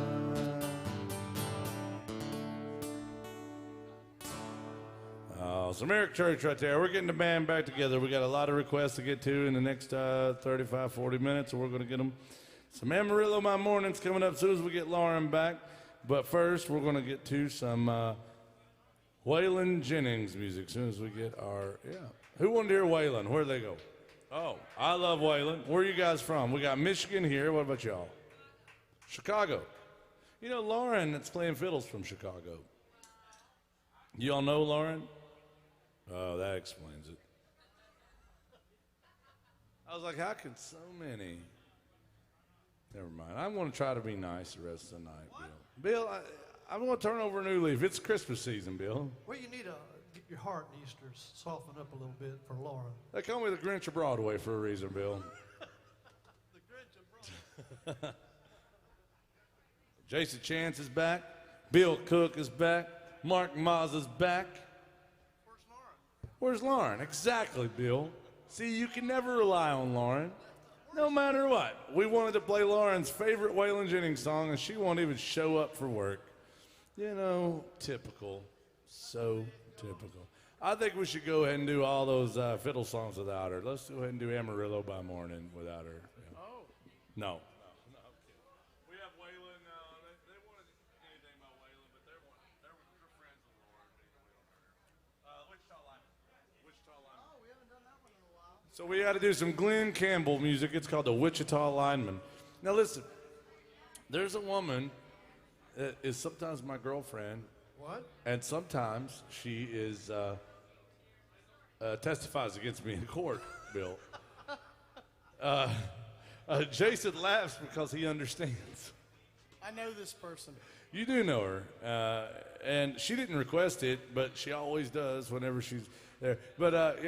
Oh, some Eric Church right there. We're getting the band back together. We got a lot of requests to get to in the next 35, 40 minutes, so we're going to get them. Some Amarillo My Mornings coming up as soon as we get Lauren back. But first, we're going to get to some Waylon Jennings music as soon as we get our, Who wanted to hear Waylon? Where'd they go? Oh, I love Waylon. Where are you guys from? We got Michigan here. What about y'all? Chicago. You know, Lauren that's playing fiddles from Chicago. You all know Lauren? Oh, that explains it. I was like, how can so many? Never mind. I'm going to try to be nice the rest of the night, what? Bill. Bill, I'm going to turn over a new leaf. It's Christmas season, Bill. Well, you need to get your heart in Easter soften up a little bit for Lauren. They call me the Grinch of Broadway for a reason, Bill. The Grinch of Broadway. Jason Chance is back. Bill Cook is back. Mark Mazza's back. Where's Lauren? Where's Lauren? Exactly, Bill. See, you can never rely on Lauren. No matter what. We wanted to play Lauren's favorite Waylon Jennings song, and she won't even show up for work. You know, typical. So typical. I think we should go ahead and do all those fiddle songs without her. Let's go ahead and do Amarillo by Morning without her. Yeah. Oh. No. We have Waylon. They wanted anything about Waylon, but they're friends with Lauren. Wichita Lineman. Oh, we haven't done that one in a while. So we had to do some Glenn Campbell music. It's called the Wichita Lineman. Now listen, there's a woman that is sometimes my girlfriend. What? And sometimes she is testifies against me in court, Bill. Jason laughs because he understands. I know this person. You do know her, and she didn't request it, but she always does whenever she's there. But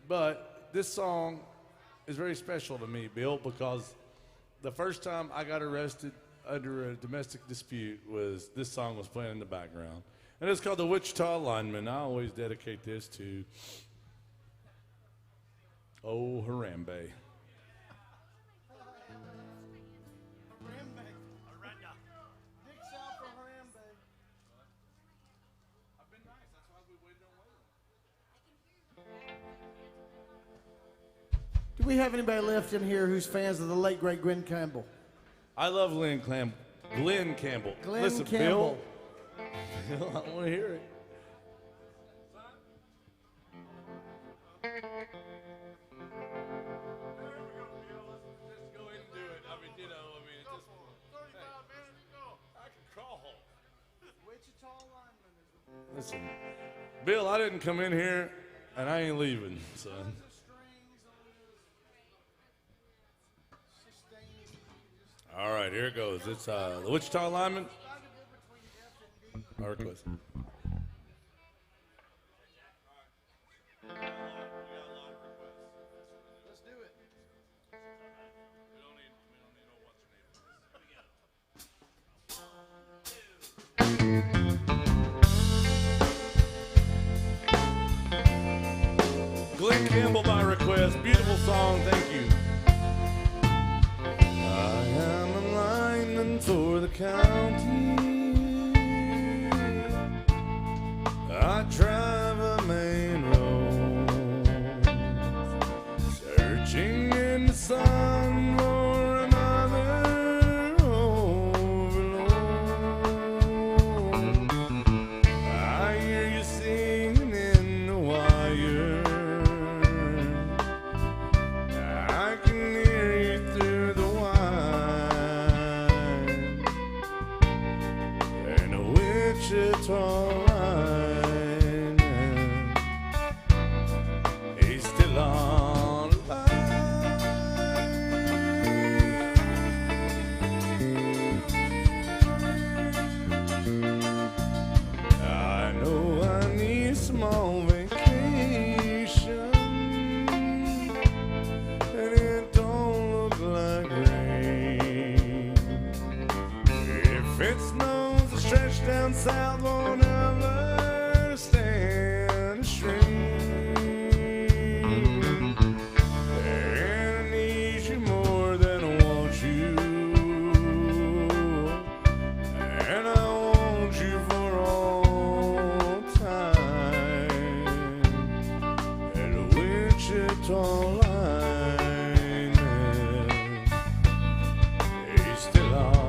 but this song is very special to me, Bill, because the first time I got arrested under a domestic dispute was this song was playing in the background, and it's called the Wichita Lineman. I always dedicate this to Oh Harambe. Do we have anybody left in here who's fans of the late, great Glenn Campbell? I love Glenn Campbell. Glenn Listen, Campbell. Bill, I want to hear it. Listen, Bill, I didn't come in here And I ain't leaving, son. All right, here it goes. It's the Wichita Lineman. Our request. Glenn Campbell by request. Beautiful song. Thank you. I am a lineman for the county. I drive a main road, searching in the sun for another overload. I hear you singing in the wire. I can hear you through the wire. And a Wichita down south won't ever stand a stream. And I need you more than I want you. And I want you for all time. And a Wichita lineman is still on.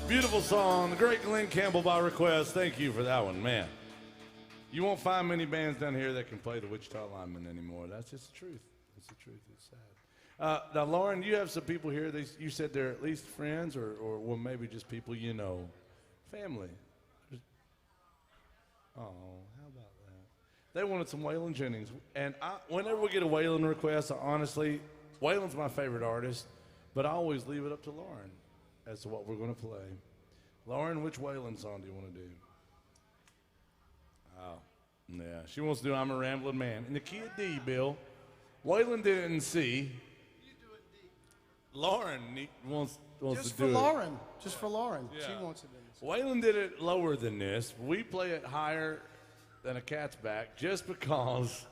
Beautiful song, the great Glenn Campbell by request. Thank you for that one, man. You won't find many bands down here that can play the Wichita Lineman anymore. That's just the truth. It's the truth. It's sad. Now, Lauren, you have some people here. You said they're at least friends, or well, maybe just people you know, family. Oh, how about that? They wanted some Waylon Jennings, and whenever we get a Waylon request, honestly, Waylon's my favorite artist, but I always leave it up to Lauren as to what we're going to play. Lauren, which Waylon song do you want to do? Oh, yeah. She wants to do I'm a Rambling Man. In the key of D, Bill. Waylon did it in C. You do it D. Lauren wants to do it. Just for Lauren. Just for Lauren. Yeah. She wants it in this. Waylon did it lower than this. We play it higher than a cat's back just because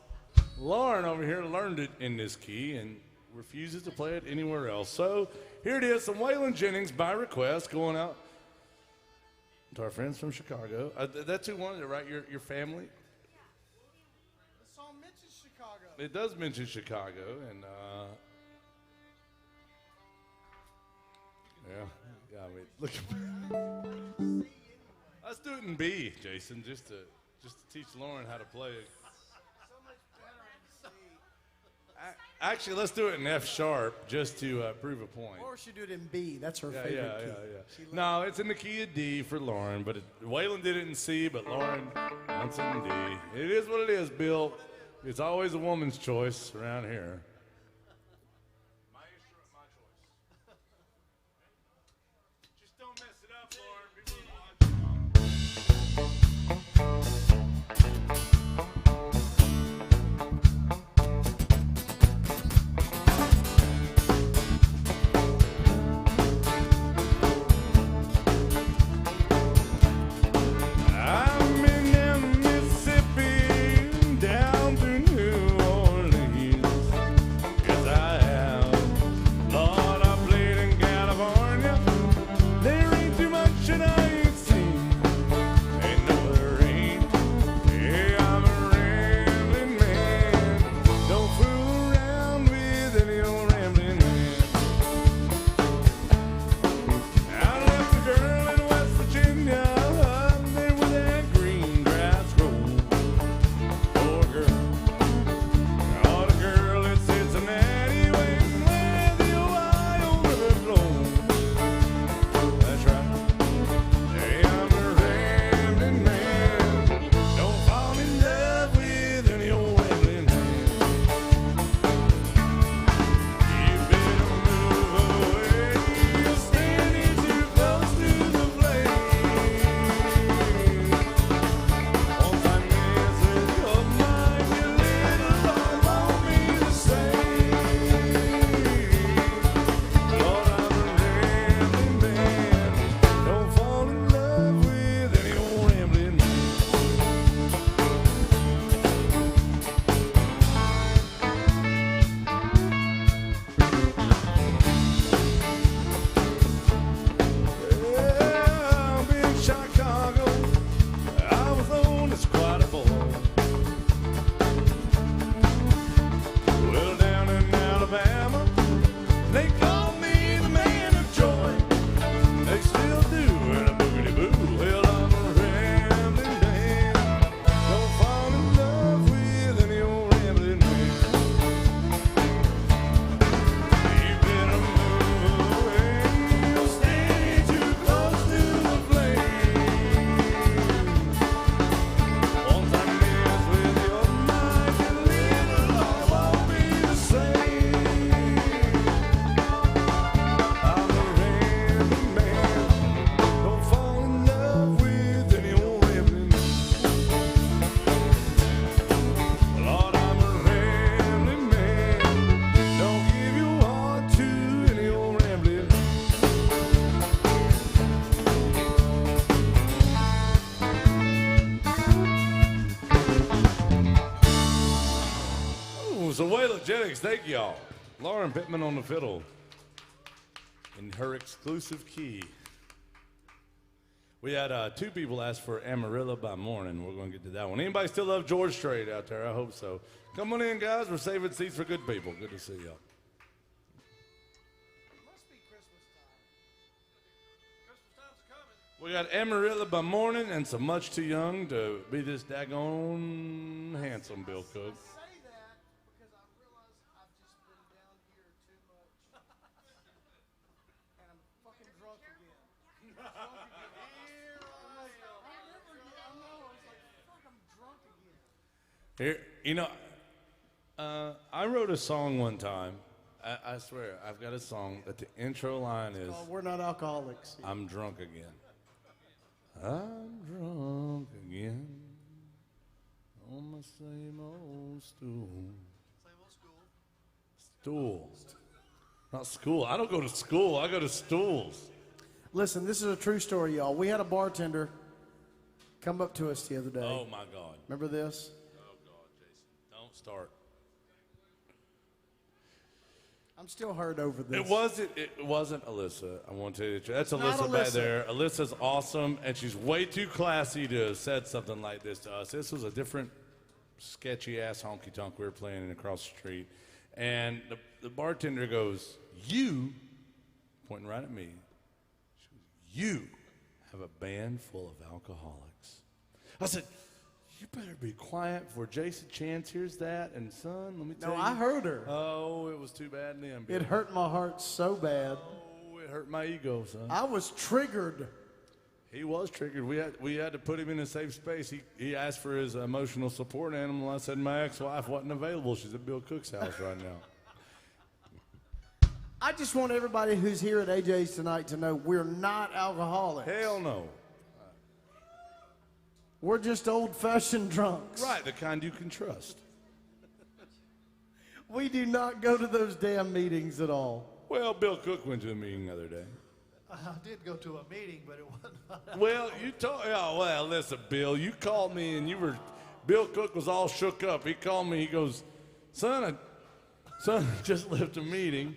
Lauren over here learned it in this key and refuses to play it anywhere else. So here it is, some Waylon Jennings by request going out to our friends from Chicago. That's who wanted it, right? Your family? The song mentions Chicago. It does mention Chicago, and yeah, I mean, look. Let's do it in B, Jason, just to teach Lauren how to play it. Actually, let's do it in F sharp just to prove a point. Or she do it in B. That's her Yeah, favorite yeah, key. yeah. No, it's in the key of D for Lauren, but Waylon did it in C, but Lauren wants it in D. It is what it is, Bill. It's always a woman's choice around here. My instrument, my choice. Just don't mess it up, Lauren. People are watching. I'm in Mississippi, down through New Orleans. Yes, I have. Lord, I played in California. There ain't too much that I ain't seen. Ain't no there ain't. Yeah, I'm a rambling man. Don't fool around with any old rambling man. I left a girl in West Virginia. There with that green grass road. Poor girl. Oh, the girl in Cincinnati waiting where the Ohio River flows. That's right. Hey, I'm a rambling man. Don't fall in love with any old rambling man. You better move away. You're standing too close to the flame. Once I mess with your mind, your little heart won't be the same. Lord, I'm a rambling man. Don't fall in love with any old rambling man. Well, I've been in Chicago. I was known as quite a boy. Well, down in Alabama, they call me the man of joy. They still do in a boogity boo. Well, I'm a rambling man. Don't fall in love with any old rambling man. You better move away. You're standing too close to the flame. Once I mess with your mind, your little heart won't be the same. I'm a rambling man. Don't fall in love with any old rambling man. Lord, I'm a rambling man. Don't give your heart to any old rambling man. Ooh, so Waylogenics, thank y'all. Lauren Pittman on the fiddle in her exclusive key. We had two people ask for Amarillo by Morning. We're going to get to that one. Anybody still love George Strait out there? I hope so. Come on in, guys. We're saving seats for good people. Good to see y'all. Must be Christmas time. Christmas time's coming. We got Amarillo by Morning and some Much Too Young to be this daggone handsome Bill Cook. I say that because I realize I've just been down here too much. And I'm fucking drunk again. I know. I was like, fuck, I'm drunk again. Here, you know, I wrote a song one time. I swear, I've got a song that the intro line is, Oh, we're not alcoholics. I'm drunk again. I'm drunk again on my same old stool. Same old school. Stool. Not school. I don't go to school. I go to stools. Listen, this is a true story, y'all. We had a bartender come up to us the other day. Oh, my God. Remember this? Oh, God, Jason. Don't start. I'm still hurt over this. It wasn't Alyssa. I want to tell you the truth. That's not Alyssa back Alyssa. there. Alyssa's awesome, and she's way too classy to have said something like this to us. This was a different sketchy ass honky tonk we were playing across the street, and the bartender goes, "You," pointing right at me. She goes, "You have a band full of alcoholics." I said, You better be quiet before Jason Chance hears that. And son, let me tell No, you. I heard her. Oh, it was too bad in them. It hurt my heart so bad. Oh, it hurt my ego, son. I was triggered. He was triggered. We had to put him in a safe space. He asked for his emotional support animal. I said my ex-wife wasn't available. She's at Bill Cook's house right now. I just want everybody who's here at AJ's tonight to know we're not alcoholics. Hell no. We're just old-fashioned drunks. Right, the kind you can trust. We do not go to those damn meetings at all. Well, Bill Cook went to a meeting the other day. I did go to a meeting, but it wasn't. Well, listen, Bill, you called me and Bill Cook was all shook up. He called me, he goes, son, I just left a meeting.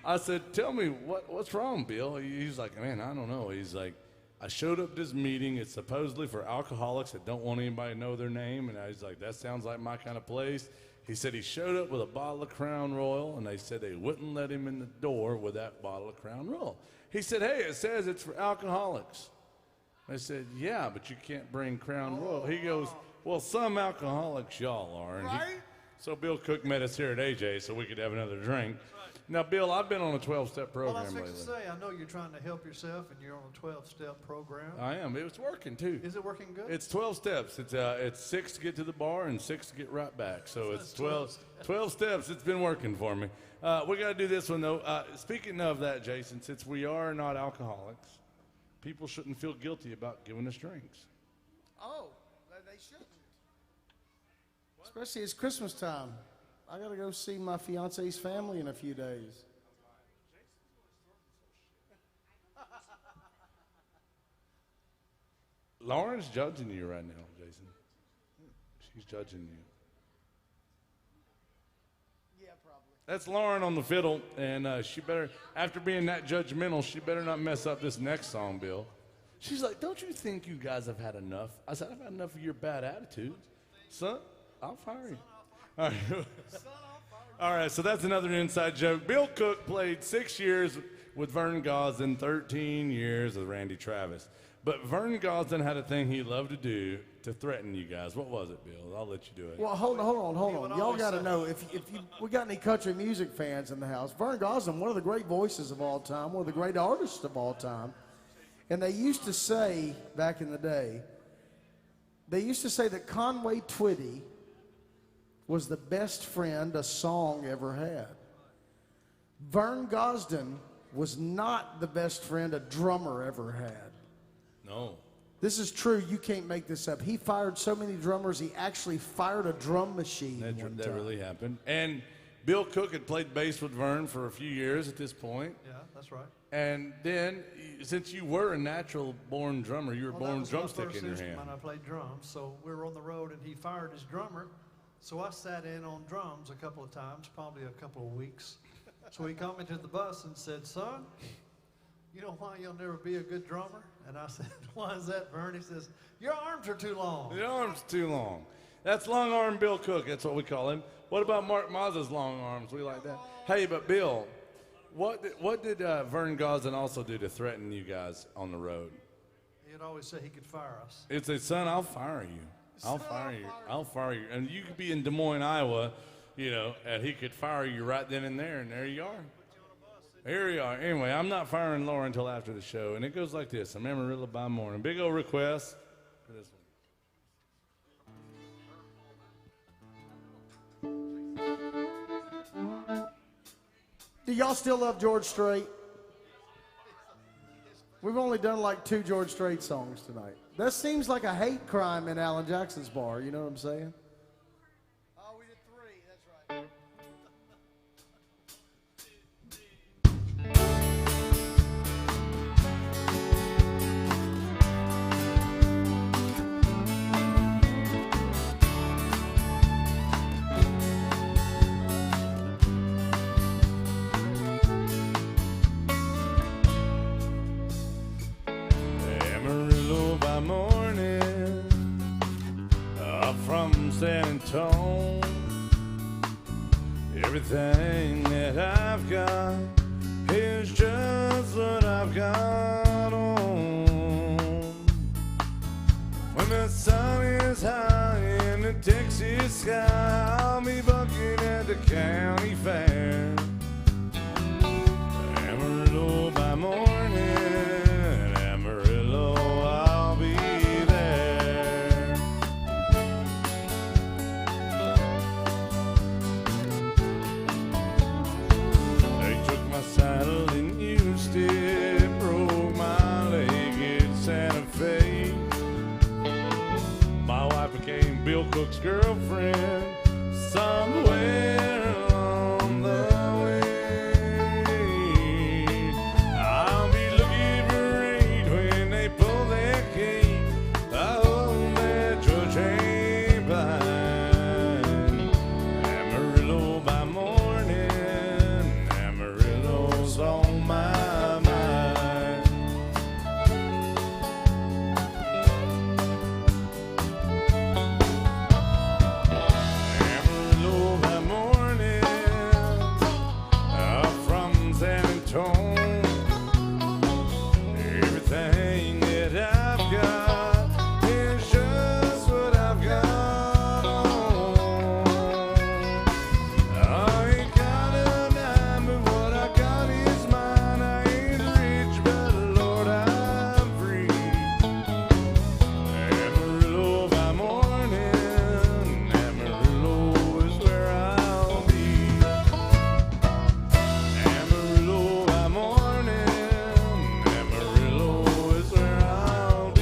I said, tell me, what's wrong, Bill? He's like, man, I don't know. He's like, I showed up to this meeting. It's supposedly for alcoholics that don't want anybody to know their name. And I was like, that sounds like my kind of place. He said he showed up with a bottle of Crown Royal, and they said they wouldn't let him in the door with that bottle of Crown Royal. He said, hey, it says it's for alcoholics. I said, yeah, but you can't bring Crown Royal. He goes, well, some alcoholics y'all are. And Right? So Bill Cook met us here at AJ so we could have another drink. Now, Bill, I've been on a 12-step program Well, I was lately. fixing to say, I know you're trying to help yourself, and you're on a 12-step program. I am. It was working, too. Is it working good? It's 12 steps. It's 6 to get to the bar and 6 to get right back. So it's 12 steps. It's been working for me. We got to do this one, though. Speaking of that, Jason, since we are not alcoholics, people shouldn't feel guilty about giving us drinks. Oh, they shouldn't. Especially it's Christmas time. I got to go see my fiance's family in a few days. Lauren's judging you right now, Jason. She's judging you. Yeah, probably. That's Lauren on the fiddle, and she better, after being that judgmental, she better not mess up this next song, Bill. She's like, don't you think you guys have had enough? I said, I've had enough of your bad attitude. Son, I'll fire you. All right. All right, so that's another inside joke. Bill Cook played 6 years with Vern Gosdin, 13 years with Randy Travis. But Vern Gosdin had a thing he loved to do to threaten you guys. What was it, Bill? I'll let you do it. Well, hold on. would Y'all always got to say- know, if we got any country music fans in the house, Vern Gosdin, one of the great voices of all time, one of the great artists of all time. And they used to say, back in the day, they used to say that Conway Twitty was the best friend a song ever had. Vern Gosdin was not the best friend a drummer ever had. No. This is true. You can't make this up. He fired so many drummers, he actually fired a drum machine one That time. really happened. And Bill Cook had played bass with Vern for a few years at this point. Yeah, that's right. And then, since you were a natural-born drummer, you were Well, born that was my drumstick first in your hand. instrument. I played drums, so we were on the road, and he fired his drummer. So I sat in on drums a couple of times, probably a couple of weeks. So he called me to the bus and said, son, you know why you'll never be a good drummer? And I said, why is that, Vern? He says, your arms are too long. The arm's too long. That's long arm Bill Cook. That's what we call him. What about Mark Mazza's long arms? We like that. Hey, but Bill, what did Vern Gosdin also do to threaten you guys on the road? He'd always say he could fire us. It's a son, I'll fire you. I'll fire you. I'll fire you. And you could be in Des Moines, Iowa, you know, and he could fire you right then and there, and there you are. Here you are. Anyway, I'm not firing Laura until after the show, and it goes like this. I'm Amarillo by morning. Big old request for this one. Do y'all still love George Strait? We've only done like 2 George Strait songs tonight. That seems like a hate crime in Alan Jackson's bar, you know what I'm saying? Oh, we did 3, that's right. Amarillo by morning, up from San Antonio. Everything that I've got is just what I've got on. When the sun is high Texas sky, I'll be bucking at the county fair. Amarillo by morning, Amarillo, I'll be there. They took my saddle and used it, broke my leg in Santa Fe. My wife became Bill Cook's girlfriend somewhere along the way. I'll be looking great when they pull their gate. I hope that church ain't blind. Amarillo by morning, Amarillo's on my mind. Amarillo by morning, up from San Antonio. Everything that I've got is just what I've got on. I ain't got a dime, but what I got is mine. I ain't rich, but Lord, I'm free. Amarillo by morning, Amarillo is where I'll be. Amarillo by morning, Amarillo is where I'll be.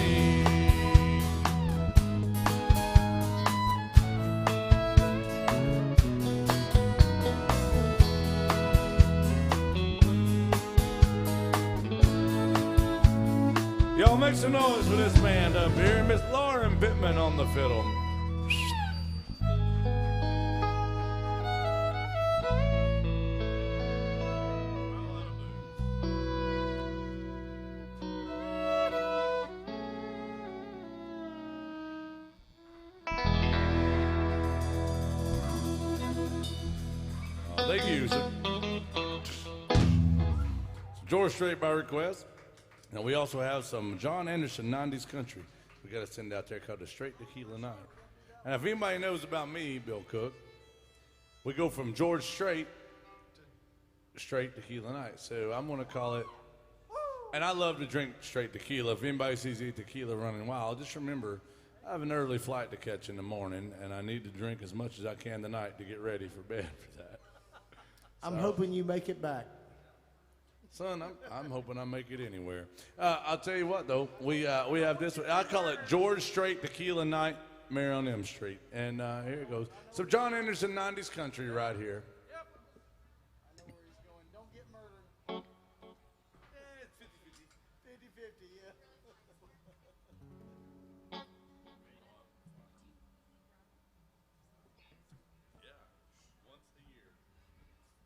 Y'all make some noise for this band up here. Miss Lauren Bittman on the fiddle. Oh, they use it. George Strait by request. Now we also have some John Anderson 90s country we got to send out there called the Strait Tequila Night. And if anybody knows about me, Bill Cook, we go from George Strait to Straight Tequila Night. So I'm going to call it, and I love to drink straight tequila. If anybody sees me tequila running wild, just remember I have an early flight to catch in the morning, and I need to drink as much as I can tonight to get ready for bed for that. I'm hoping you make it back. Son, I'm hoping I make it anywhere. I'll tell you what, though. We have this one. I call it George Strait Tequila Night, Mary on M Street. And here it goes. So John Anderson 90s country right here. Yep. I know where he's going. Don't get murdered. It's 50-50. 50-50, yeah. Once a year.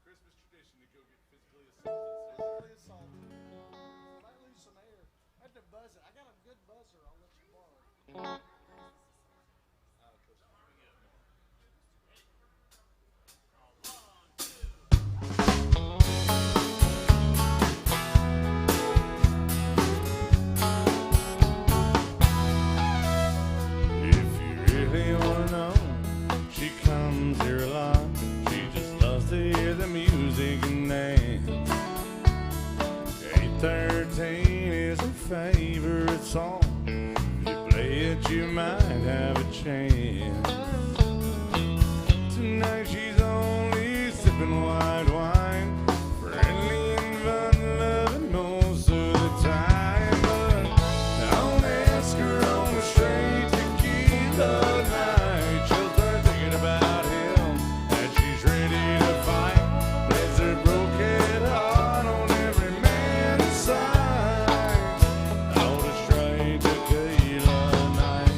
Christmas tradition to go get physically assaulted. Might lose some air. I have to buzz it. I got a good buzzer. I'll let you borrow it. If you really want to know, she comes here a lot. She just loves to hear the music and dance. 813 is her favorite song. If you play it, you might have a chance. Tonight she's only sipping white wine, friendly and fun-loving most of the time. But don't ask her on the straight tequila night. She'll start thinking about him as she's ready to fight. Plays her broken heart on every man's side. On the straight tequila night.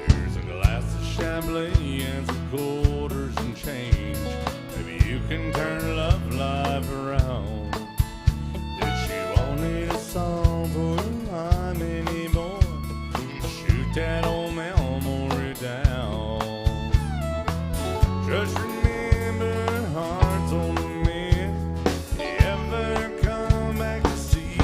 Here's a glass of Chablis and some quarters and change. Maybe you can turn love life around. Did she want me to song for her lime anymore? Shoot that old memory down. Just remember her heart's on the mend. You ever come back to see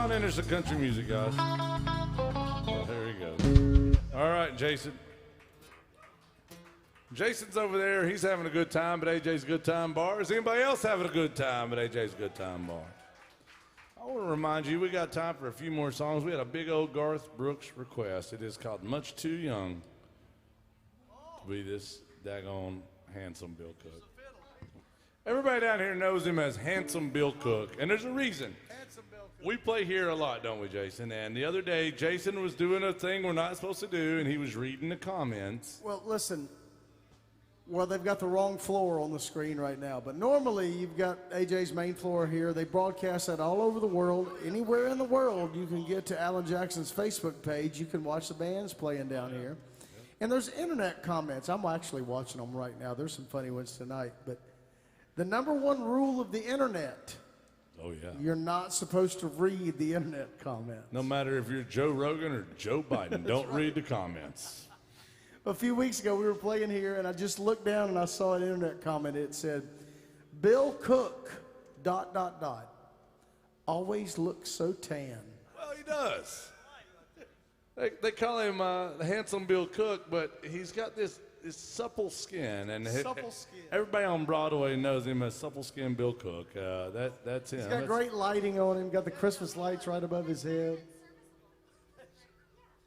John enters the country music, guys. There he goes. All right, Jason. Jason's over there. He's having a good time at AJ's Good Time Bar. Is anybody else having a good time at AJ's Good Time Bar? I want to remind you, we got time for a few more songs. We had a big old Garth Brooks request. It is called Much Too Young to be this daggone handsome Bill Cook. Everybody down here knows him as Handsome Bill Cook, and there's a reason. We play here a lot, don't we, Jason? And the other day, Jason was doing a thing we're not supposed to do, and he was reading the comments. Well, listen. Well, they've got the wrong floor on the screen right now. But normally, you've got AJ's main floor here. They broadcast that all over the world. Anywhere in the world, you can get to Alan Jackson's Facebook page. You can watch the bands playing down here. And there's internet comments. I'm actually watching them right now. There's some funny ones tonight. But the number one rule of the internet, oh, yeah, you're not supposed to read the internet comments. No matter if you're Joe Rogan or Joe Biden, don't read the comments. A few weeks ago, we were playing here, and I just looked down and I saw an internet comment. It said, Bill Cook, ... always looks so tan. Well, he does. They call him Handsome Bill Cook, but he's got this supple skin. And Supple skin. Everybody on Broadway knows him as Supple Skin Bill Cook. That's him. He's got great lighting on him, got the Christmas lights right above his head.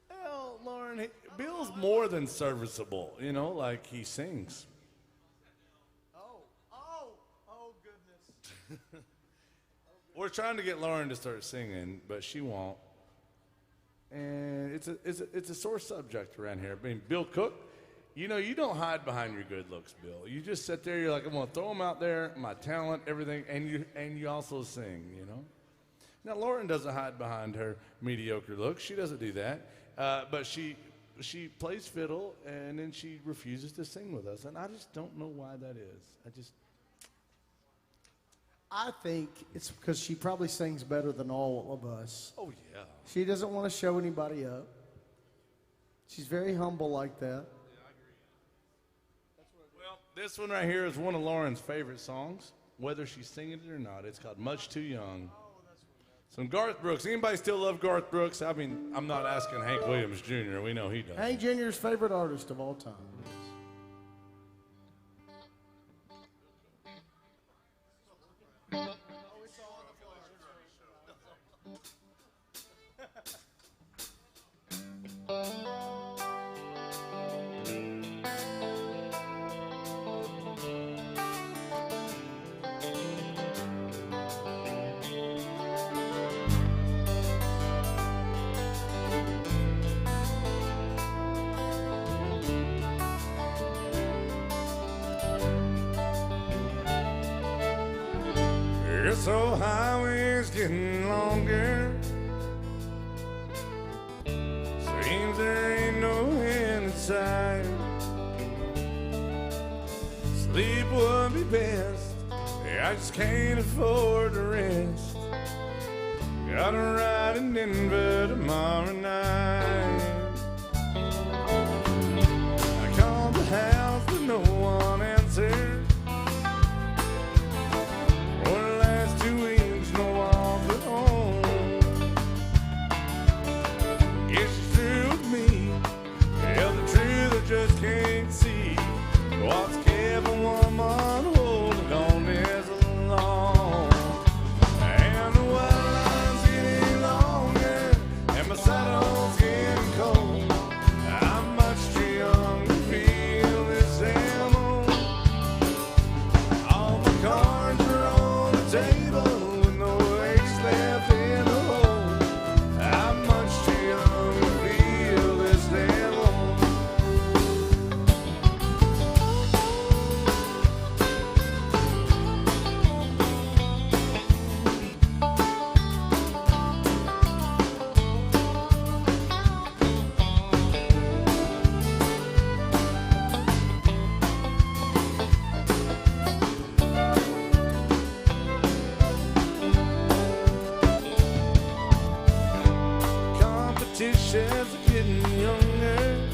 Well, Lauren, Bill's more than serviceable, you know, like he sings. Oh, goodness. We're trying to get Lauren to start singing, but she won't. And it's a sore subject around here. I mean, Bill Cook, you know, you don't hide behind your good looks, Bill. You just sit there, you're like, I'm going to throw them out there, my talent, everything, and you also sing, you know. Now, Lauren doesn't hide behind her mediocre looks. She doesn't do that. But she plays fiddle, and then she refuses to sing with us. And I just don't know why that is. I think it's because she probably sings better than all of us. Oh, yeah. She doesn't want to show anybody up. She's very humble like that. Yeah, I agree. Well, this one right here is one of Lauren's favorite songs, whether she's singing it or not. It's called Much Too Young. Some Garth Brooks. Anybody still love Garth Brooks? I mean, I'm not asking Hank Williams Jr. We know he does. Hank Jr.'s favorite artist of all time. This old highway's getting longer. Seems there ain't no end in sight. Sleep would be best. I just can't afford to rest. Gotta ride in Denver tomorrow night. I called the house but no one answered. Just can't see what's kept a woman holding on this long. And the white line's getting longer, and my saddle's getting cold. I'm much too young to feel this ammo. All my cards are on the table with no ace left in the hole. I'm much too young to feel this ammo. Competitions are getting younger.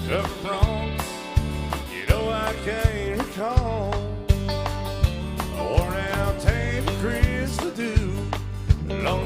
Tough wrongs, you know I can't recall. A worn out tape of Chris to do. Long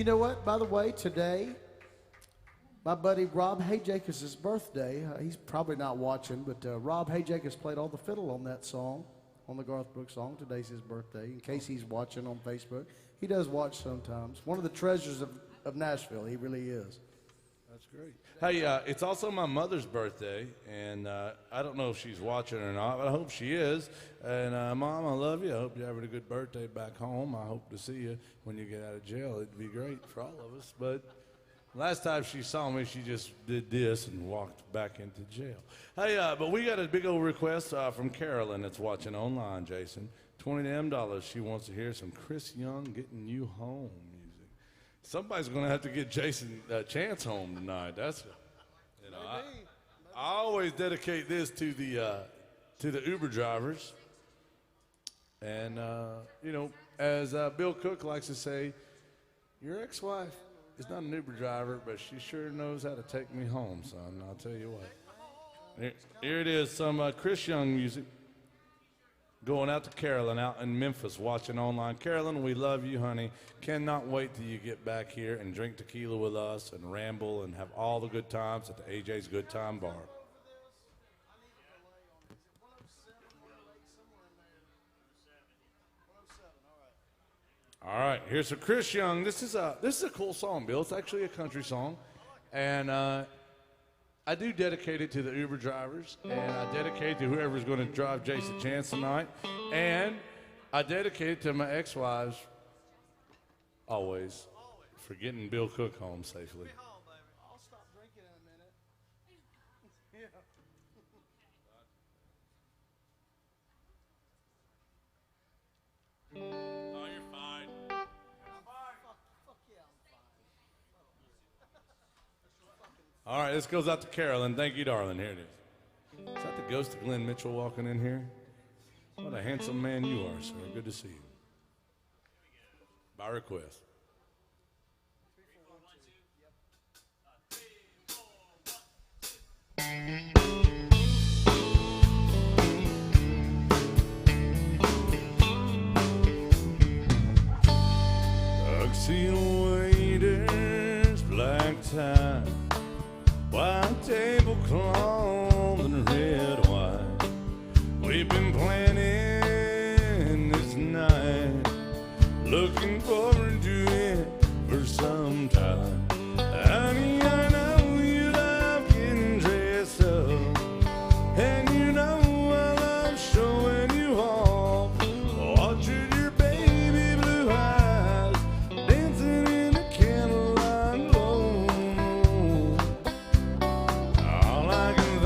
You know what? By the way, today, my buddy Rob Hayjacobs' birthday. He's probably not watching, but Rob Hayjacobs played all the fiddle on that song, on the Garth Brooks song. Today's his birthday. In case he's watching on Facebook, he does watch sometimes. One of the treasures of Nashville. He really is. That's great. Hey, it's also my mother's birthday, and I don't know if she's watching or not, but I hope she is. And Mom, I love you. I hope you're having a good birthday back home. I hope to see you when you get out of jail. It'd be great for all of us. But last time she saw me, she just did this and walked back into jail. Hey, but we got a big old request from Carolyn that's watching online, Jason. $20 she wants to hear some Chris Young, Getting You Home music. Somebody's going to have to get Jason Chance home tonight. That's, you know, I always dedicate this to the Uber drivers. And, you know, as Bill Cook likes to say, your ex-wife is not an Uber driver, but she sure knows how to take me home, son. I'll tell you what. Here it is, some Chris Young music going out to Carolyn out in Memphis watching online. Carolyn, we love you, honey. Cannot wait till you get back here and drink tequila with us and ramble and have all the good times at the AJ's Good Time Bar. All right, here's some Chris Young. This is a cool song, Bill. It's actually a country song, and I do dedicate it to the Uber drivers, and I dedicate it to whoever's going to drive Jason Chance tonight, and I dedicate it to my ex-wives, always, for getting Bill Cook home safely. I'll stop drinking in a minute. Oh, you're fine. Fuck yeah, I'm fine. All right, this goes out to Carolyn. Thank you, darling. Here it is. Is that the ghost of Glenn Mitchell walking in here? What a handsome man you are, sir. Good to see you. By request. Tuxedo waiters, black tie, white tablecloth and red wine. We've been planning this night, looking forward to it for some time. Honey, I know you love getting dressed up, and you know I love showing you off. Watching your baby blue eyes dancing in the candlelight glow. All I can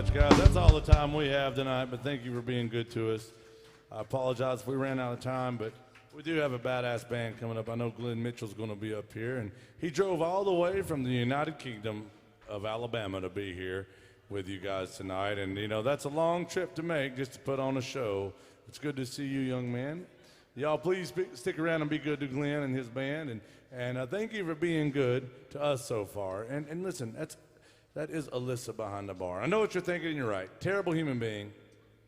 much, guys. That's all the time we have tonight, but thank you for being good to us. I apologize if we ran out of time, but we do have a badass band coming up. I know Glenn Mitchell's going to be up here, and he drove all the way from the United Kingdom of Alabama to be here with you guys tonight. And, you know, that's a long trip to make just to put on a show. It's good to see you, young man. Y'all please stick around and be good to Glenn and his band. And thank you for being good to us so far. And listen, that is Alyssa behind the bar. I know what you're thinking, and you're right. Terrible human being,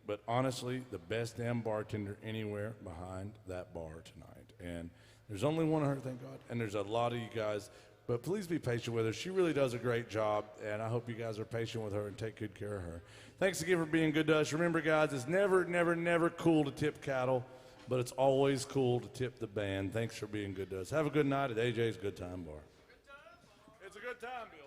but honestly, the best damn bartender anywhere behind that bar tonight. And there's only one of her, thank God, and there's a lot of you guys. But please be patient with her. She really does a great job, and I hope you guys are patient with her and take good care of her. Thanks again for being good to us. Remember, guys, it's never, never, never cool to tip cattle, but it's always cool to tip the band. Thanks for being good to us. Have a good night at AJ's Good Time Bar. It's a good time, Bill.